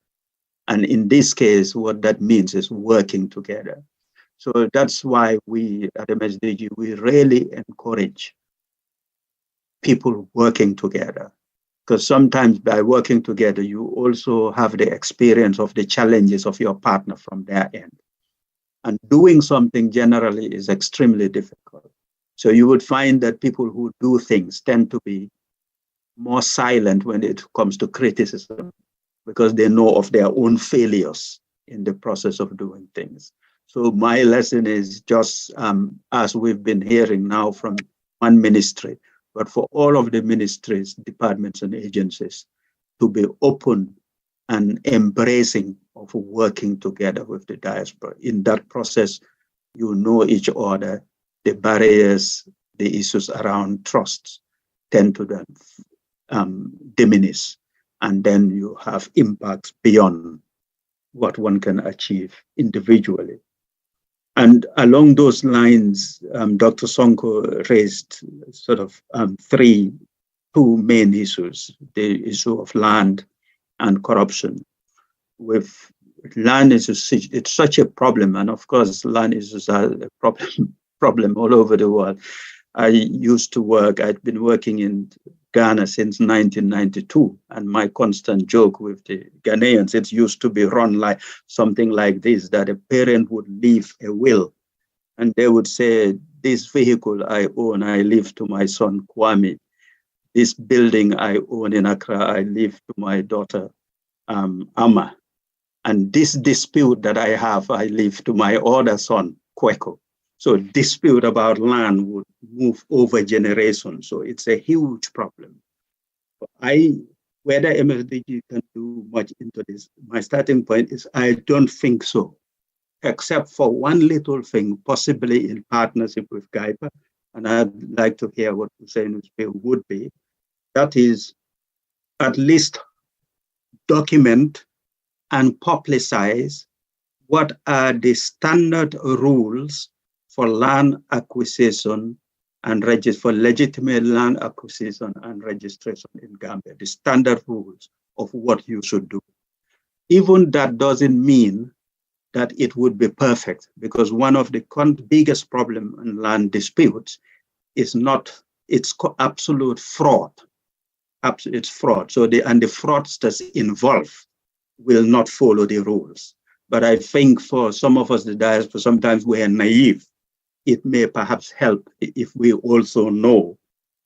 And in this case, what that means is working together. So that's why we at MSDG, we really encourage people working together. Because sometimes by working together, you also have the experience of the challenges of your partner from their end. And doing something generally is extremely difficult. So you would find that people who do things tend to be more silent when it comes to criticism because they know of their own failures in the process of doing things. So my lesson is just as we've been hearing now from one ministry, but for all of the ministries, departments, and agencies to be open and embracing of working together with the diaspora. In that process, you know each other, the barriers, the issues around trust tend to then diminish, and then you have impacts beyond what one can achieve individually. And along those lines, Dr. Sonko raised sort of two main issues: the issue of land and corruption. With land issues, it's such a problem, and of course, land issues are a problem all over the world. I'd been working in Ghana since 1992, and my constant joke with the Ghanaians, it used to be run like something like this, that a parent would leave a will, and they would say, this vehicle I own, I leave to my son Kwame. This building I own in Accra, I leave to my daughter Amma. And this dispute that I have, I leave to my other son, Kweko. So dispute about land would move over generations. So it's a huge problem. Whether MSDG can do much into this, my starting point is I don't think so, except for one little thing, possibly in partnership with GIEPA. And I'd like to hear what Hussein would be. That is at least document and publicize what are the standard rules for land acquisition and for legitimate land acquisition and registration in Gambia, the standard rules of what you should do. Even that doesn't mean that it would be perfect, because one of the biggest problems in land disputes is it's absolute fraud. It's fraud. So the fraudsters involved will not follow the rules. But I think for some of us, the diaspora, sometimes we are naive. It may perhaps help if we also know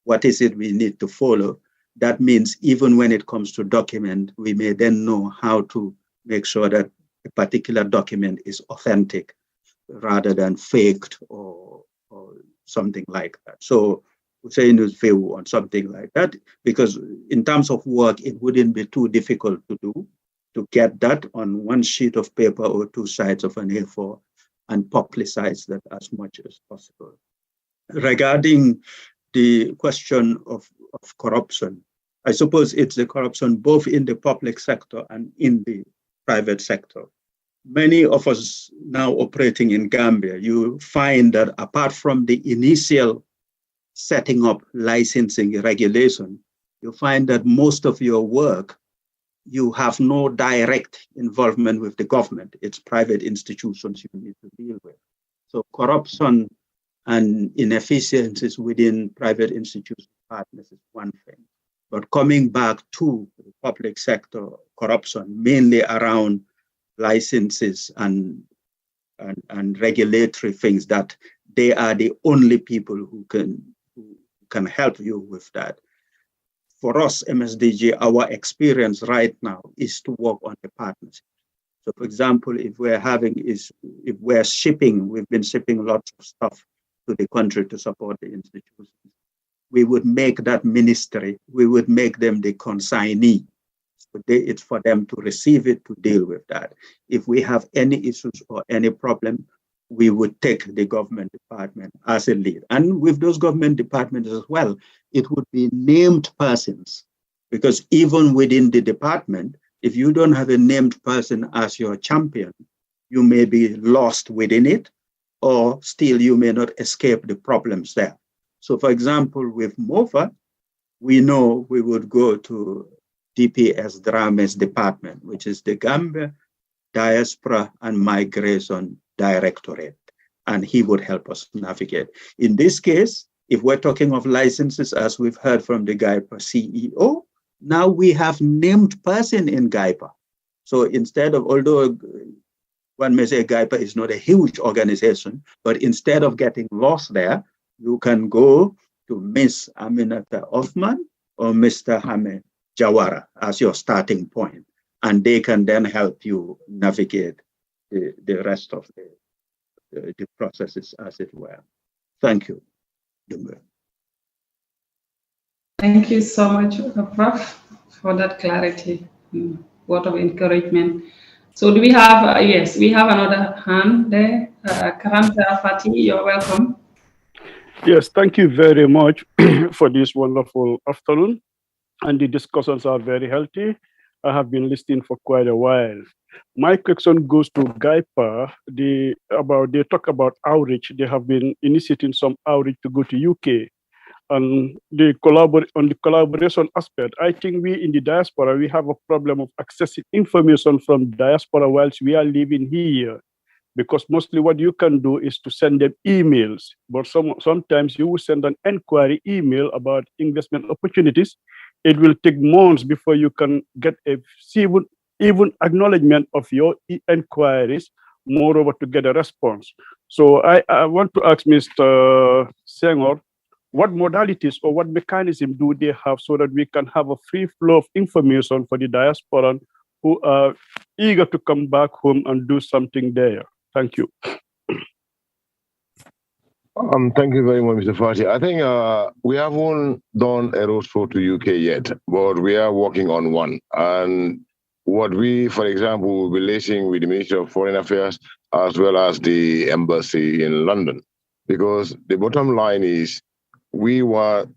what is it we need to follow. That means even when it comes to document, we may then know how to make sure that a particular document is authentic rather than faked or something like that. So Hussein's view on something like that, because in terms of work, it wouldn't be too difficult to do, to get that on one sheet of paper or two sides of an A4 and publicize that as much as possible. Regarding the question of corruption, I suppose it's the corruption both in the public sector and in the private sector. Many of us now operating in Gambia, you find that apart from the initial setting up licensing regulation, you find that most of your work, you have no direct involvement with the government. It's private institutions you need to deal with. So corruption and inefficiencies within private institution partners is one thing. But coming back to the public sector corruption, mainly around licenses and regulatory things, that they are the only people who can help you with that. For us, MSDG, our experience right now is to work on the partnership. So for example, if we're shipping, we've been shipping lots of stuff to the country to support the institutions. We would make that ministry, we would make them the consignee. So it's for them to receive it, to deal with that. If we have any issues or any problem, we would take the government department as a lead. And with those government departments as well, it would be named persons, because even within the department, if you don't have a named person as your champion, you may be lost within it, or still you may not escape the problems there. So for example, with MOFA, we know we would go to DPS Drame's department, which is the Gambia Diaspora and Migration Directorate, and he would help us navigate. In this case, if we're talking of licenses, as we've heard from the GIEPA CEO, now we have named person in GIEPA. So instead of, although one may say GIEPA is not a huge organization, but instead of getting lost there, you can go to Miss Aminata Othman or Mr. Jammeh Jawara as your starting point, and they can then help you navigate the rest of the processes, as it were. Thank you, Dumbe. Thank you so much, Prof, for that clarity. Word of encouragement. So do we have, yes, we have another hand there. Karanta Fati, you're welcome. Yes, thank you very much for this wonderful afternoon. And the discussions are very healthy. I have been listening for quite a while. My question goes to GIEPA. They talk about outreach. They have been initiating some outreach to go to UK. And on the collaboration aspect, I think we in the diaspora, we have a problem of accessing information from diaspora whilst we are living here. Because mostly what you can do is to send them emails. But sometimes you will send an inquiry email about investment opportunities. It will take months before you can get a even acknowledgement of your inquiries, moreover to get a response. So I want to ask Mr. Senghor, what modalities or what mechanism do they have so that we can have a free flow of information for the diaspora who are eager to come back home and do something there? Thank you. Thank you very much, Mr. Fati. I think we haven't done a road show to UK yet, but we are working on one. And what we, for example, will be liaising with the Ministry of Foreign Affairs as well as the embassy in London, because the bottom line is we want,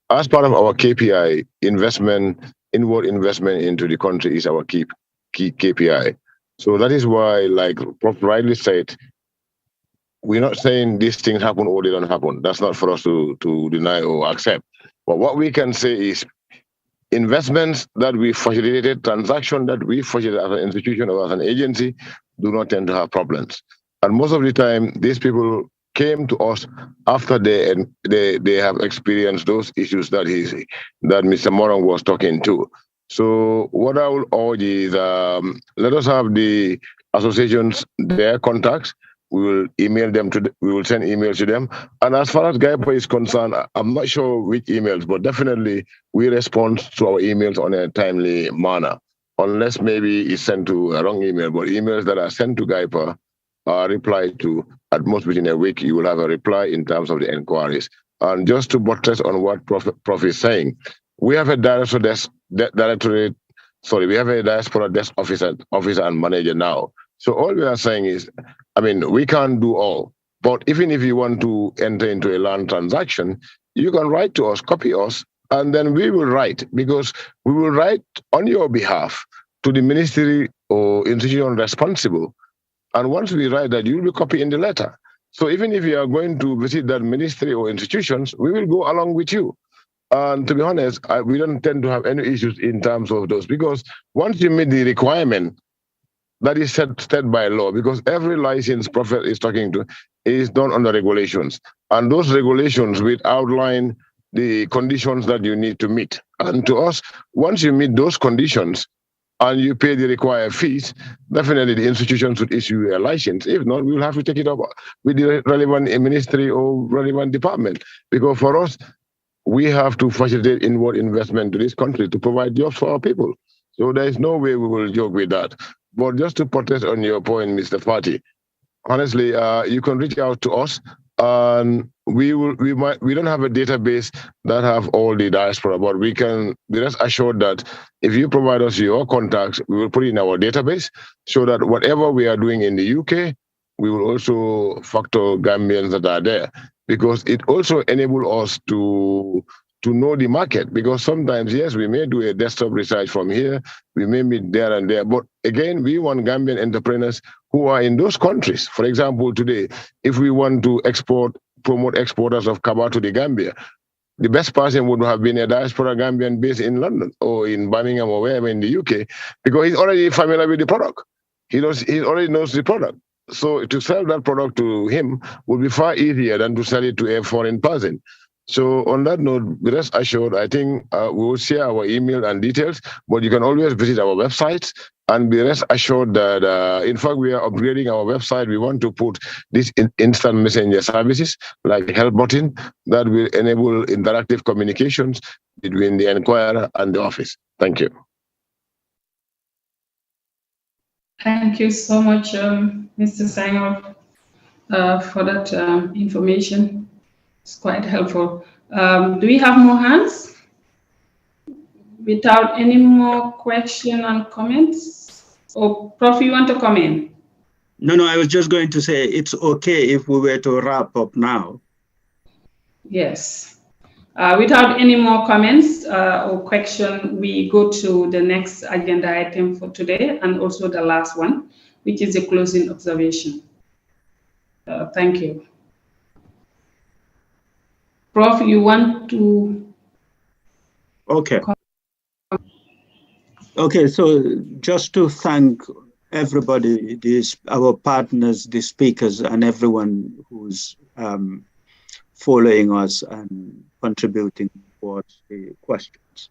as part of our KPI, inward investment into the country is our key KPI. So that is why, like Prof rightly said, we're not saying these things happen or they don't happen. That's not for us to deny or accept. But what we can say is investments that we facilitated, transactions that we facilitated as an institution or as an agency do not tend to have problems. And most of the time, these people came to us after they have experienced those issues that Mr. Morang was talking to. So what I will urge is let us have the associations, their contacts. We will email them we will send emails to them. And as far as GIEPA is concerned, I'm not sure which emails, but definitely we respond to our emails on a timely manner, unless maybe it's sent to a wrong email. But emails that are sent to GIEPA are replied to at most within a week. You will have a reply in terms of the inquiries. And just to buttress on what Prof is saying, we have a diaspora desk officer and manager now. So all we are saying is, I mean, we can't do all, but even if you want to enter into a land transaction, you can write to us, copy us, and then we will write, because we will write on your behalf to the ministry or institution responsible. And once we write that, you will be copying the letter. So even if you are going to visit that ministry or institutions, we will go along with you. And to be honest, we don't tend to have any issues in terms of those, because once you meet the requirement that is set by law, because every license Prophet is talking to is done under regulations. And those regulations will outline the conditions that you need to meet. And to us, once you meet those conditions and you pay the required fees, definitely the institutions would issue a license. If not, we'll have to take it up with the relevant ministry or relevant department. Because for us, we have to facilitate inward investment to this country to provide jobs for our people. So there is no way we will joke with that. But just to protest on your point, Mr. Fati, honestly, you can reach out to us, and we don't have a database that have all the diaspora, but we can be rest assured that if you provide us your contacts, we will put it in our database so that whatever we are doing in the UK, we will also factor Gambians that are there, because it also enables us to know the market. Because sometimes, yes, we may do a desktop research from here, we may meet there and there, but again, we want Gambian entrepreneurs who are in those countries. For example, today, if we want to promote exporters of kaba to the Gambia, the best person would have been a diaspora Gambian based in London or in Birmingham or wherever in the UK, because he's already familiar with the product. He already knows the product. So to sell that product to him would be far easier than to sell it to a foreign person. So on that note, be rest assured, I think we will share our email and details, but you can always visit our website and be rest assured that, in fact, we are upgrading our website. We want to put these instant messenger services like help button that will enable interactive communications between the inquirer and the office. Thank you. Thank you so much, Mr. Sanger, for that information. It's quite helpful. Do we have more hands? Without any more question and comments? Or Prof, you want to come in? No, I was just going to say it's okay if we were to wrap up now. Yes. Without any more comments or question, we go to the next agenda item for today and also the last one, which is a closing observation. Thank you. Prof, you want to? Okay. Okay, so just to thank everybody, our partners, the speakers, and everyone who's following us and contributing towards the questions.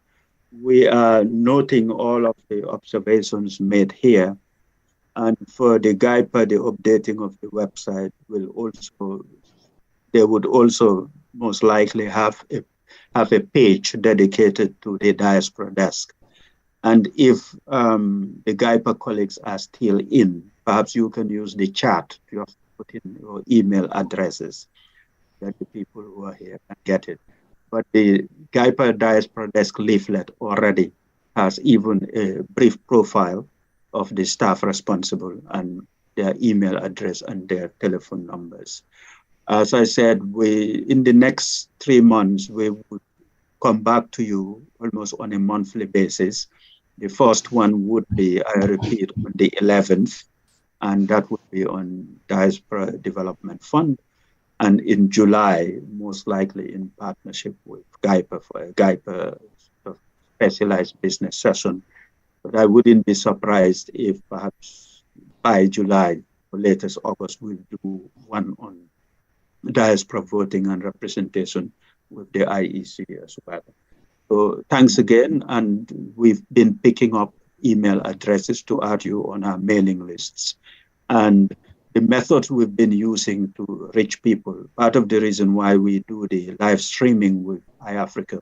We are noting all of the observations made here. And for the GIEPA, the updating of the website they would also most likely have a page dedicated to the diaspora desk. And if the GIEPA colleagues are still in, perhaps you can use the chat to put in your email addresses that the people who are here can get it. But the GIEPA Diaspora Desk leaflet already has even a brief profile of the staff responsible and their email address and their telephone numbers. As I said, in the next 3 months, we would come back to you almost on a monthly basis. The first one would be, I repeat, on the 11th, and that would be on Diaspora Development Fund. And in July, most likely in partnership with GIEPA for a GIEPA specialized business session. But I wouldn't be surprised if perhaps by July or latest August, we'll do one on diaspora voting and representation with the IEC as well. So thanks again. And we've been picking up email addresses to add you on our mailing lists. And the methods we've been using to reach people, part of the reason why we do the live streaming with Eyeafrica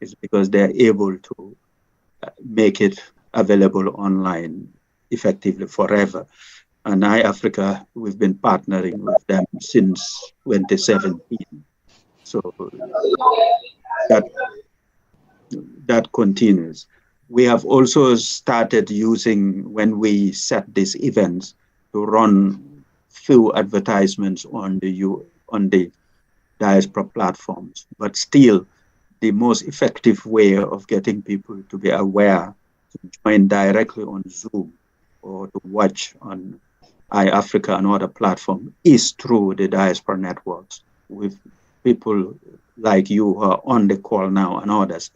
is because they're able to make it available online effectively forever. And Eyeafrica, we've been partnering with them since 2017. So that continues. We have also started using, when we set these events, to run few advertisements on the diaspora platforms, but still the most effective way of getting people to be aware to join directly on Zoom or to watch on Eyeafrica and other platforms is through the diaspora networks, with people like you who are on the call now and others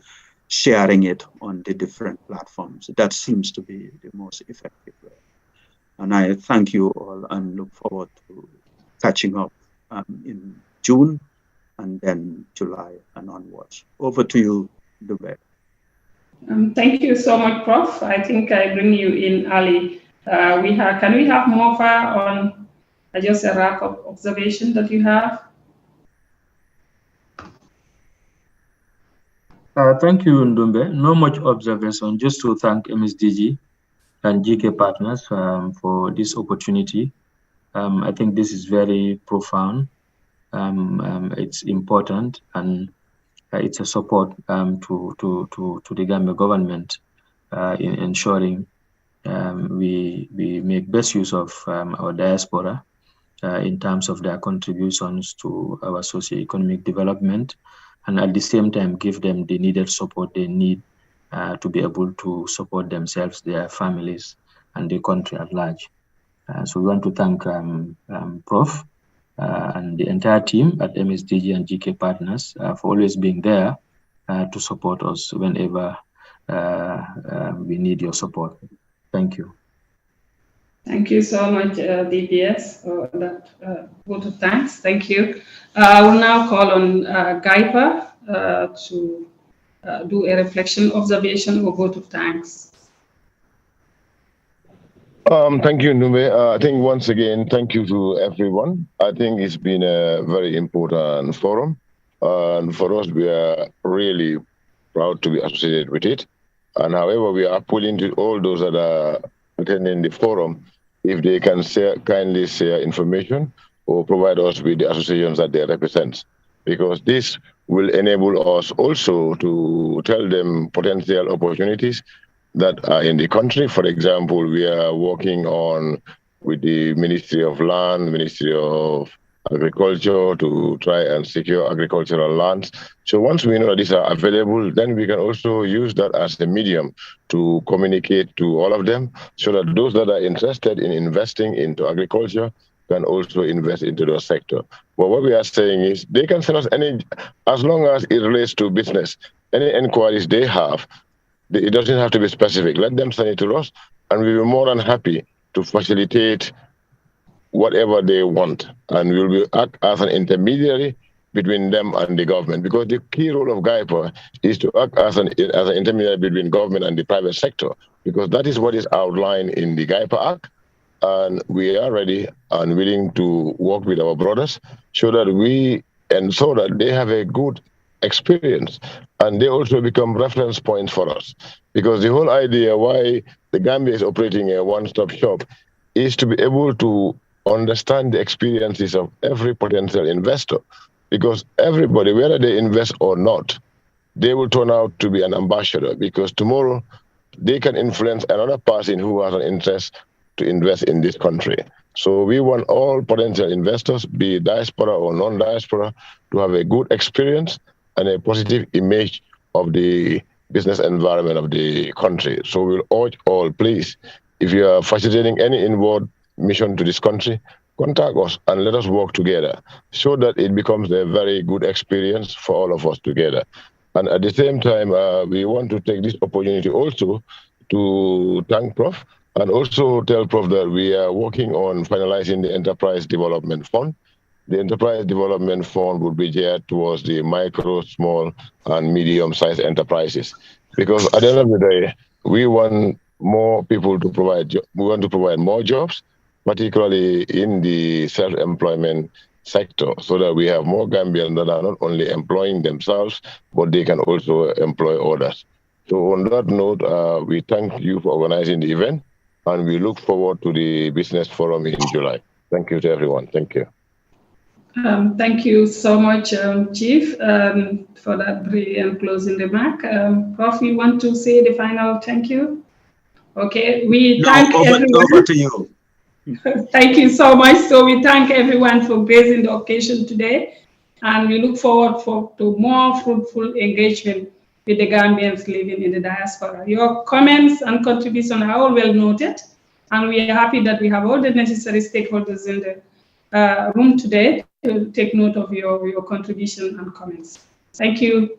sharing it on the different platforms. That seems to be the most effective way. And I thank you all and look forward to catching up in June and then July and onwards. Over to you, Dube. Thank you so much, Prof. I think I bring you in early. Can we have more on just a wrap of observation that you have? Thank you, Ndumbe. No much observation, just to thank MSDG and GK partners for this opportunity. I think this is very profound. It's important, and it's a support to the Gambia government in ensuring we make best use of our diaspora in terms of their contributions to our socio-economic development, and at the same time give them the needed support they need to be able to support themselves, their families, and the country at large. So we want to thank Prof and the entire team at MSDG and GK Partners for always being there to support us whenever we need your support. Thank you. Thank you so much, DPS, for that vote of thanks. Thank you. I will now call on GIEPA to do a reflection, observation, or vote of thanks. Thank you, Nume. I think once again, thank you to everyone. I think it's been a very important forum. And for us, we are really proud to be associated with it. And however, we are appealing to all those that are attending the forum, if they can kindly share information or provide us with the associations that they represent, because this will enable us also to tell them potential opportunities that are in the country. For example, we are working on with the Ministry of Land, Ministry of Agriculture to try and secure agricultural lands. So once we know that these are available, then we can also use that as a medium to communicate to all of them, so that those that are interested in investing into agriculture can also invest into the sector. But what we are saying is they can send us any, as long as it relates to business, any inquiries they have, it doesn't have to be specific. Let them send it to us, and we'll be more than happy to facilitate whatever they want. And we will act as an intermediary between them and the government, because the key role of GIEPA is to act as an intermediary between government and the private sector, because that is what is outlined in the GIEPA Act. And we are ready and willing to work with our brothers so that they have a good experience and they also become reference points for us. Because the whole idea why the Gambia is operating a one-stop shop is to be able to understand the experiences of every potential investor. Because everybody, whether they invest or not, they will turn out to be an ambassador, because tomorrow they can influence another person who has an interest to invest in this country. So we want all potential investors, be diaspora or non-diaspora, to have a good experience and a positive image of the business environment of the country. So we'll urge all, please, if you are facilitating any inward mission to this country, contact us and let us work together so that it becomes a very good experience for all of us together. And at the same time, we want to take this opportunity also to thank Prof. and also tell Prof that we are working on finalizing the Enterprise Development Fund. The Enterprise Development Fund will be geared towards the micro, small, and medium-sized enterprises. Because at the end of the day, we want more people to provide, we want to provide more jobs, particularly in the self-employment sector, so that we have more Gambians that are not only employing themselves, but they can also employ others. So on that note, we thank you for organizing the event, and we look forward to the business forum in July. Thank you to everyone. Thank you. Thank you so much, Chief, for that brilliant closing remark. Prof, you want to say the final thank you? Okay, we thank everyone. Over to you. Thank you so much. So we thank everyone for gracing the occasion today, and we look forward to more fruitful engagement with the Gambians living in the diaspora. Your comments and contributions are all well noted, and we are happy that we have all the necessary stakeholders in the room today to take note of your contribution and comments. Thank you.